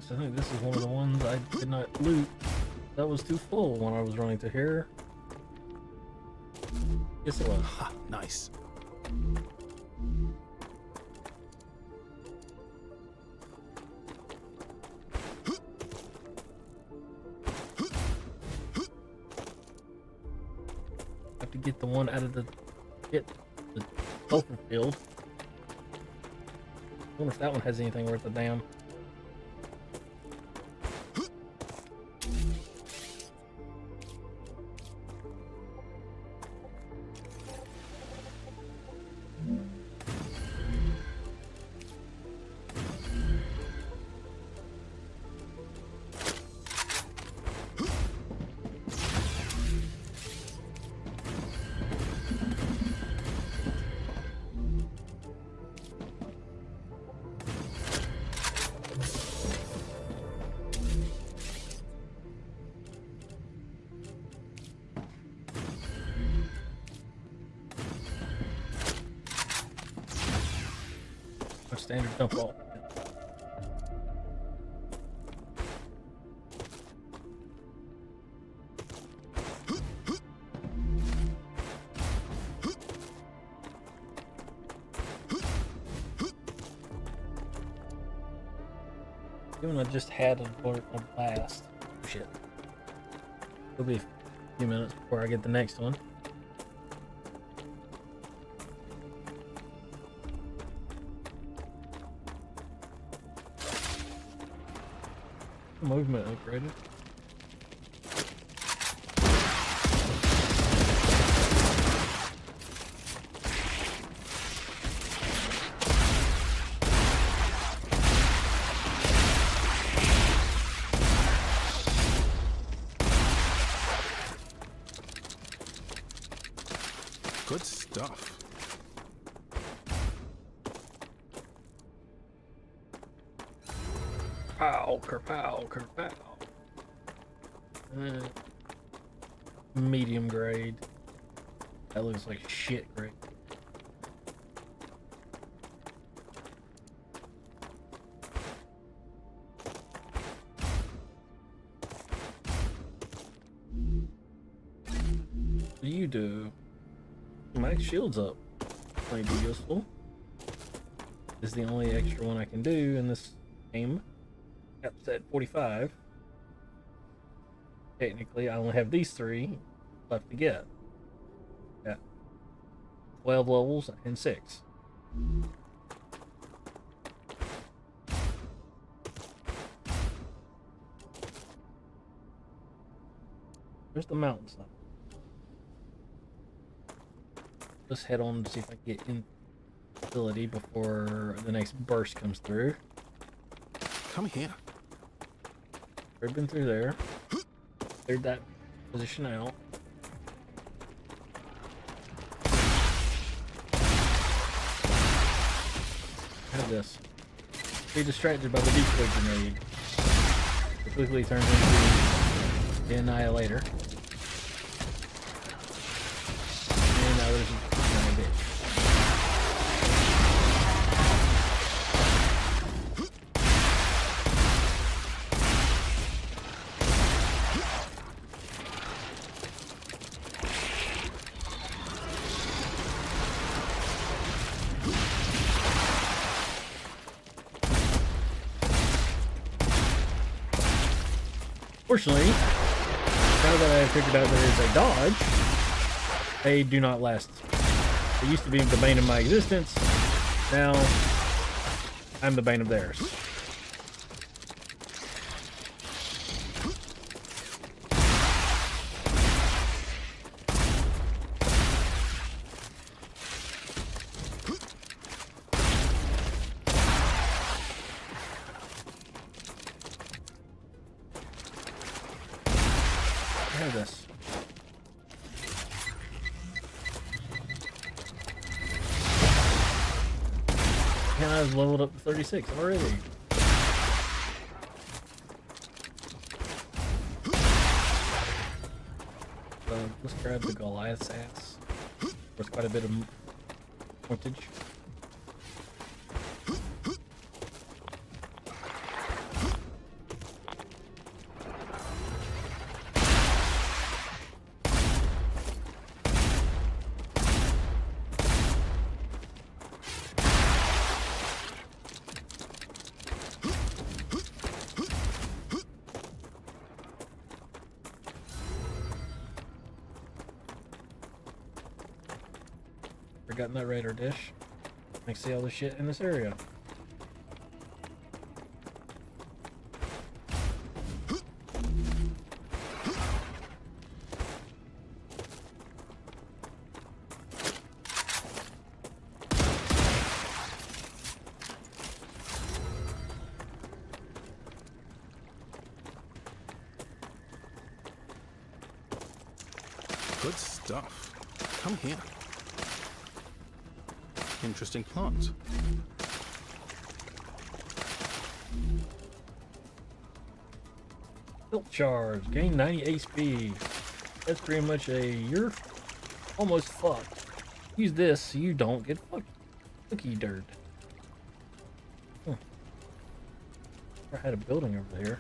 Speaker 3: I think this is one of the ones I did not loot. That was too full when I was running to here. Yes, it was.
Speaker 2: Ha, nice.
Speaker 3: Have to get the one out of the sulfur field. I wonder if that one has anything worth a damn. Standard dump all. Even I just had a blast. Shit. It'll be a few minutes before I get the next one. Movement upgraded.
Speaker 2: Good stuff.
Speaker 3: Pow, kerpow, kerpow. Medium grade. That looks like shit grade.
Speaker 1: do you do? Max shields up. Might be useful. This is the only extra one I can do in this game. Caps at 45. Technically, I only have these 3 left to get. Yeah. 12 levels and 6. Where's the mountainside? Let's head on to see if I can get in ability before the next burst comes through.
Speaker 2: Come here.
Speaker 1: Already been through there. Cleared that position out. Have this. Be distracted by the decoy grenade. It quickly turns into the Annihilator. And now there's a bitch. Fortunately, now that I figured out there is a dodge, they do not last. They used to be the bane of my existence. Now, I'm the bane of theirs. Have this. And I've leveled up to 36 already. So let's grab the Goliath's ass. There's quite a bit of pointage. Forgotten that radar dish. I can see all the shit in this area.
Speaker 2: Good stuff. Come here. Interesting plant.
Speaker 1: Tilt charge. Gain 90 HP. That's pretty much you're almost fucked. Use this so you don't get fucked. Cookie dirt. I had a building over here.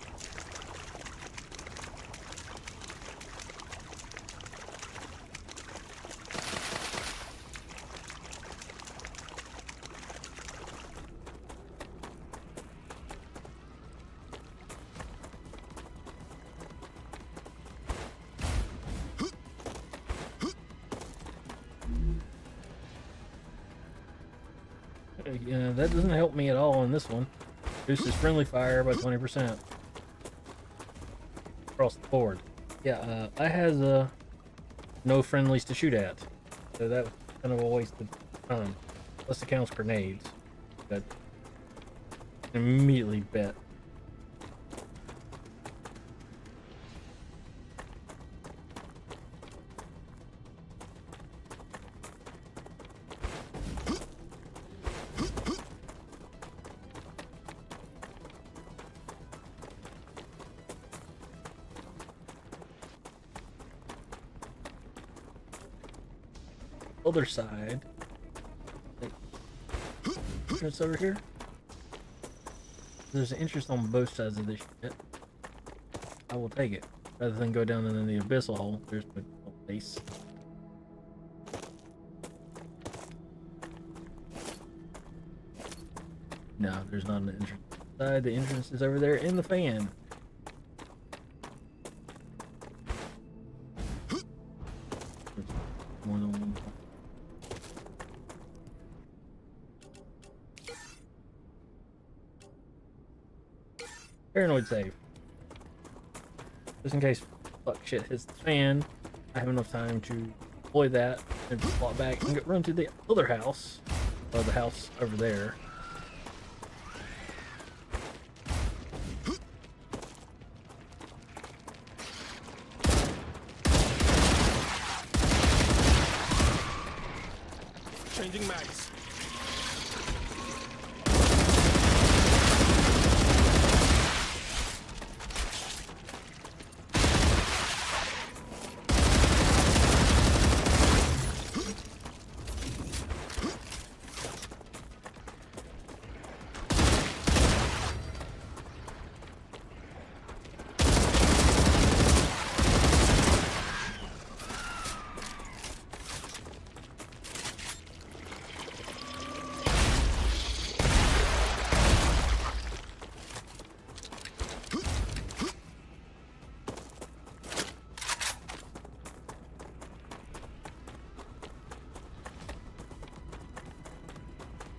Speaker 1: That doesn't help me at all in this one. Reduces friendly fire by 20%. Across the board. Yeah, I has no friendlies to shoot at. So that was kind of a waste of time. Plus it counts grenades. That immediately bet. Other side. It's over here. There's an interest on both sides of this shit. I will take it. Rather than go down in the abyssal hole, there's my base. No, there's not an entrance. The entrance is over there in the fan. More than one. Paranoid save. Just in case fuck shit hits the fan, I have enough time to deploy that and plot back and run to the other house, or the house over there.
Speaker 2: Changing mags.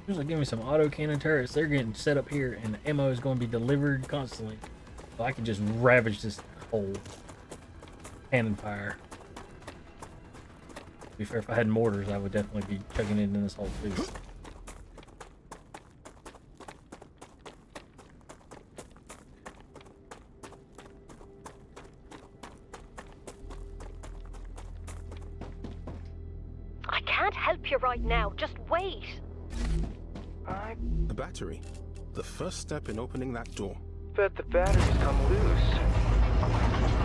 Speaker 1: Usually give me some auto cannon turrets. They're getting set up here, and the ammo is going to be delivered constantly. So I can just ravage this whole cannon fire. To be fair, if I had mortars, I would definitely be chugging it in this hole too.
Speaker 5: I can't help you right now. Just wait.
Speaker 2: A battery. The first step in opening that door.
Speaker 6: Bet the batteries come loose.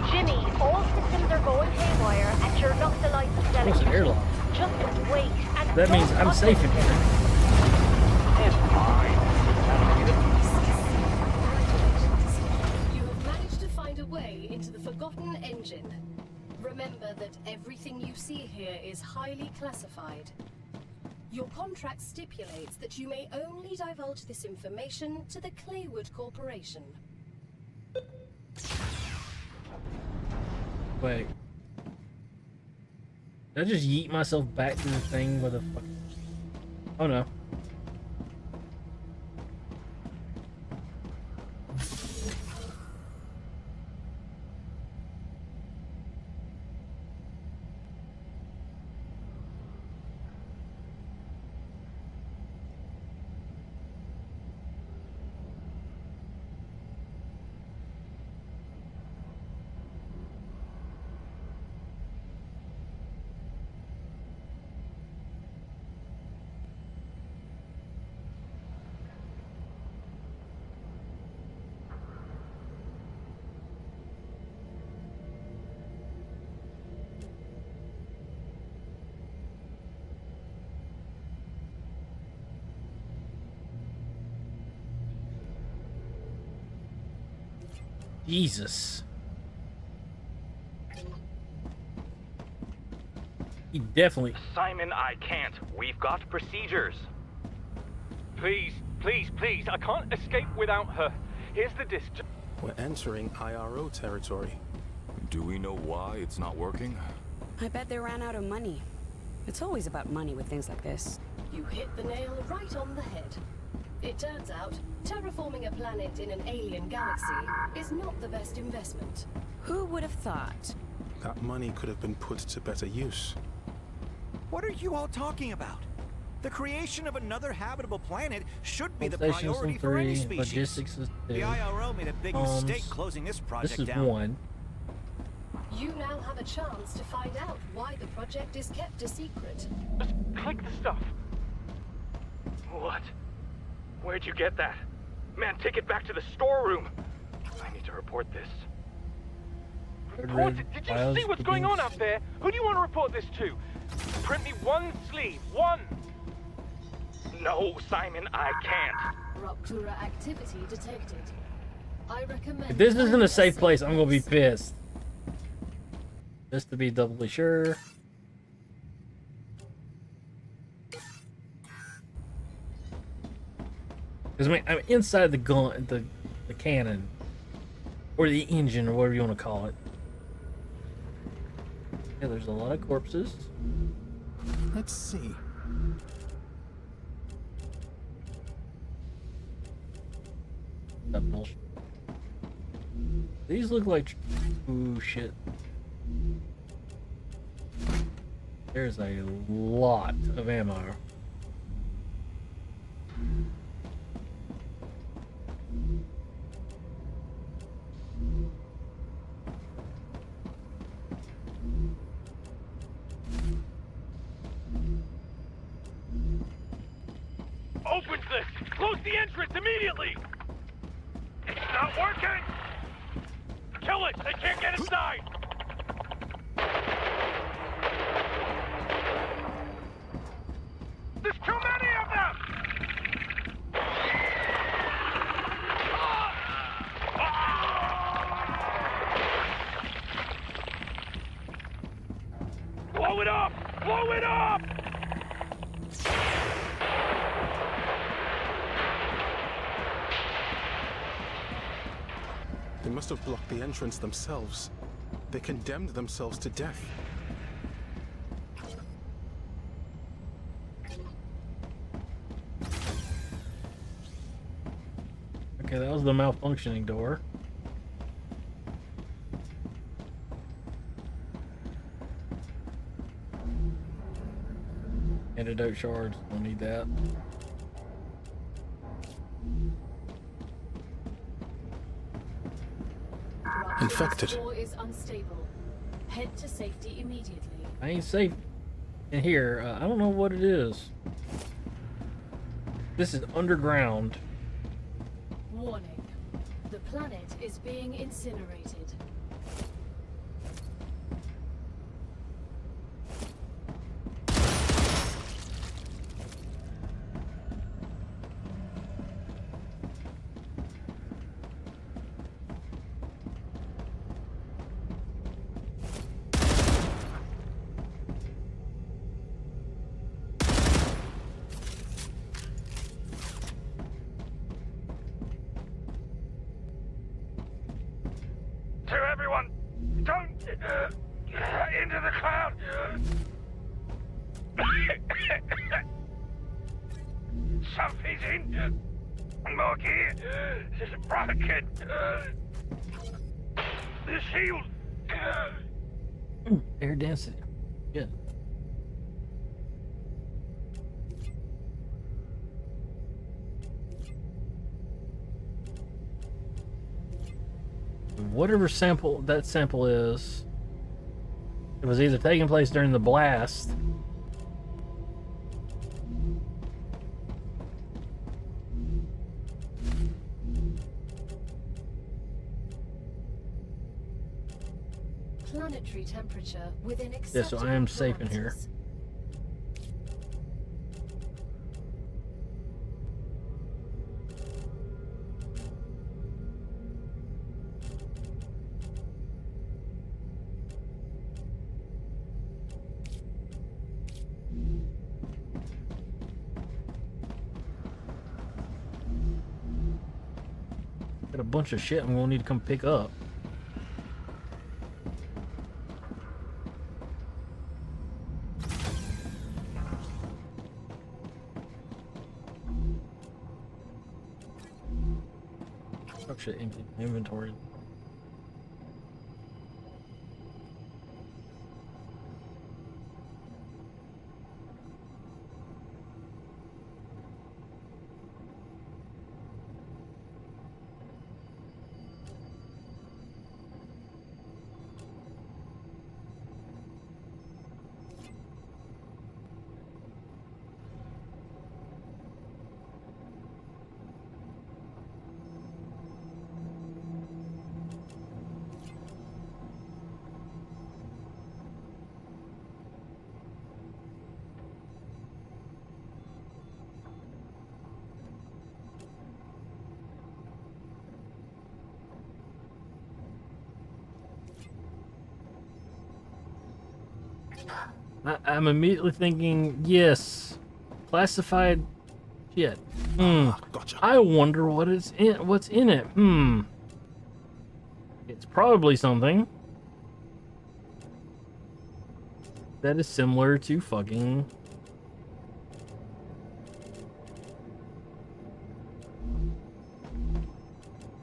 Speaker 5: Jimmy, all systems are going haywire and you're not the license
Speaker 1: What's an
Speaker 5: electrician.
Speaker 1: airlock?
Speaker 5: Just wait and
Speaker 1: That means
Speaker 5: don't
Speaker 1: I'm safe in here.
Speaker 6: It's fine.
Speaker 4: You have managed to find a way into the Forgotten Engine. Remember that everything you see here is highly classified. Your contract stipulates that you may only divulge this information to the Claywood Corporation.
Speaker 1: Wait. Did I just yeet myself back to the thing with a fuck? Oh no. Jesus. He definitely.
Speaker 6: Simon, I can't. We've got procedures. Please, please, please. I can't escape without her. Here's the disc.
Speaker 2: We're entering IRO territory.
Speaker 7: Do we know why it's not working?
Speaker 8: I bet they ran out of money. It's always about money with things like this.
Speaker 4: You hit the nail right on the head. It turns out, terraforming a planet in an alien galaxy is not the best investment.
Speaker 8: Who would have thought?
Speaker 2: That money could have been put to better use.
Speaker 9: What are you all talking about? The creation of another habitable planet should be the
Speaker 1: Stations
Speaker 9: priority
Speaker 1: is
Speaker 9: for any
Speaker 1: 3,
Speaker 9: species.
Speaker 1: logistics is 2.
Speaker 9: The IRO made a big mistake closing this project
Speaker 1: This is
Speaker 9: down.
Speaker 1: 1.
Speaker 4: You now have a chance to find out why the project is kept a secret.
Speaker 6: Just click the stuff. What? Where'd you get that? Man, take it back to the storeroom. I need to report this. Report it. Did you see what's going on out there? Who do you want to report this to? Print me one sleeve. One. No, Simon, I can't.
Speaker 4: Ruptura activity detected. I recommend.
Speaker 1: If this isn't a safe place, I'm gonna be pissed. Just to be doubly sure.
Speaker 3: Because I mean, I'm inside the gun, the cannon, or the engine, or whatever you want to call it. Yeah, there's a lot of corpses.
Speaker 2: Let's see.
Speaker 3: That bullshit. These look like. Ooh, shit. There's a lot of ammo.
Speaker 6: Opens this! Close the entrance immediately! It's not working! Kill it! They can't get inside! There's too many of them! Blow it up! Blow it up!
Speaker 2: They must have blocked the entrance themselves. They condemned themselves to death.
Speaker 3: Okay, that was the malfunctioning door. Antidote shards, don't need that.
Speaker 2: Infected.
Speaker 4: The door is unstable. Head to safety immediately.
Speaker 3: I ain't safe in here. I don't know what it is. This is underground.
Speaker 4: Warning. The planet is being incinerated.
Speaker 6: To everyone, don't into the cloud. Something's in. Morky is broken. The shield.
Speaker 3: Air density. Good. Whatever sample that sample is, it was either taking place during the blast
Speaker 4: Planetary temperature within
Speaker 3: yeah,
Speaker 4: acceptable
Speaker 3: so I am safe in here.
Speaker 4: parameters.
Speaker 3: Got a bunch of shit I'm gonna need to come pick up. Oh shit, empty inventory. I'm immediately thinking, yes, classified shit.
Speaker 2: Gotcha.
Speaker 3: I wonder what it's in. What's in it? It's probably something that is similar to fucking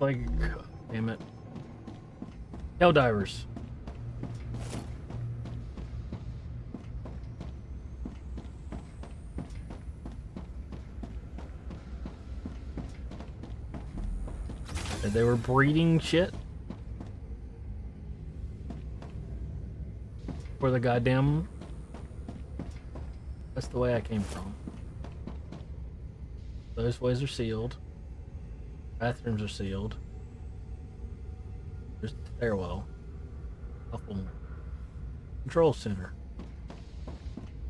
Speaker 3: like, damn it, Helldivers. That they were breeding shit for the goddamn. That's the way I came from. Those ways are sealed. Bathrooms are sealed. There's the stairwell. Awful. Control center.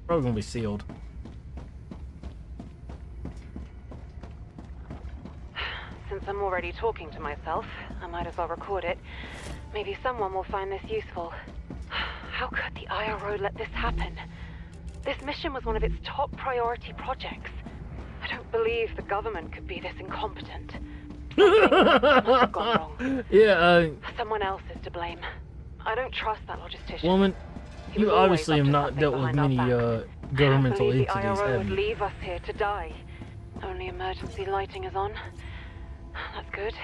Speaker 3: Probably gonna be sealed.
Speaker 10: Since I'm already talking to myself, I might as well record it. Maybe someone will find this useful. How could the IRO let this happen? This mission was one of its top priority projects. I don't believe the government could be this incompetent. Something must have gone wrong.
Speaker 3: Yeah,
Speaker 10: Someone else is to blame. I don't trust that logistician.
Speaker 3: woman,
Speaker 10: He
Speaker 3: you
Speaker 10: was always
Speaker 3: obviously
Speaker 10: up
Speaker 3: have
Speaker 10: to
Speaker 3: not
Speaker 10: something
Speaker 3: dealt with
Speaker 10: behind our
Speaker 3: many
Speaker 10: backs.
Speaker 3: governmental
Speaker 10: I believe the
Speaker 3: entities,
Speaker 10: IRO
Speaker 3: have
Speaker 10: would
Speaker 3: you?
Speaker 10: leave us here to die. Only emergency lighting is on. That's good.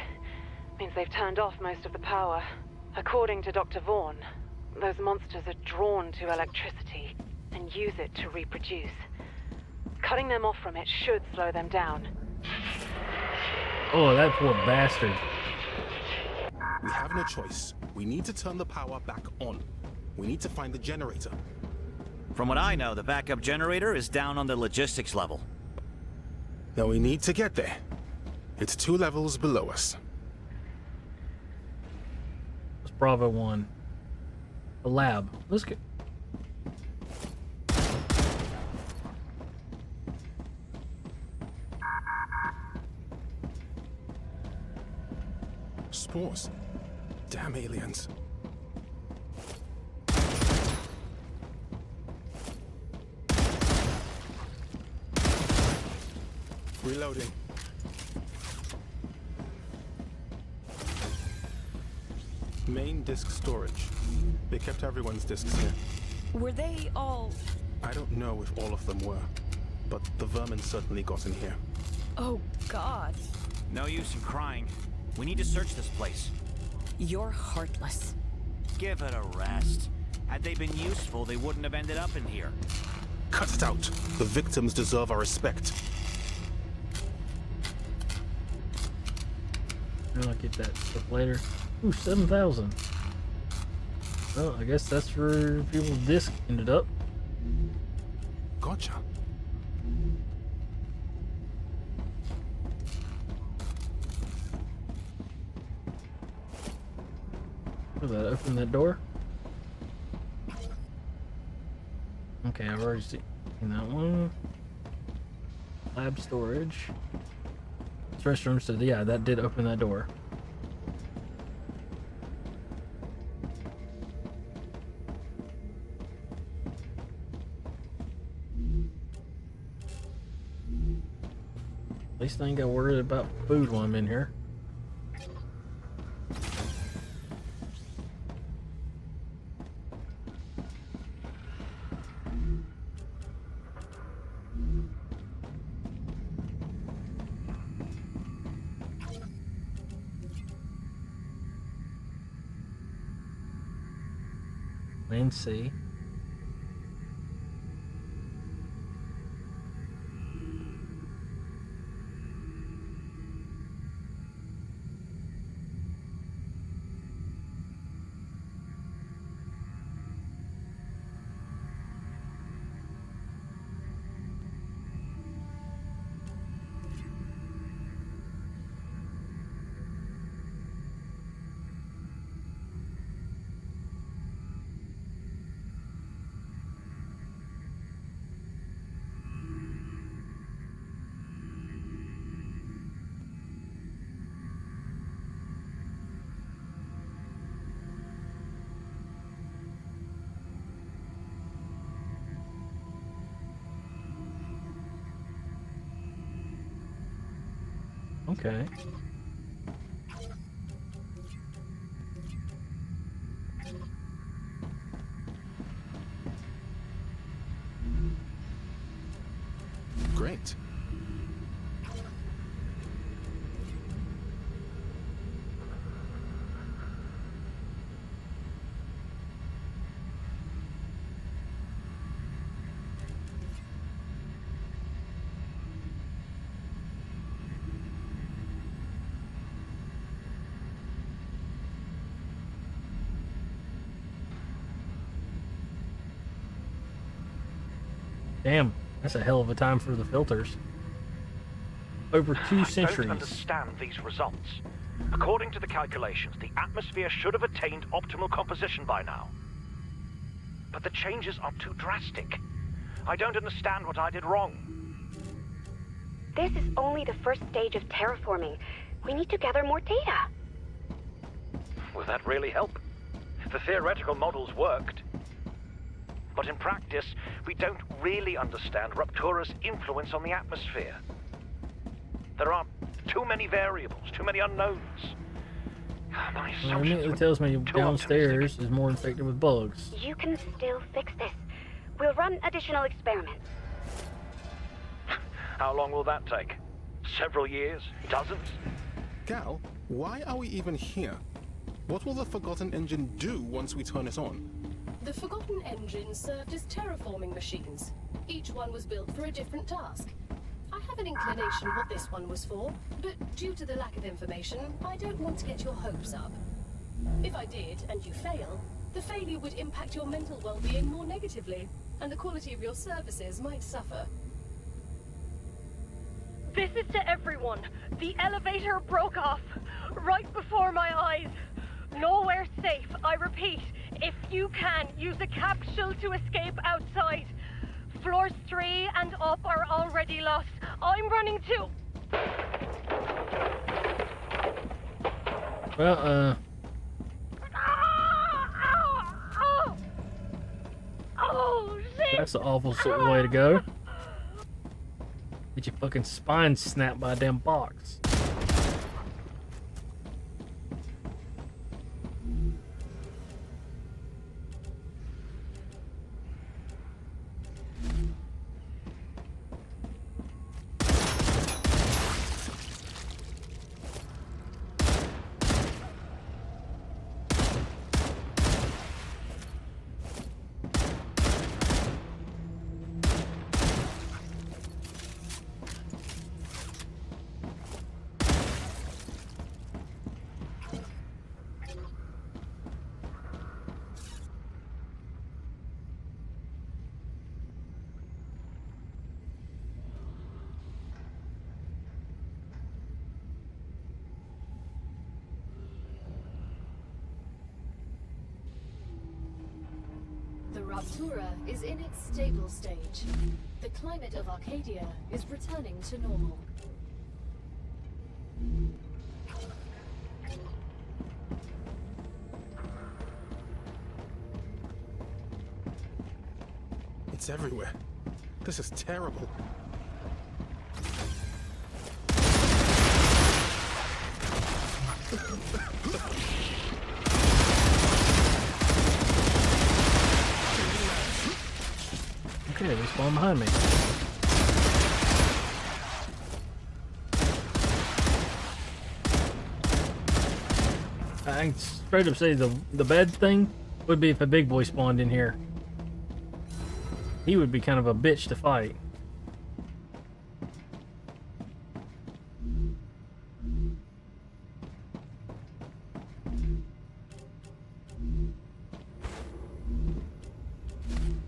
Speaker 10: Means they've turned off most of the power. According to Dr. Vaughn, those monsters are drawn to electricity and use it to reproduce. Cutting them off from it should slow them down.
Speaker 3: Oh, that poor bastard.
Speaker 2: We have no choice. We need to turn the power back on. We need to find the generator.
Speaker 9: From what I know, the backup generator is down on the logistics level.
Speaker 2: Now we need to get there. It's 2 levels below us.
Speaker 3: It's Bravo 1. The lab. Let's go.
Speaker 2: Spores. Damn aliens. Reloading. Main disk storage. They kept everyone's disks here.
Speaker 8: Were they all...
Speaker 2: I don't know if all of them were, but the vermin certainly got in here.
Speaker 8: Oh, God.
Speaker 9: No use in crying. We need to search this place.
Speaker 8: You're heartless.
Speaker 9: Give it a rest. Had they been useful, they wouldn't have ended up in here.
Speaker 2: Cut it out. The victims deserve our respect.
Speaker 3: I'll get that stuff later. Ooh, 7,000. Well, I guess that's where people's disc ended up.
Speaker 2: Gotcha.
Speaker 3: Will that open that door? Okay, I've already seen that one. Lab storage. This restroom, so yeah, that did open that door. At least I ain't got worried about food while I'm in here. Plan C. Okay.
Speaker 2: Great.
Speaker 3: Damn, that's a hell of a time for the filters. Over 2
Speaker 11: I
Speaker 3: centuries.
Speaker 11: don't understand these results. According to the calculations, the atmosphere should have attained optimal composition by now. But the changes are too drastic. I don't understand what I did wrong.
Speaker 5: This is only the first stage of terraforming. We need to gather more data.
Speaker 11: Will that really help? The theoretical models worked. But in practice, we don't really understand Raptura's influence on the atmosphere. There are too many variables, too many unknowns. My
Speaker 3: Well, it
Speaker 11: assumptions
Speaker 3: immediately
Speaker 11: were
Speaker 3: tells me
Speaker 11: too
Speaker 3: downstairs is more infected with bugs.
Speaker 5: You can still fix this. We'll run additional experiments.
Speaker 11: How long will that take? Several years? Dozens?
Speaker 2: Gal, why are we even here? What will the Forgotten Engine do once we turn it on?
Speaker 4: The Forgotten Engine served as terraforming machines. Each one was built for a different task. I have an inclination what this one was for, but due to the lack of information, I don't want to get your hopes up. If I did, and you fail, the failure would impact your mental well-being more negatively, and the quality of your services might suffer.
Speaker 12: This is to everyone. The elevator broke off right before my eyes. Nowhere safe. I repeat, if you can, use a capsule to escape outside. Floors 3 and up are already lost. I'm running too.
Speaker 3: Well,
Speaker 12: Oh, shit!
Speaker 3: that's an awful way to go. Get your fucking spine snapped by a damn box.
Speaker 4: The Raptura is in its stable stage. The climate of Arcadia is returning to normal.
Speaker 2: It's everywhere. This is terrible.
Speaker 3: Okay, they spawn behind me. I can straight up say the bad thing would be if a big boy spawned in here. He would be kind of a bitch to fight.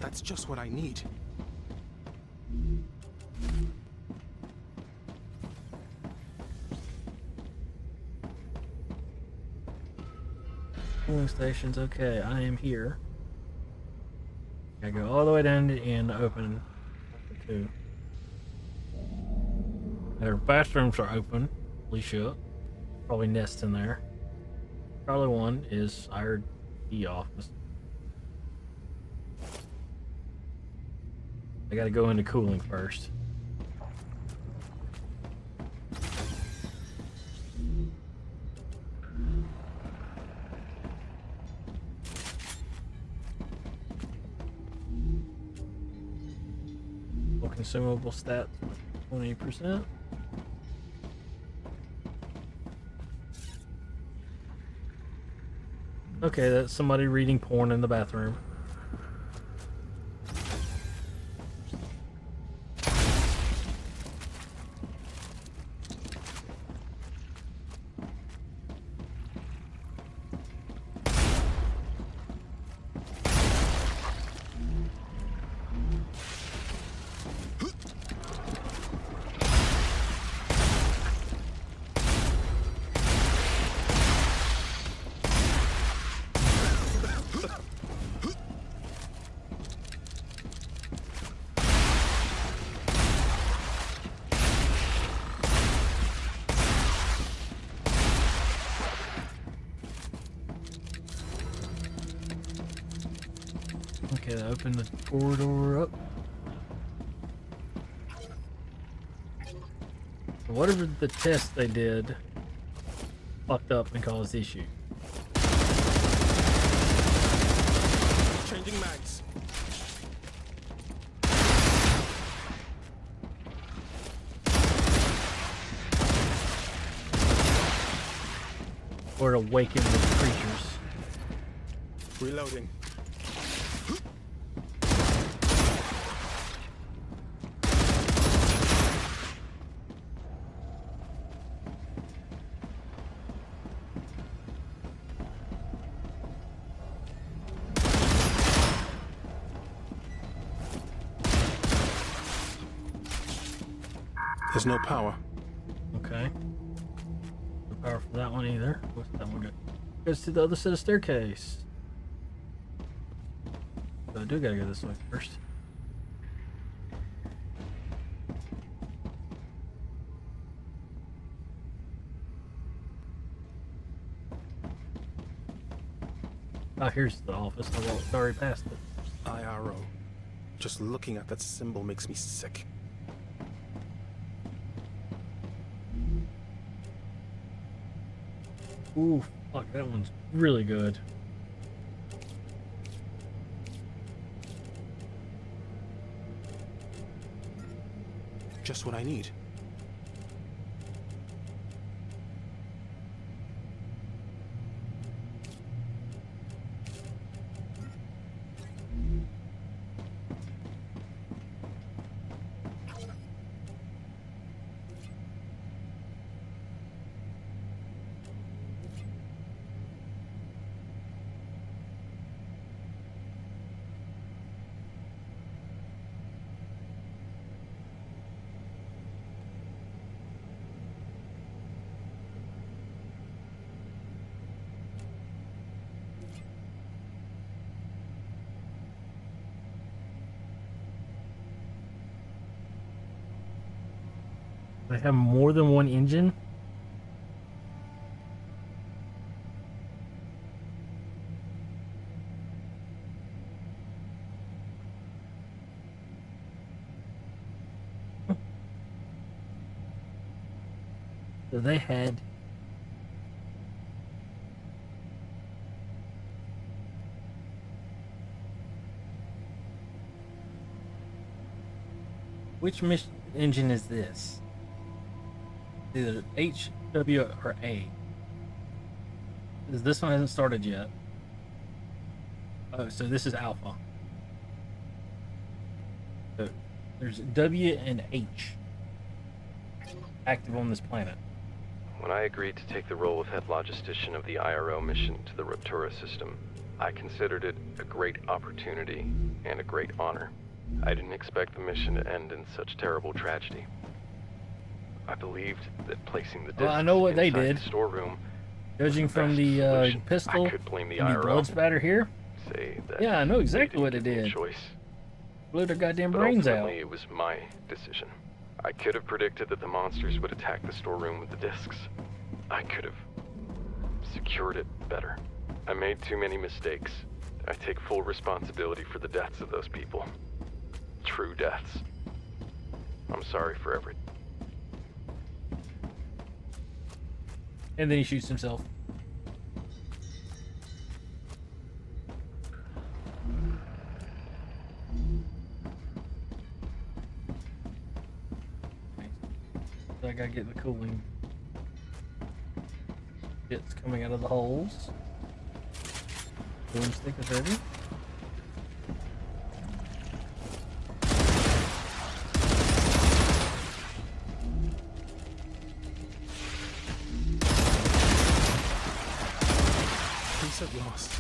Speaker 2: That's just what I need.
Speaker 3: Cooling stations, okay, I am here. I go all the way down to the end to open 2. Their bathrooms are open, please shut. Probably nests in there. Probably one is our E office. I gotta go into cooling first. consumable stats 20%. Okay, that's somebody reading porn in the bathroom. Okay, that opened the corridor up. Whatever the test they did fucked up and caused issue.
Speaker 2: Changing mags.
Speaker 3: Or awaken the creatures.
Speaker 2: Reloading. There's no power.
Speaker 3: Okay. No power for that one either. What's that one go? Goes to the other set of staircase. So I do gotta go this way first. Oh, here's the office. I walked already past it.
Speaker 2: IRO. Just looking at that symbol makes me sick.
Speaker 3: Ooh, fuck, that one's really good.
Speaker 2: Just what I need.
Speaker 3: They have more than one engine? So they had which engine is this? Either H, W, or A. This one hasn't started yet. Oh, so this is Alpha. So there's W and H active on this planet.
Speaker 13: When I agreed to take the role of head logistician of the IRO mission to the Raptura system, I considered it a great opportunity and a great honor. I didn't expect the mission to end in such terrible tragedy. I believed that placing the discs
Speaker 3: I know what they
Speaker 13: inside
Speaker 3: did.
Speaker 13: the storeroom,
Speaker 3: Judging from the pistol
Speaker 13: I could blame the
Speaker 3: and the
Speaker 13: IRO.
Speaker 3: blood spatter here.
Speaker 13: Say that
Speaker 3: Yeah, I know exactly what it
Speaker 13: give me a
Speaker 3: did.
Speaker 13: choice.
Speaker 3: Blew their goddamn
Speaker 13: But
Speaker 3: brains out.
Speaker 13: ultimately, it was my decision. I could have predicted that the monsters would attack the storeroom with the discs. I could have secured it better. I made too many mistakes. I take full responsibility for the deaths of those people. True deaths. I'm sorry for everything.
Speaker 3: And then he shoots himself. gotta get the cooling bits coming out of the holes. Cooling stick is ready.
Speaker 2: Peace at last.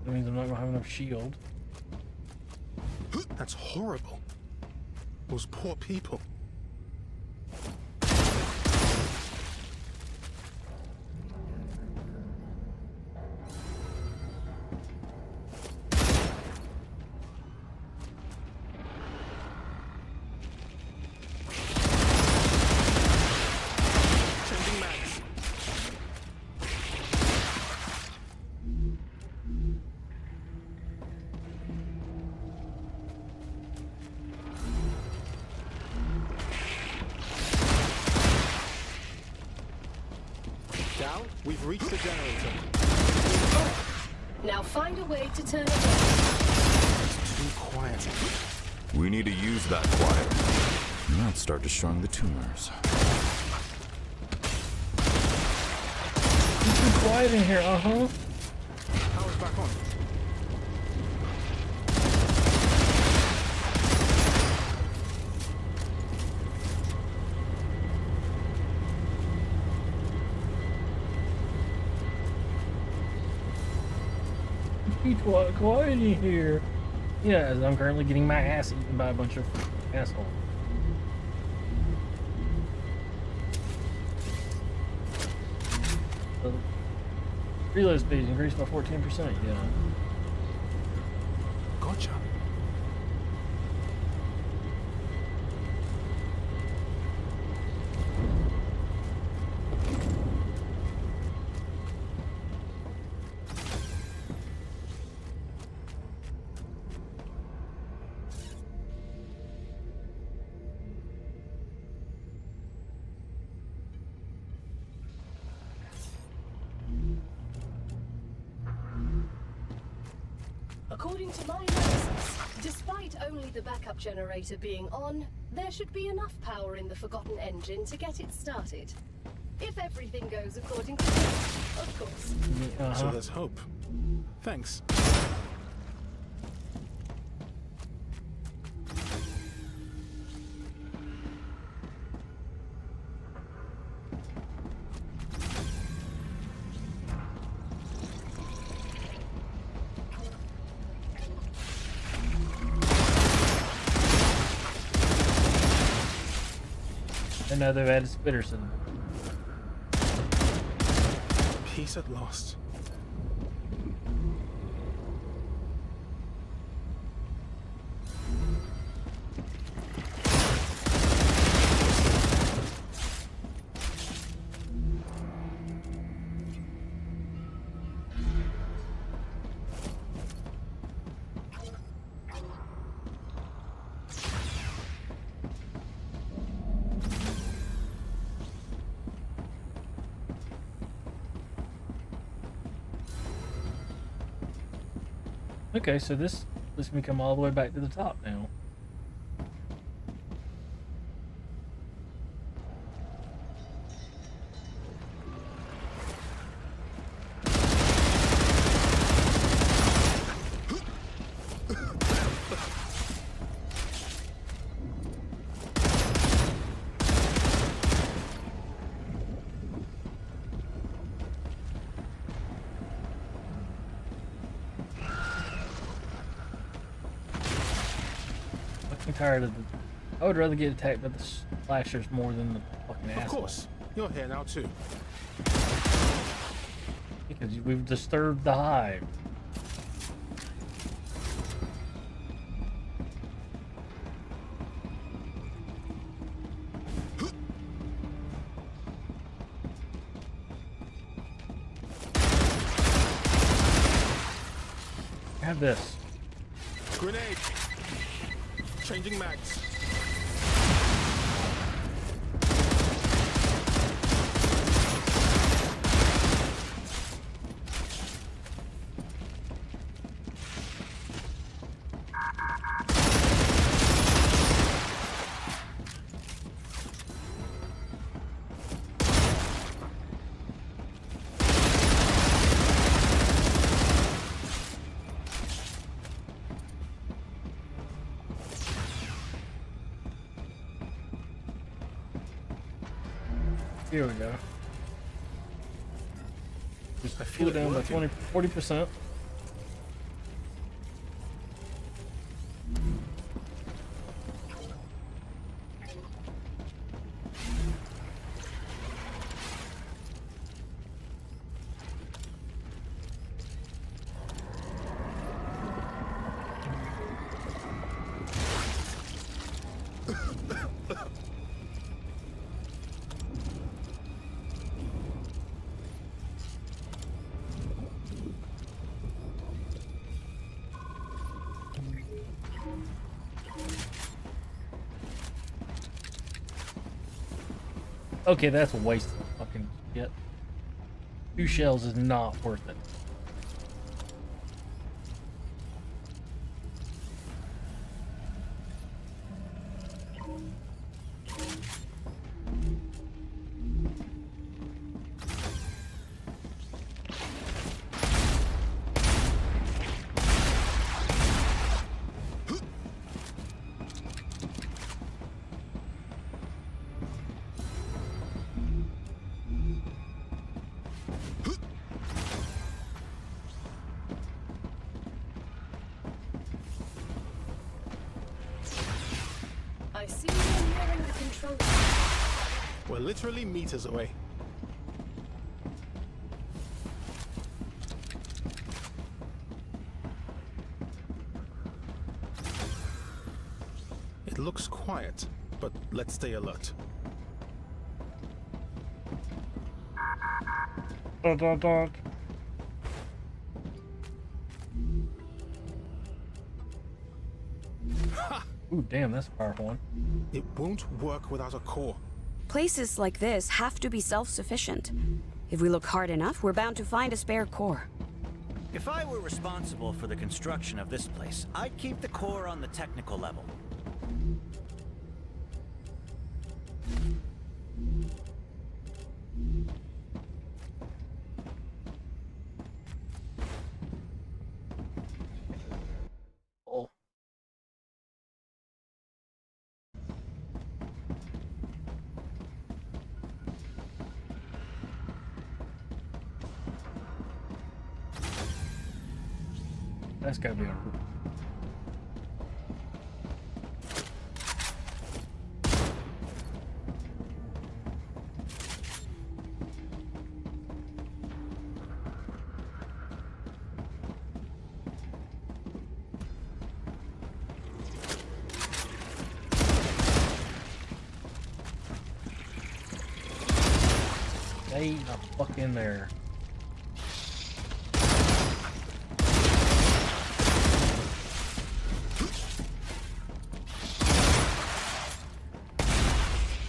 Speaker 3: That means I'm not gonna have enough shield.
Speaker 2: That's horrible. Those poor people. Changing mags. Down. We've reached the generator.
Speaker 4: Now find a way to turn it on.
Speaker 2: Too quiet.
Speaker 7: We need to use that quiet. Not start destroying the tumors.
Speaker 3: It's too quiet in here, uh-huh.
Speaker 2: Power's back on.
Speaker 3: It's too quiet in here. Yeah, as I'm currently getting my ass eaten by a bunch of assholes. So, reload speed increased by 14%, yeah.
Speaker 2: Gotcha.
Speaker 4: According to my analysis, despite only the backup generator being on, there should be enough power in the Forgotten engine to get it started. If everything goes according to plan, of course.
Speaker 2: So there's hope. Thanks.
Speaker 3: And now they've added spitters in.
Speaker 2: Peace at last.
Speaker 3: Okay, so this lets me come all the way back to the top now. fucking tired of the. I would rather get attacked by the slashers more than the fucking assholes.
Speaker 2: Of course, you're here now too.
Speaker 3: Because we've disturbed the hive. Have this.
Speaker 2: Grenade. Changing mags.
Speaker 3: Here we go. Just
Speaker 2: I feel
Speaker 3: cool
Speaker 2: it
Speaker 3: down by
Speaker 2: working.
Speaker 3: 40%. Okay, that's a waste of fucking shit. 2 shells is not worth it.
Speaker 4: I see you nearing the control room.
Speaker 2: We're literally meters away. It looks quiet, but let's stay alert.
Speaker 3: Dun, dun, dun. Ooh, damn, that's a powerful one.
Speaker 2: It won't work without a core.
Speaker 8: Places like this have to be self-sufficient. If we look hard enough, we're bound to find a spare core.
Speaker 9: If I were responsible for the construction of this place, I'd keep the core on the technical level.
Speaker 3: Oh. That's gotta be a... Stay the fuck in there.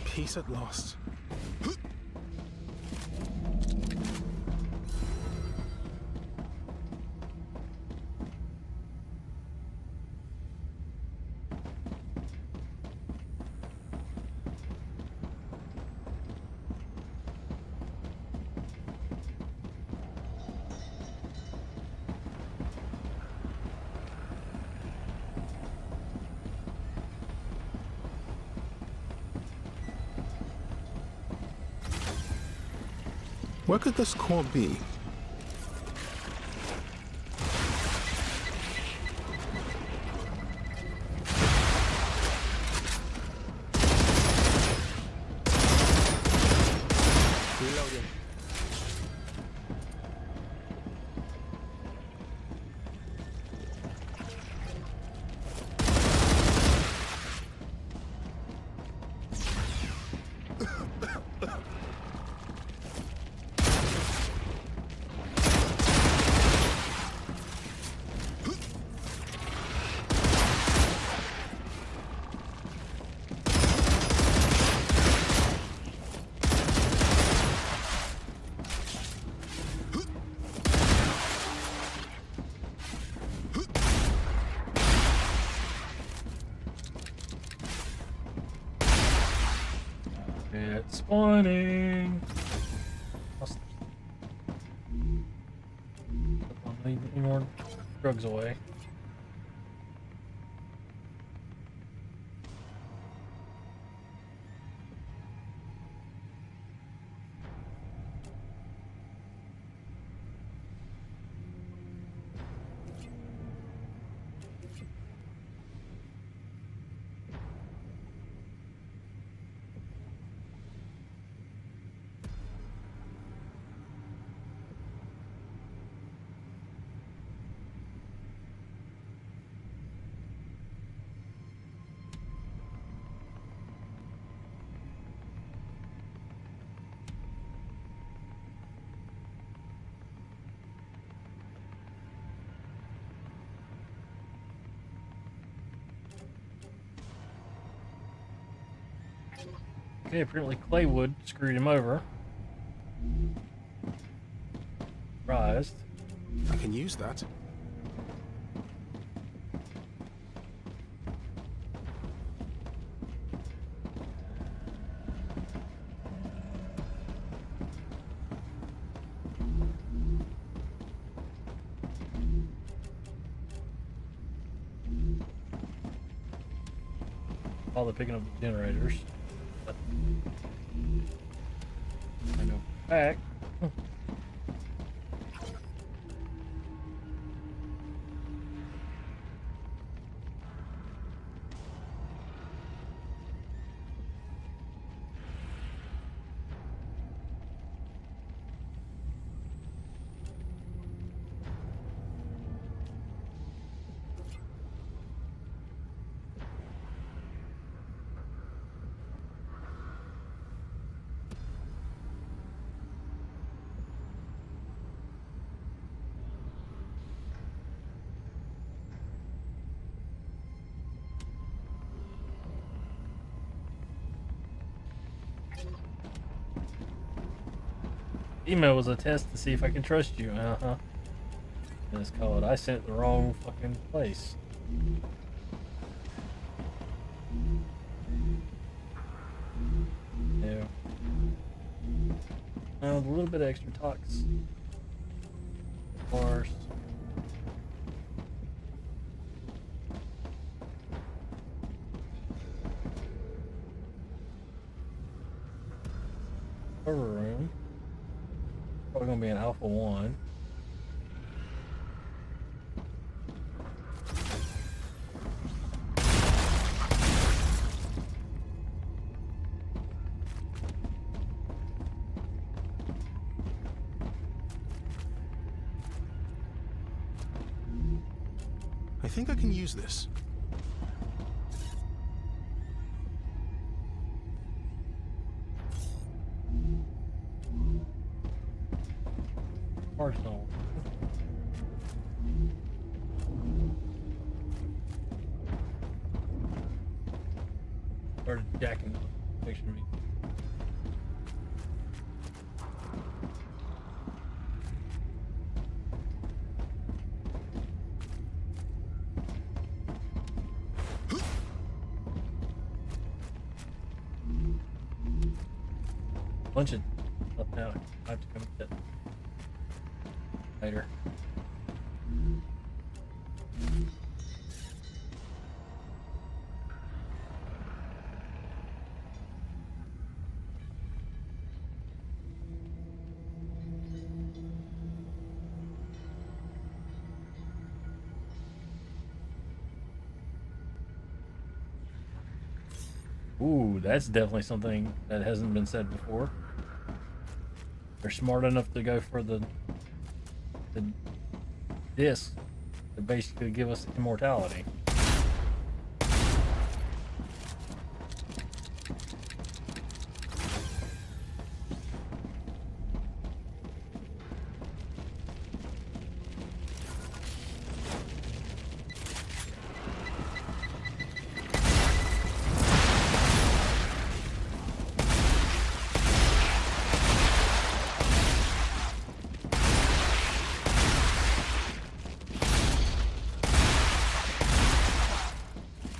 Speaker 2: Peace at last. Where could this core be?
Speaker 3: It's spawning. Any more drugs away. Okay, apparently Claywood screwed him over. Surprised.
Speaker 2: I can use that.
Speaker 3: While they're picking up the generators. I know back. Email was a test to see if I can trust you. Uh-huh. And it's called I sent the wrong fucking place. Yeah. Now with a little bit of extra tox. Bars. Server room. Probably gonna be an Alpha 1.
Speaker 2: I think I can use this.
Speaker 3: Arsenal. Started jacking picture me. Bunch of stuff now. I have to come get it later. Ooh, that's definitely something that hasn't been said before. They're smart enough to go for the disc to basically give us immortality.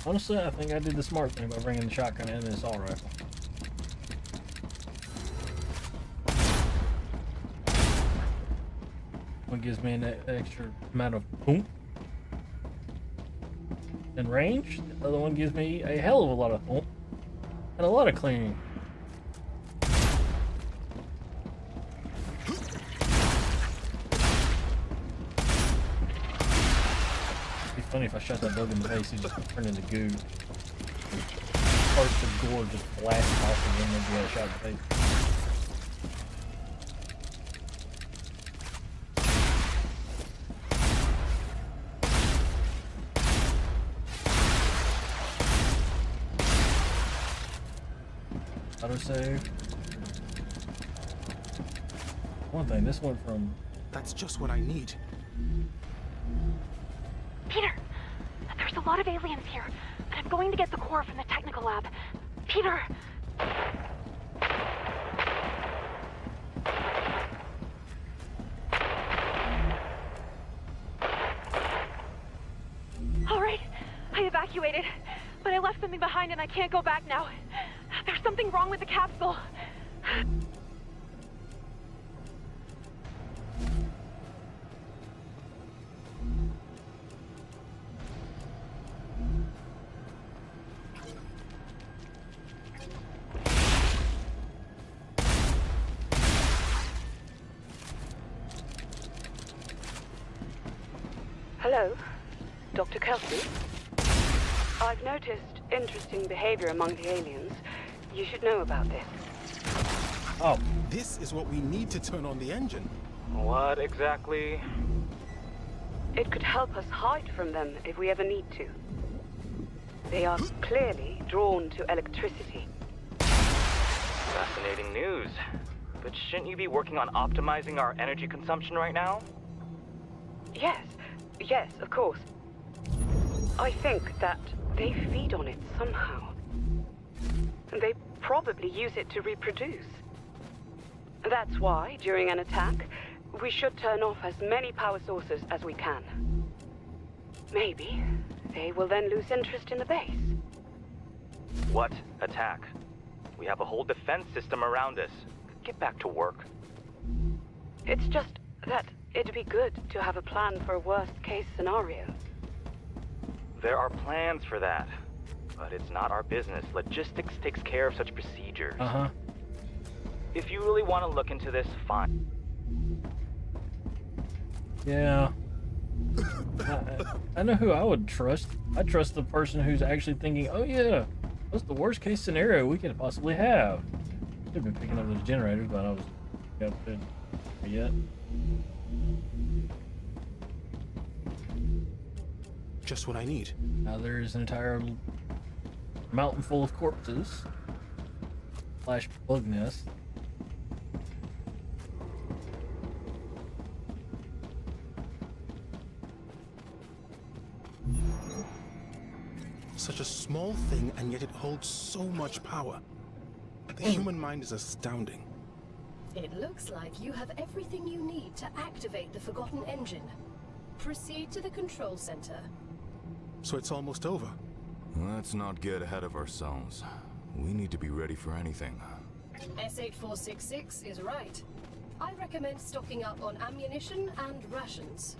Speaker 3: Honestly, I think I did the smart thing by bringing the shotgun and the assault rifle. One gives me an extra amount of oomph and range. The other one gives me a hell of a lot of oomph and a lot of cleaning. It'd be funny if I shot that bug in the face, he'd just turn into goo. Parts of gore just blast off of him and get shot in the face. Autosave. One thing, this went from...
Speaker 2: That's just what I need.
Speaker 10: Peter, there's a lot of aliens here, and I'm going to get the core from the technical lab. Peter! All right, I evacuated, but I left something behind and I can't go back now. There's something wrong with the capsule.
Speaker 8: Hello, Dr. Kelsey. I've noticed interesting behavior among the aliens. You should know about this.
Speaker 2: Oh, this is what we need to turn on the engine.
Speaker 6: What exactly?
Speaker 8: It could help us hide from them if we ever need to. They are clearly drawn to electricity.
Speaker 6: Fascinating news. But shouldn't you be working on optimizing our energy consumption right now?
Speaker 8: Yes, of course. I think that they feed on it somehow. They probably use it to reproduce. That's why, during an attack, we should turn off as many power sources as we can. Maybe they will then lose interest in the base.
Speaker 6: What attack? We have a whole defense system around us. Get back to work.
Speaker 8: It's just that it'd be good to have a plan for a worst-case scenario.
Speaker 6: There are plans for that. But it's not our business. Logistics takes care of such procedures.
Speaker 3: Uh-huh.
Speaker 6: If you really want to look into this, fine.
Speaker 3: Yeah. I know who I would trust. I trust the person who's actually thinking, oh yeah, what's the worst case scenario we could possibly have? I've been picking up those generators, but I was got it yet.
Speaker 2: Just what I need.
Speaker 3: Now there's an entire mountain full of corpses / bug nest.
Speaker 2: Such a small thing, and yet it holds so much power. The human mind is astounding.
Speaker 4: It looks like you have everything you need to activate the Forgotten Engine. Proceed to the control center.
Speaker 2: So it's almost over.
Speaker 7: Let's not get ahead of ourselves. We need to be ready for anything.
Speaker 4: S8466 is right. I recommend stocking up on ammunition and rations.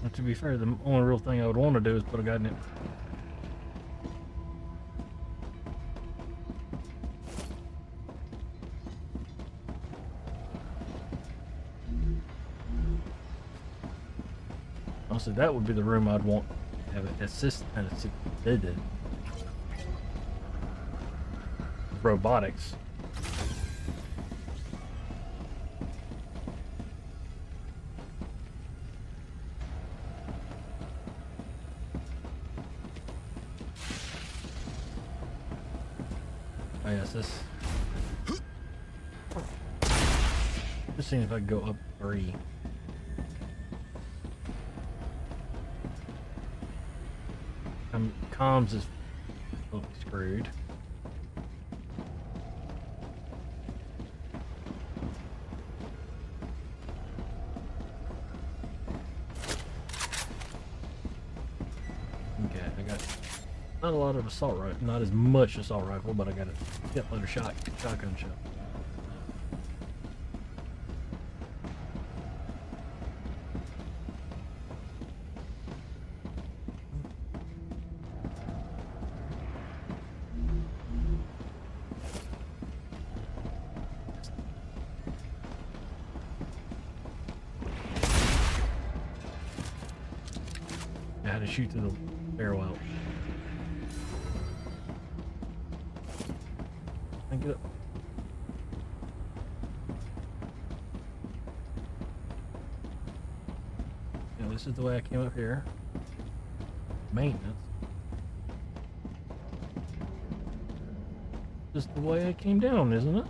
Speaker 3: Well, to be fair, the only real thing I would want to do is put a guy in it. Honestly, that would be the room I'd want to have assisted robotics. Oh yes, this. Just seeing if I can go up 3. Comms is totally screwed. Okay, I got Not a lot of assault rifle, not as much assault rifle, but I got a shitload of shotgun shell. I had to shoot through the stairwell. Get up. Yeah, this is the way I came up here. Maintenance. Just the way I came down, isn't it?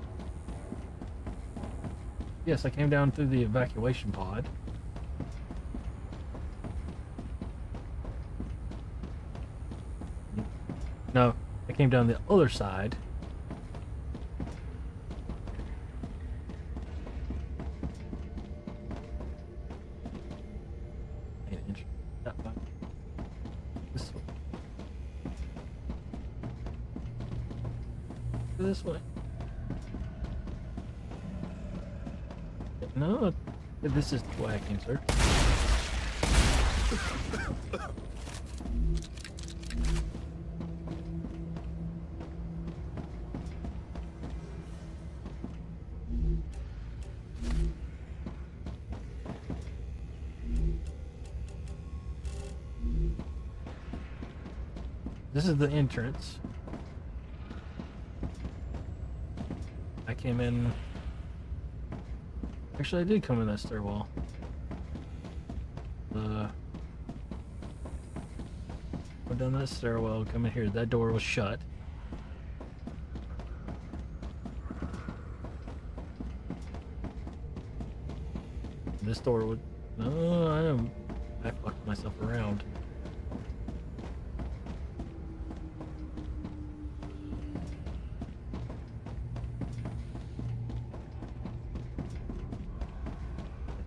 Speaker 3: Yes, I came down through the evacuation pod. No, I came down the other side. This way. No, this is the way I came, sir. This is the entrance. I came in. Actually, I did come in that stairwell. Went down that stairwell, come in here. That door was shut. This door would. No, I fucked myself around.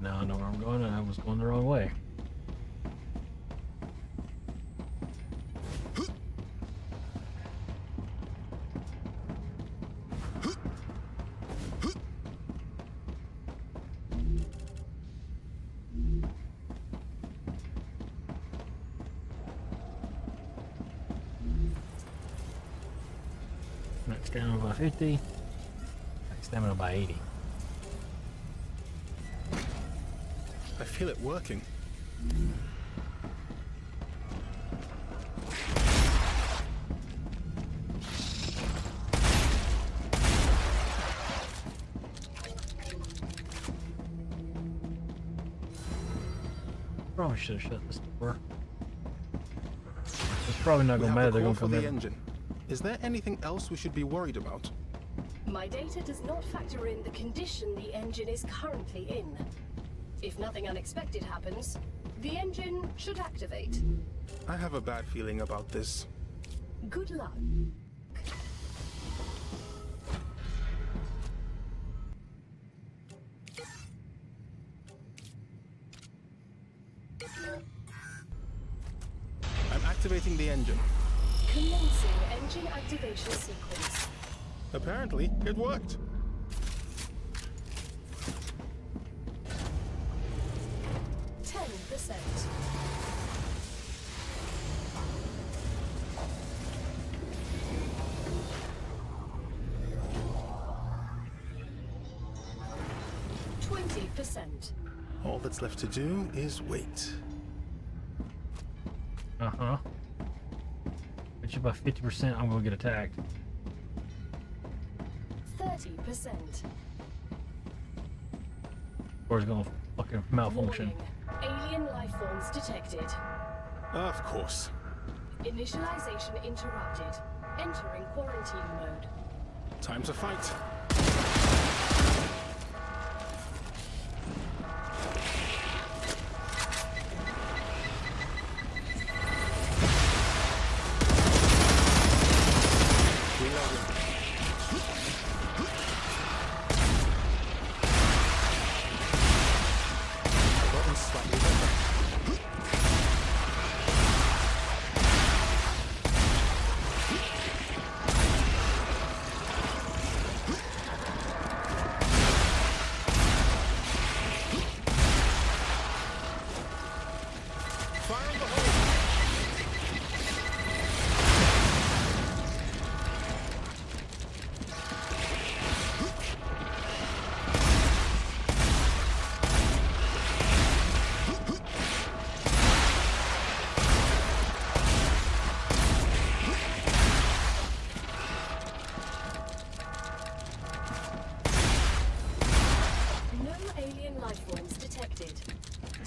Speaker 3: Now I know where I'm going, and I was going the wrong way. Max stamina by 50. Max stamina by 80.
Speaker 2: I feel it working.
Speaker 3: Probably should have shut this door. It's probably not gonna matter. They're gonna come in.
Speaker 2: Engine. Is there anything else we should be worried about?
Speaker 4: My data does not factor in the condition the engine is currently in. If nothing unexpected happens, the engine should activate.
Speaker 2: I have a bad feeling about this.
Speaker 4: Good luck.
Speaker 2: I'm activating the engine.
Speaker 4: Commencing engine activation sequence.
Speaker 2: Apparently, it worked. All that's left to do is wait.
Speaker 3: Uh-huh. Bet you by 50% I'm gonna get attacked.
Speaker 4: 30%.
Speaker 3: Or it's gonna fucking malfunction.
Speaker 4: Warning. Alien life forms detected.
Speaker 2: Of course.
Speaker 4: Initialization interrupted. Entering quarantine mode.
Speaker 2: Time to fight.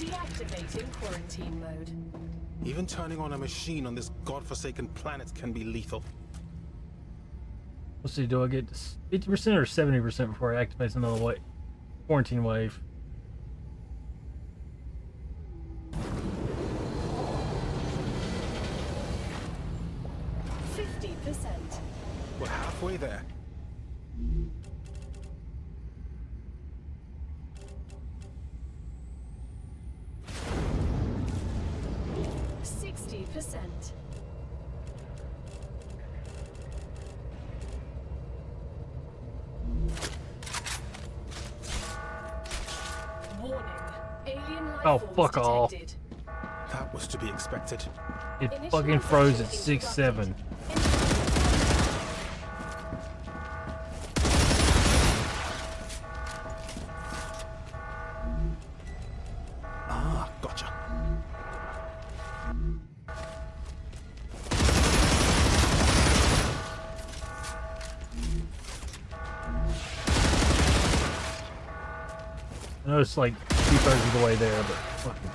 Speaker 4: Deactivating quarantine mode.
Speaker 2: Even turning on a machine on this godforsaken planet can be lethal.
Speaker 3: Let's see, do I get 50% or 70% before I activate another quarantine wave?
Speaker 2: We're halfway there.
Speaker 3: Oh, fuck off.
Speaker 2: That was to be expected.
Speaker 3: It fucking froze at 6-7.
Speaker 2: Ah, gotcha.
Speaker 3: I know it's like 2/3 of the way there, but fucking.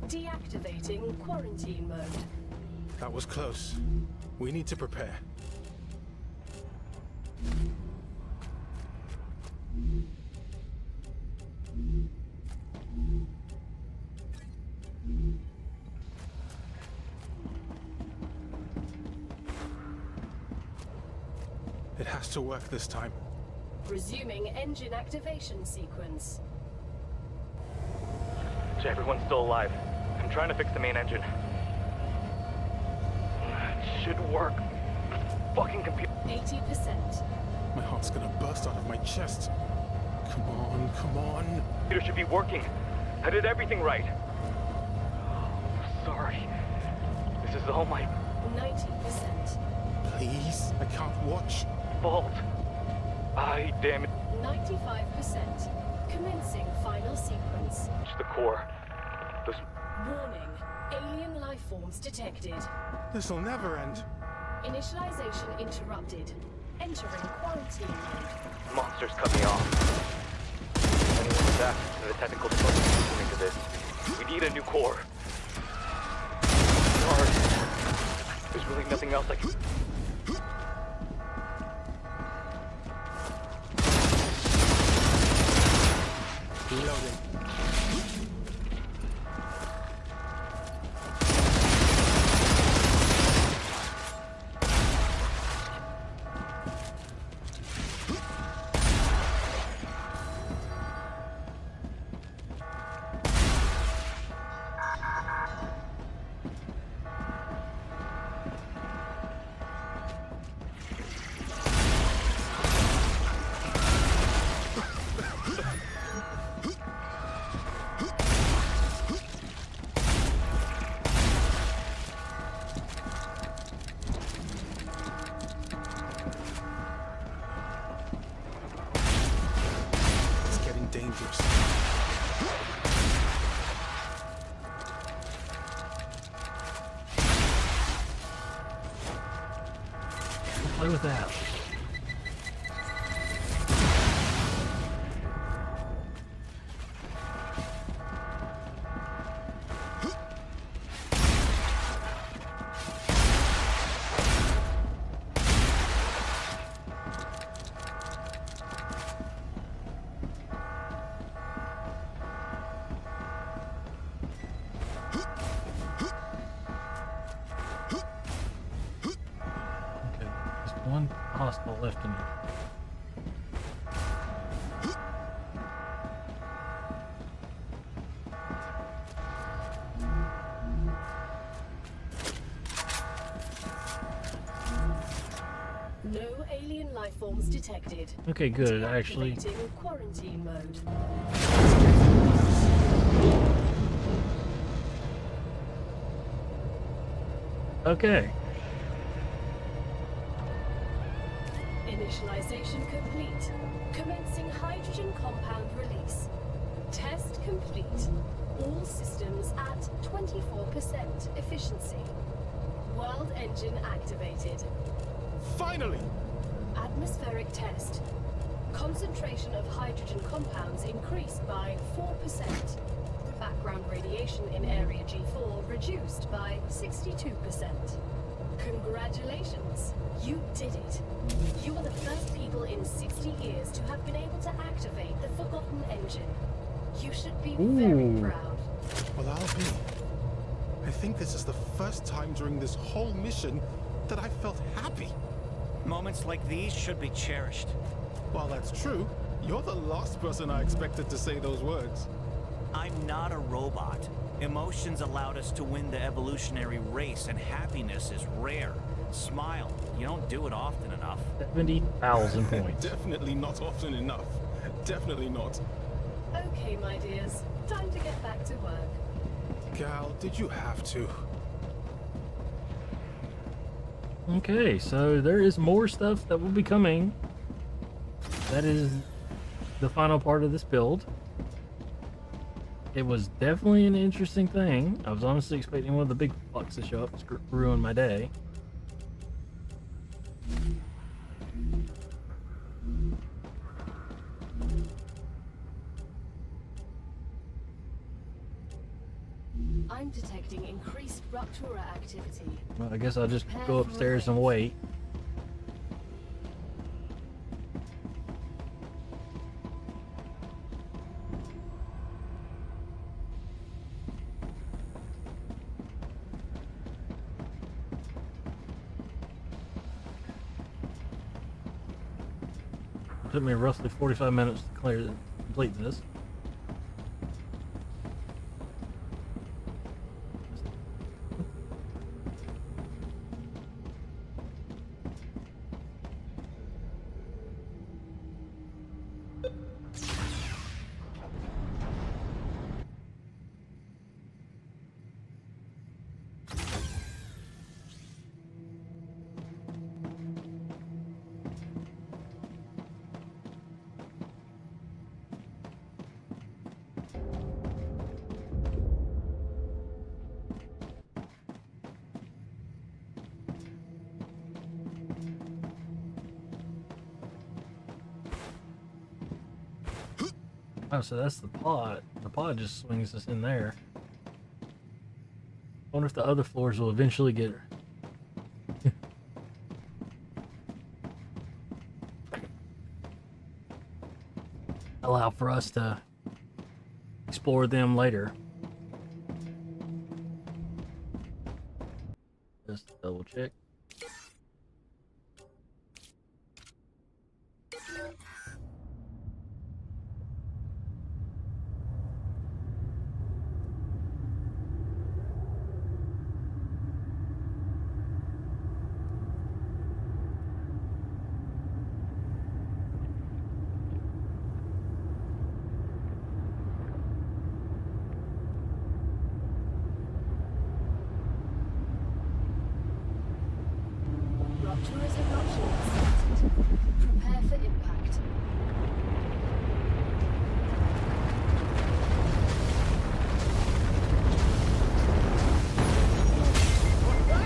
Speaker 4: Deactivating quarantine mode.
Speaker 2: That was close. We need to prepare. It has to work this time.
Speaker 4: Resuming engine activation sequence.
Speaker 6: Everyone's still alive. I'm trying to fix the main engine. It should work. Fucking computer.
Speaker 4: 80%.
Speaker 2: My heart's gonna burst out of my chest. Come on, come on.
Speaker 6: Computer should be working. I did everything right. Oh, sorry. This is all my
Speaker 4: 90%.
Speaker 2: Please, I can't watch.
Speaker 6: fault. Damn it.
Speaker 4: 95%. Commencing final sequence.
Speaker 6: It's the core.
Speaker 4: Warning. Alien life forms detected.
Speaker 2: This'll never end.
Speaker 4: Initialization interrupted. Entering quarantine mode.
Speaker 6: Monsters cut me off. Anyone with access to the technical department listening to this. We need a new core. Hard. There's really nothing else I can...
Speaker 2: Reloading. Dangerous.
Speaker 3: Play with that. One hostile left in here.
Speaker 4: No alien life forms detected.
Speaker 3: Okay, good. Actually,
Speaker 4: Activating quarantine mode.
Speaker 3: Okay.
Speaker 4: Initialization complete. Commencing hydrogen compound release. Test complete. All systems at 24% efficiency. World engine activated.
Speaker 2: Finally!
Speaker 4: Atmospheric test. Concentration of hydrogen compounds increased by 4%. Background radiation in Area G4 reduced by 62%. Congratulations! You did it! You are the first people in 60 years to have been able to activate the Forgotten Engine. You should be very proud.
Speaker 2: Well, I'll be. I think this is the first time during this whole mission that I felt happy.
Speaker 9: Moments like these should be cherished.
Speaker 2: While that's true, you're the last person I expected to say those words.
Speaker 9: I'm not a robot. Emotions allowed us to win the evolutionary race, and happiness is rare. Smile. You don't do it often enough.
Speaker 3: 70,000 points.
Speaker 2: Definitely not often enough. Definitely not.
Speaker 4: Okay, my dears. Time to get back to work.
Speaker 2: Gal, did you have to?
Speaker 3: Okay, so there is more stuff that will be coming. That is the final part of this build. It was definitely an interesting thing. I was honestly expecting one of the big fucks to show up and ruin my day.
Speaker 4: I'm detecting increased Ruptura activity.
Speaker 3: Well, I guess I'll just go upstairs and wait. It took me roughly 45 minutes to complete this. Oh, so that's the pod. The pod just swings us in there. I wonder if the other floors will eventually get allow for us to explore them later. Just double check.
Speaker 4: Ruptura's eruption has started. Prepare for impact.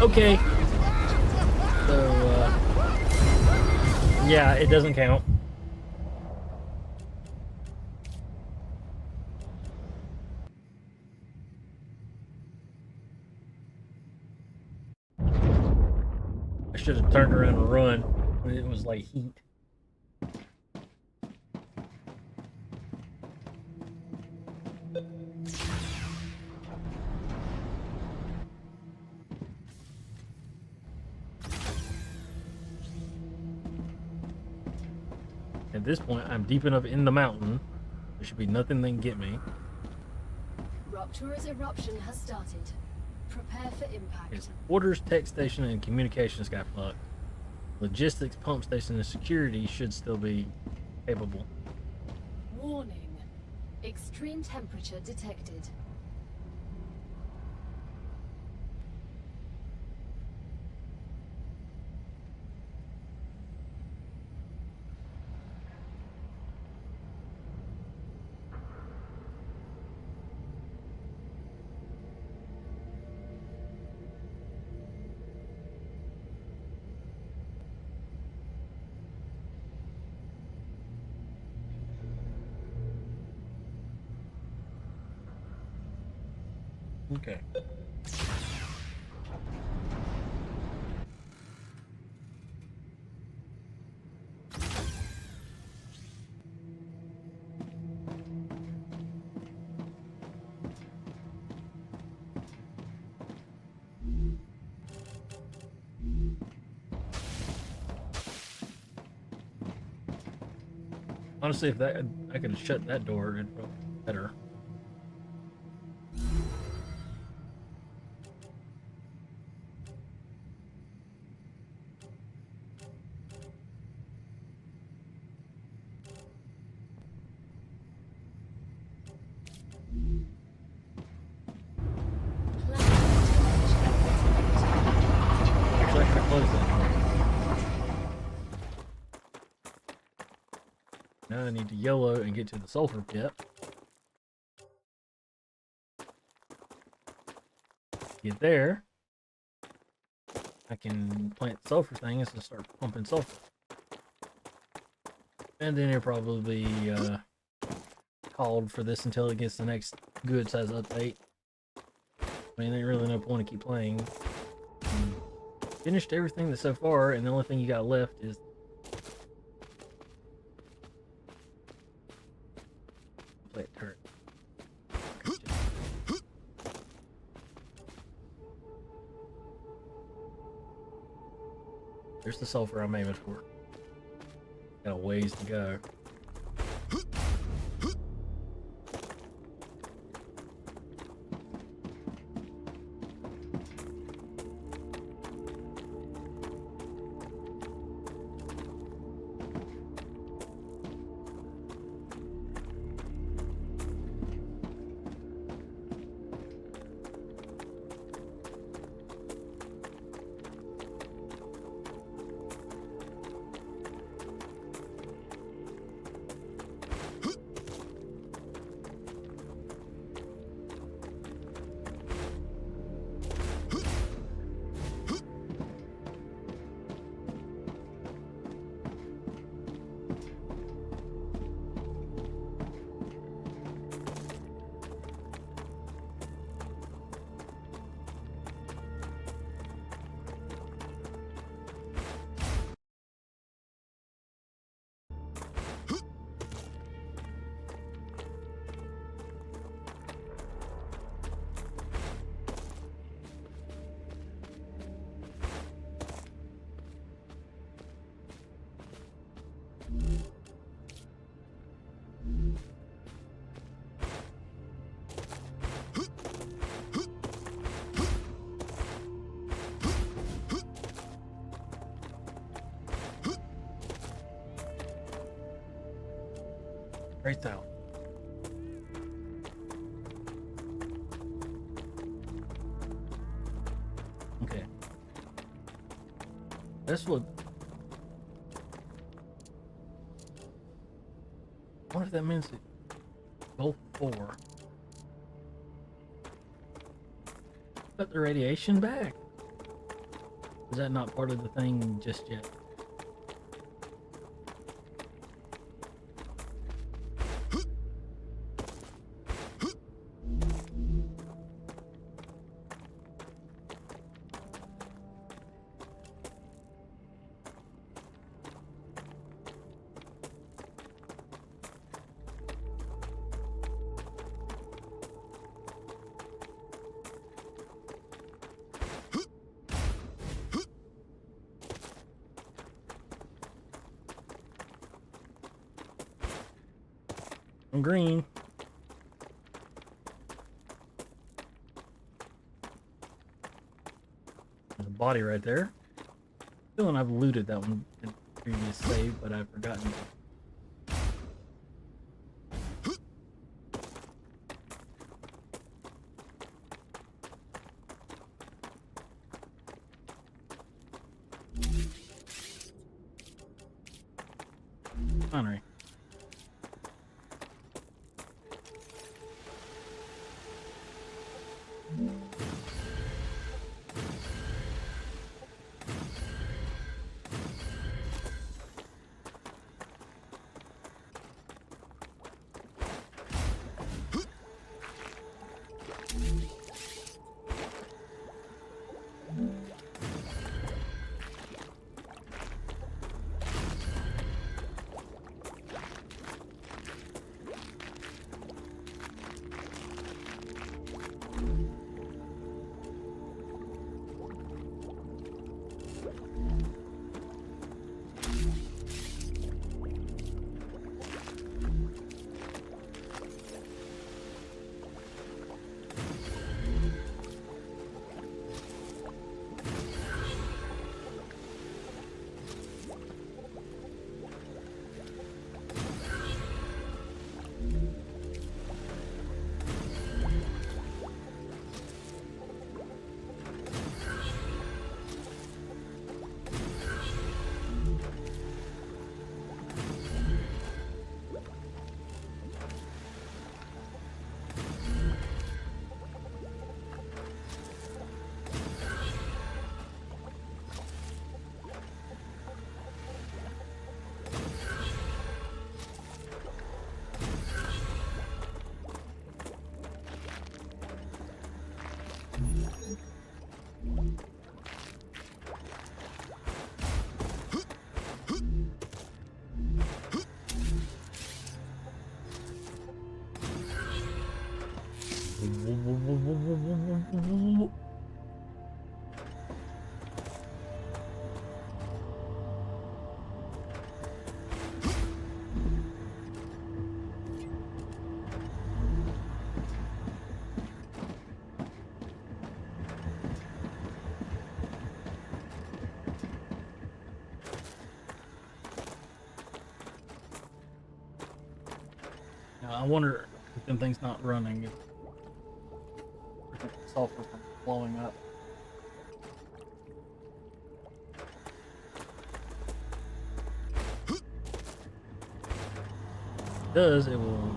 Speaker 3: Okay. So, yeah, it doesn't count. I should have turned around and run when it was like heat. At this point, I'm deep enough in the mountain. There should be nothing that can get me.
Speaker 4: Ruptura's eruption has started. Prepare for impact.
Speaker 3: It's orders, tech station, and communications got fucked. Logistics, pump station, and security should still be capable.
Speaker 4: Warning. Extreme temperature detected.
Speaker 3: Okay. Honestly, if that I could have shut that door, it'd probably be better. Actually, I could have closed that door. Now I need to YOLO and get to the sulfur pit. Get there. I can plant the sulfur thing and start pumping sulfur. And then it'll probably be called for this until it gets the next good size update. I mean, there's really no point to keep playing. Finished everything that's so far, and the only thing you got left is play a turret. There's the sulfur I'm aiming for. Got a ways to go. Right south. Okay. That's what. I wonder if that means that Gulf 4 cut the radiation back. Is that not part of the thing just yet? I'm green. There's a body right there. Feeling I've looted that one in the previous save, but I've forgotten. Connery. I wonder if them things not running, if sulfur from blowing up. It does, it will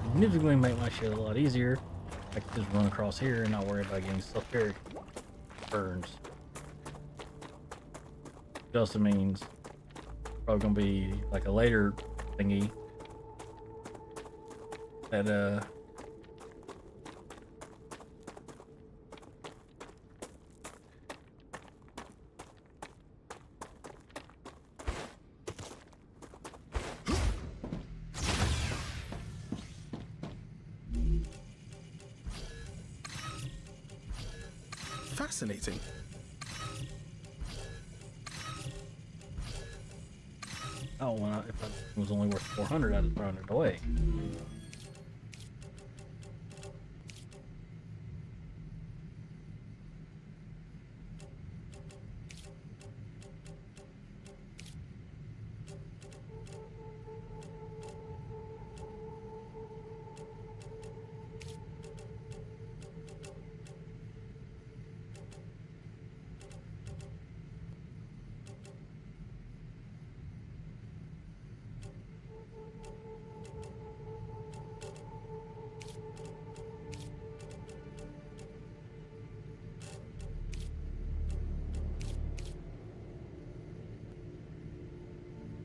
Speaker 3: significantly make my shit a lot easier. I can just run across here and not worry about getting sulfuric burns. It also means probably gonna be like a later thingy that
Speaker 2: Fascinating.
Speaker 3: oh, when if it was only worth 400, I'd have thrown it away.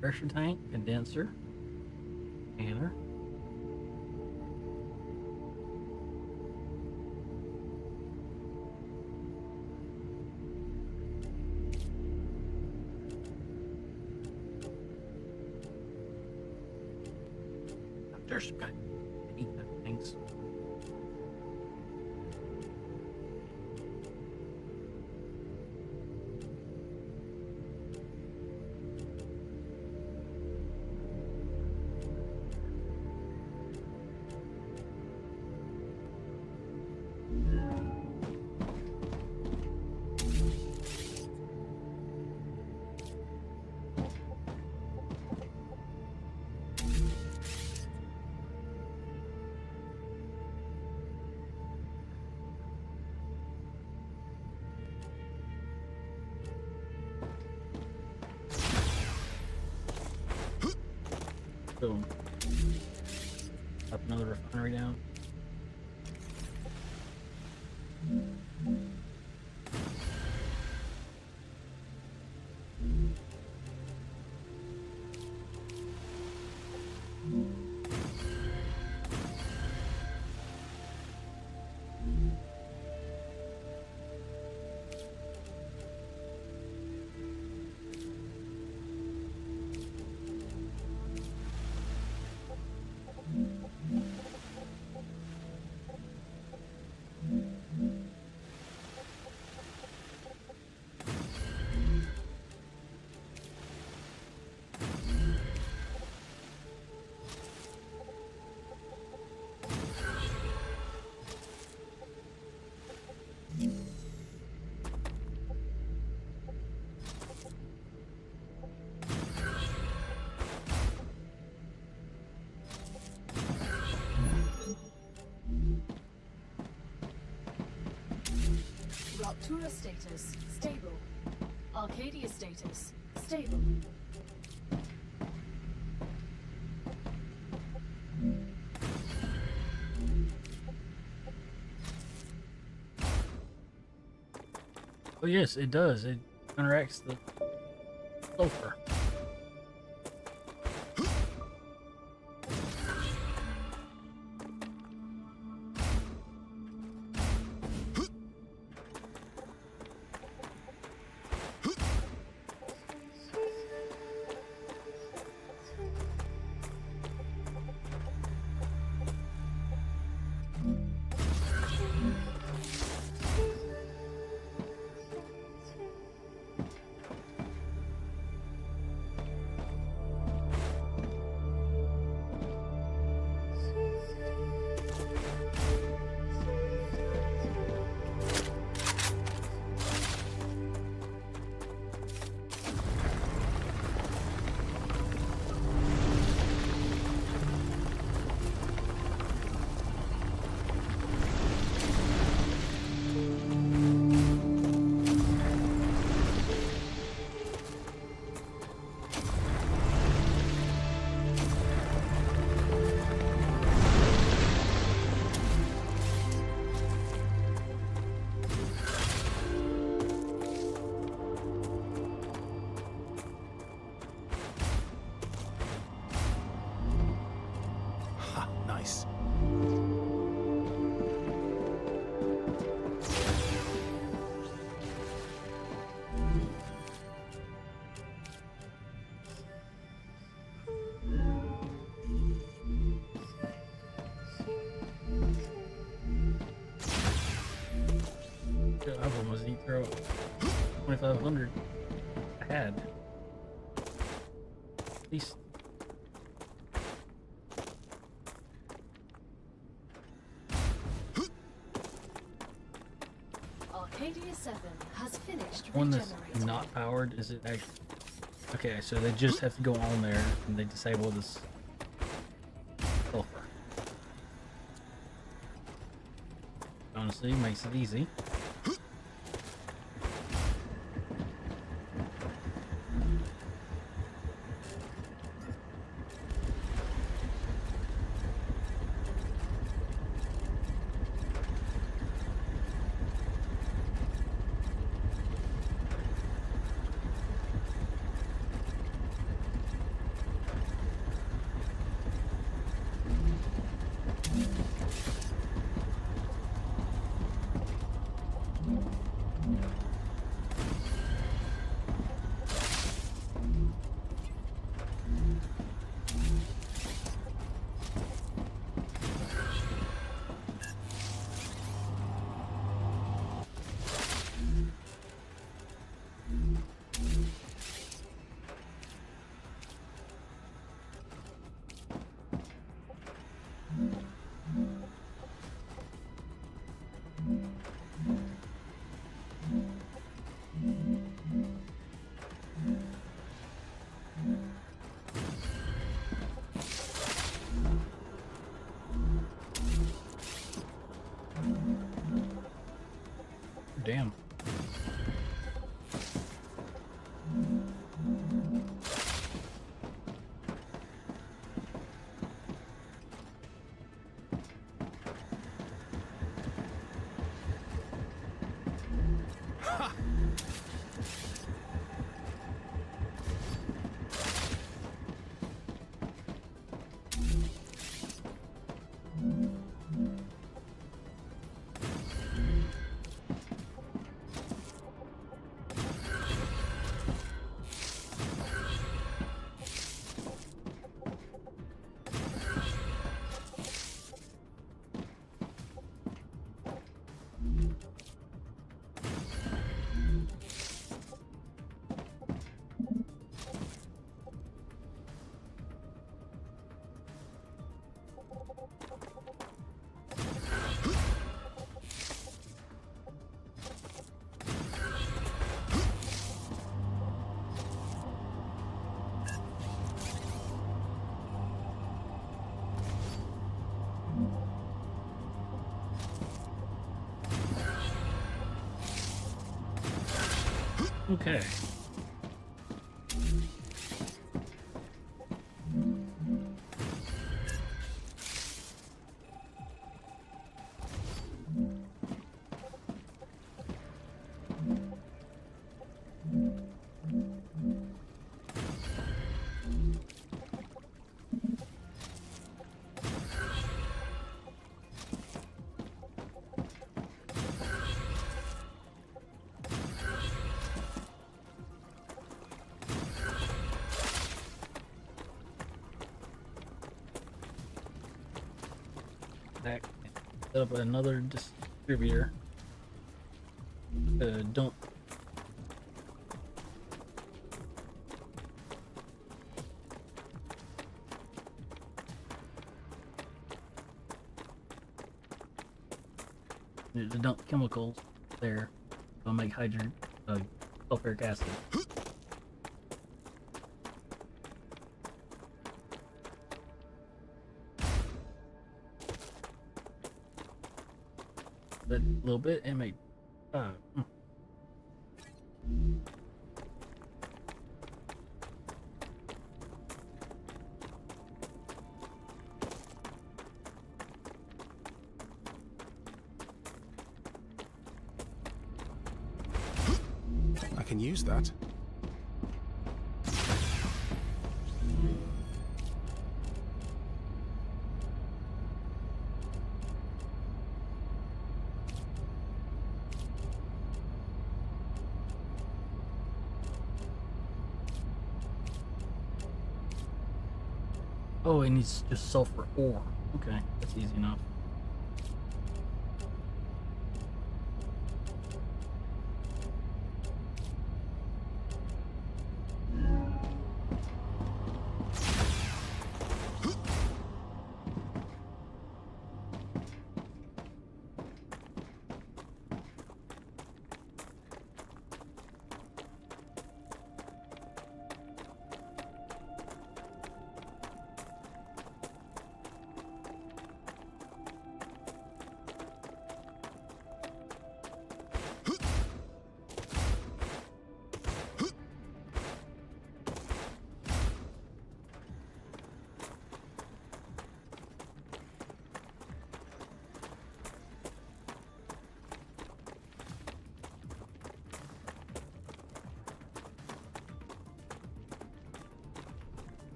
Speaker 3: Pressure tank, condenser, scanner. There's some kind of eat them things. Boom. Up another refinery down.
Speaker 4: Ruptura status, stable. Arcadia status, stable.
Speaker 3: Oh yes, it does. It counteracts the sulfur. The album was Eat Throw 2500. I had. At least.
Speaker 4: Arcadia 7 has finished
Speaker 3: One that's
Speaker 4: regenerating.
Speaker 3: not powered, is it actually? Okay, so they just have to go on there and they disable this sulfur. Honestly, makes it easy. Damn. Okay. Back and set up another distributor. Don't. Need to dump chemicals there. I'll make sulfuric acid. That little bit and make
Speaker 2: I can use that.
Speaker 3: Oh, it needs just sulfur ore. Okay, that's easy enough.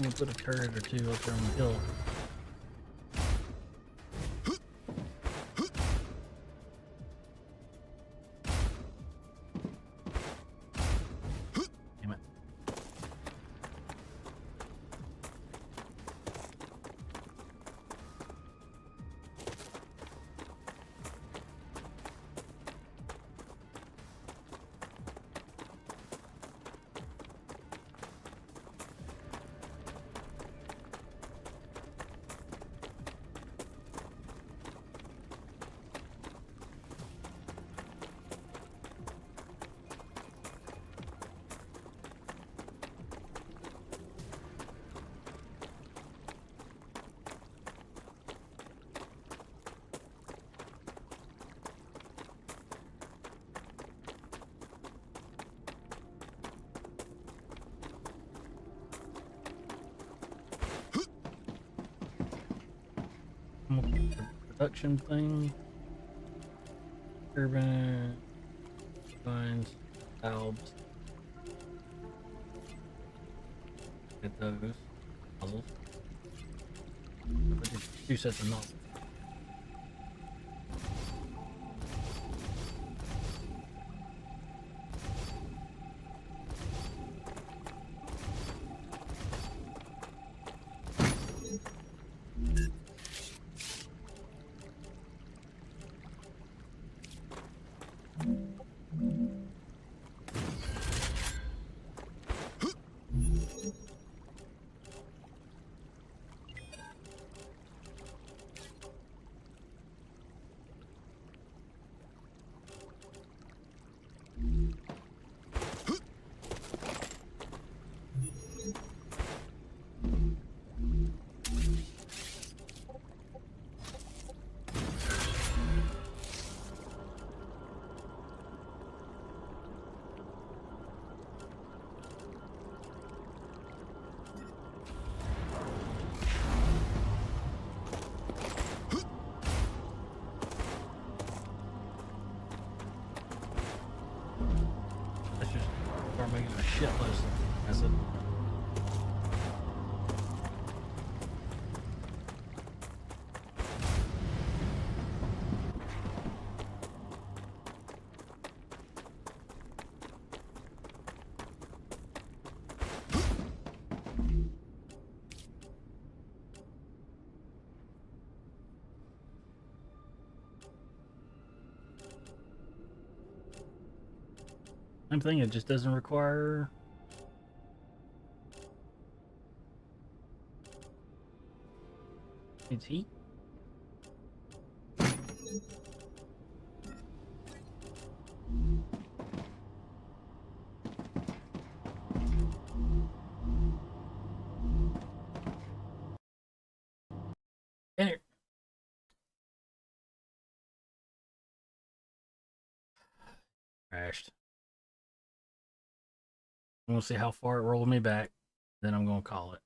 Speaker 3: I'm gonna put a turret or two up there on the hill. Damn it. Production thing. Turbine. Turbines. Valves. Get those. Nozzles. Two sets of nozzles. Start making a shit list. That's it. Same thing, it just doesn't require it's heat. Enter. Crashed. I'm gonna see how far it rolled me back, then I'm gonna call it.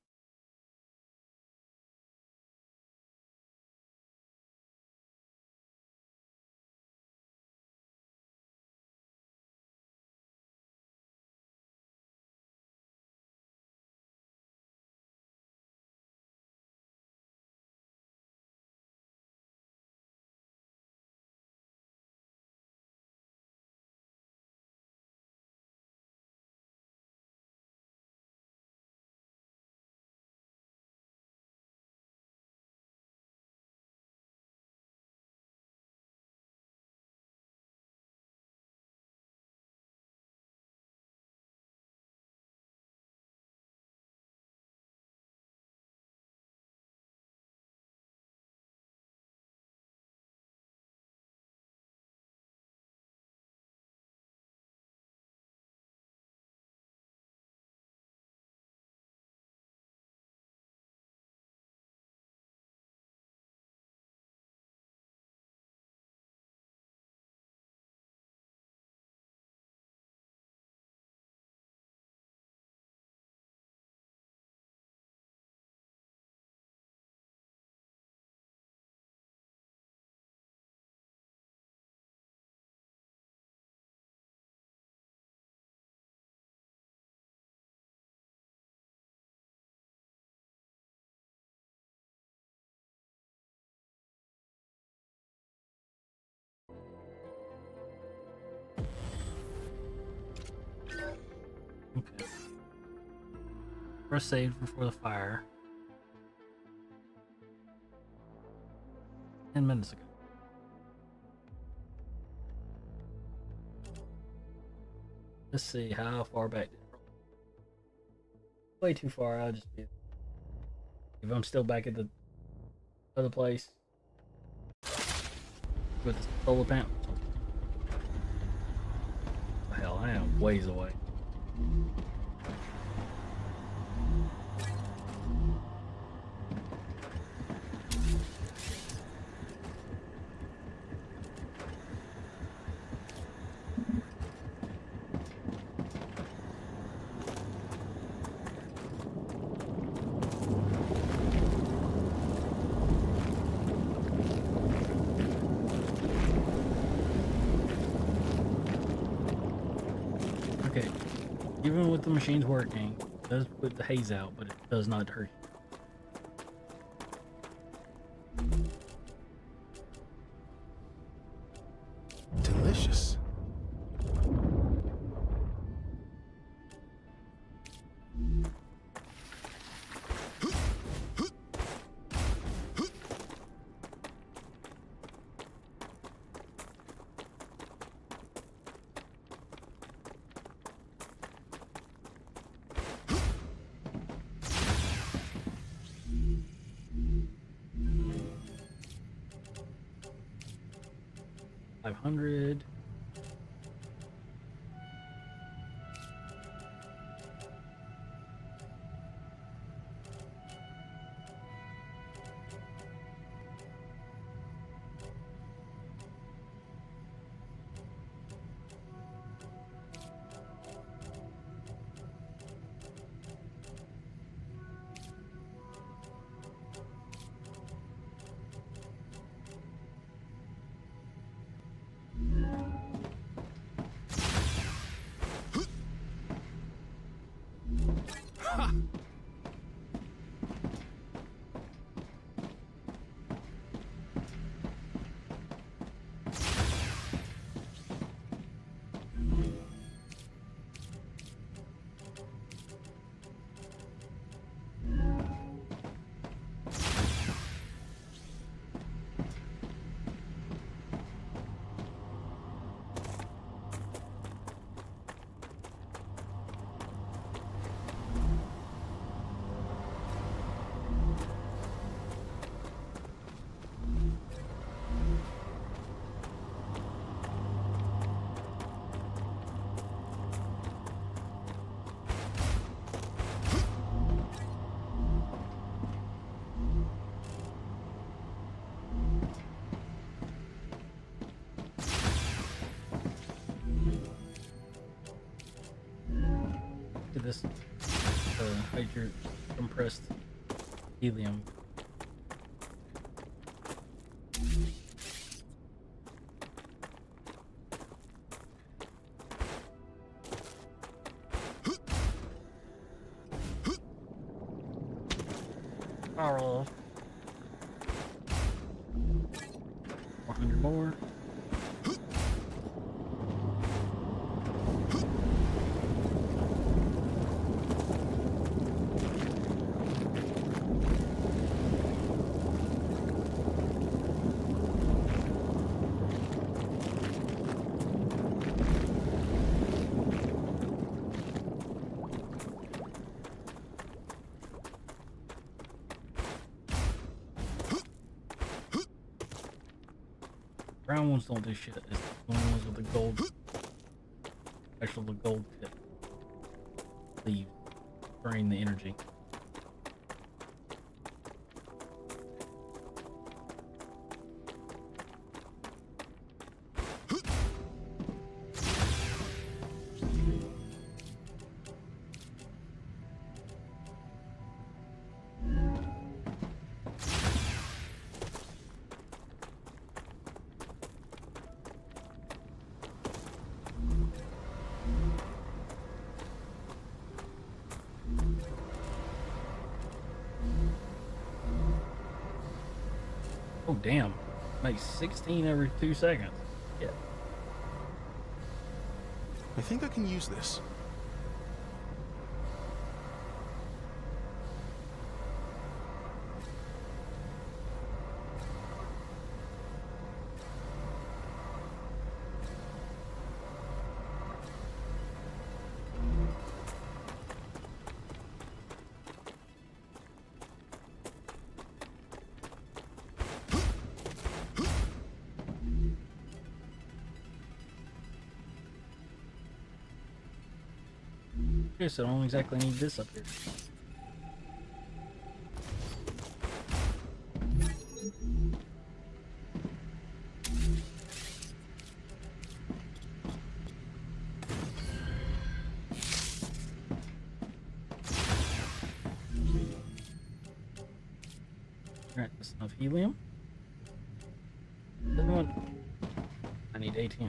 Speaker 3: Okay. Press save before the fire. 10 minutes ago. Let's see how far back. Way too far. I'll just be. If I'm still back at the other place with the solar panel. Hell, I am ways away. Okay, even with the machines working, it does put the haze out, but it does not hurt you.
Speaker 2: Delicious.
Speaker 3: $500. This hydro compressed helium. Carl. 400 more. Brown ones don't do shit. It's the only ones with the gold. Actually, the gold tip. Leave. Drain the energy. Oh damn, makes 16 every 2 seconds. Yeah.
Speaker 2: I think I can use this.
Speaker 3: Okay, so I don't exactly need this up here. Alright, that's enough helium. Everyone, I need 18.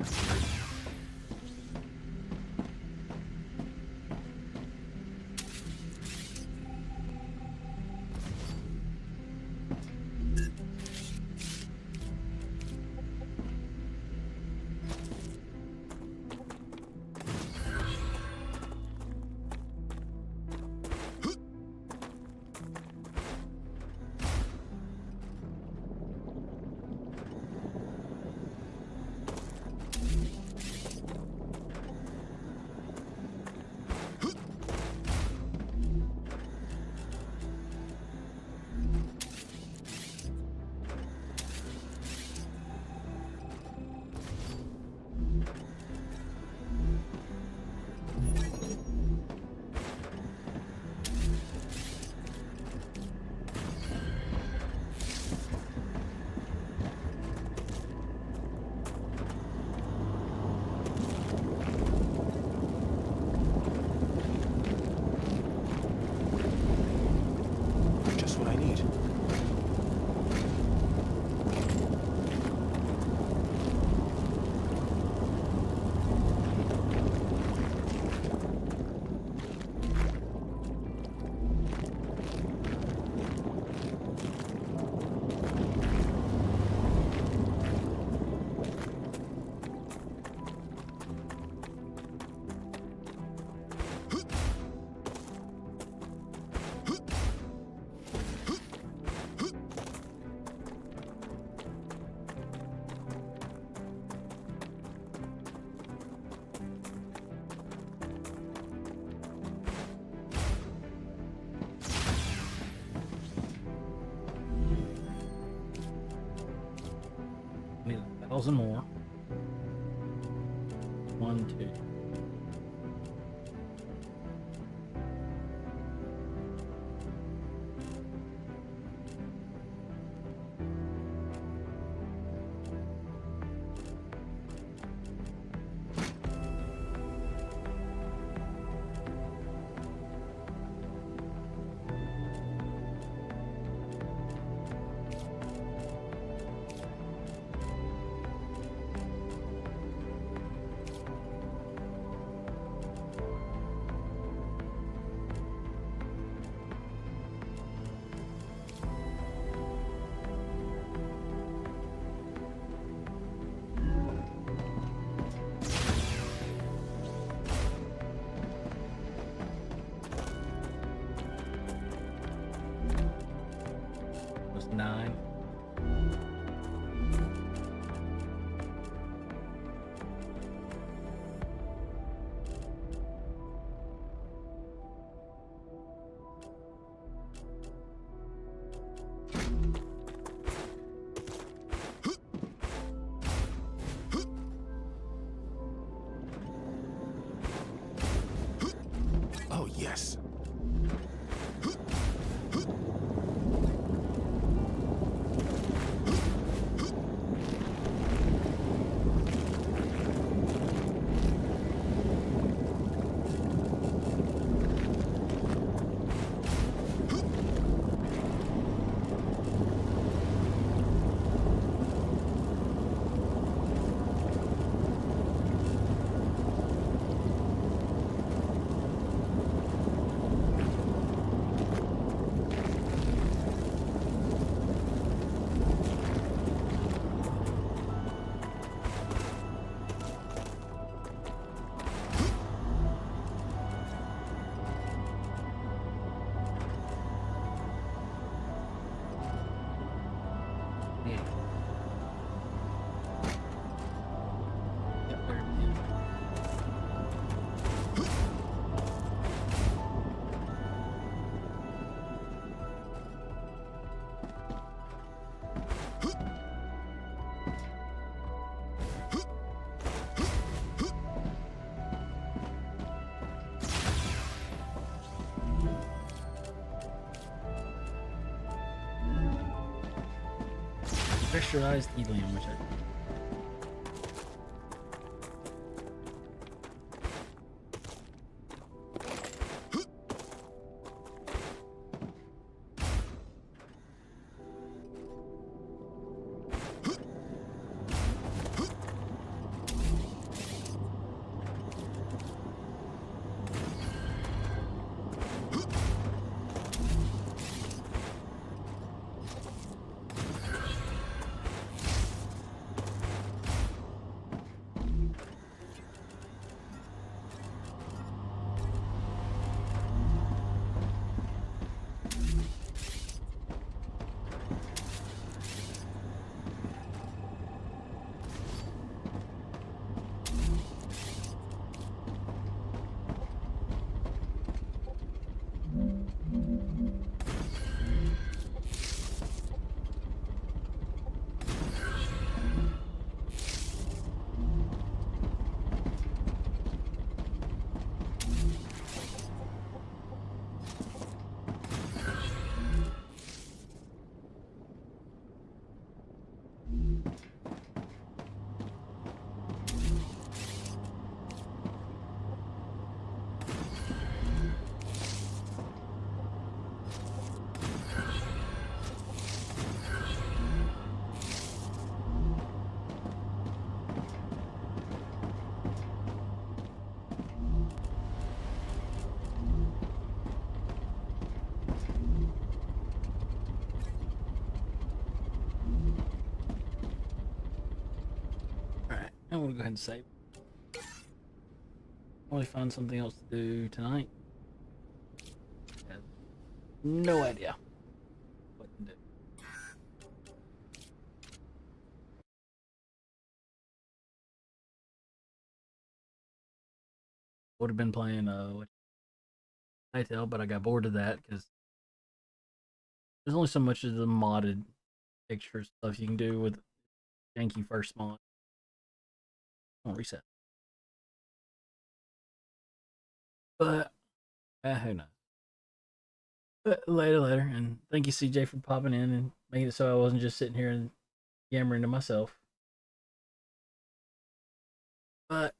Speaker 2: Just what I need.
Speaker 3: Need 1,000 more. 1, 2. Was 9.
Speaker 2: Oh, yes.
Speaker 3: pressurized helium, which I I'm gonna go ahead and save. Probably find something else to do tonight. Have no idea what to do. Would have been playing Hytale, but I got bored of that because there's only so much of the modded picture stuff you can do with janky first mod. I'll reset. But who knows? But later, and thank you CJ for popping in and making it so I wasn't just sitting here and yammering to myself. But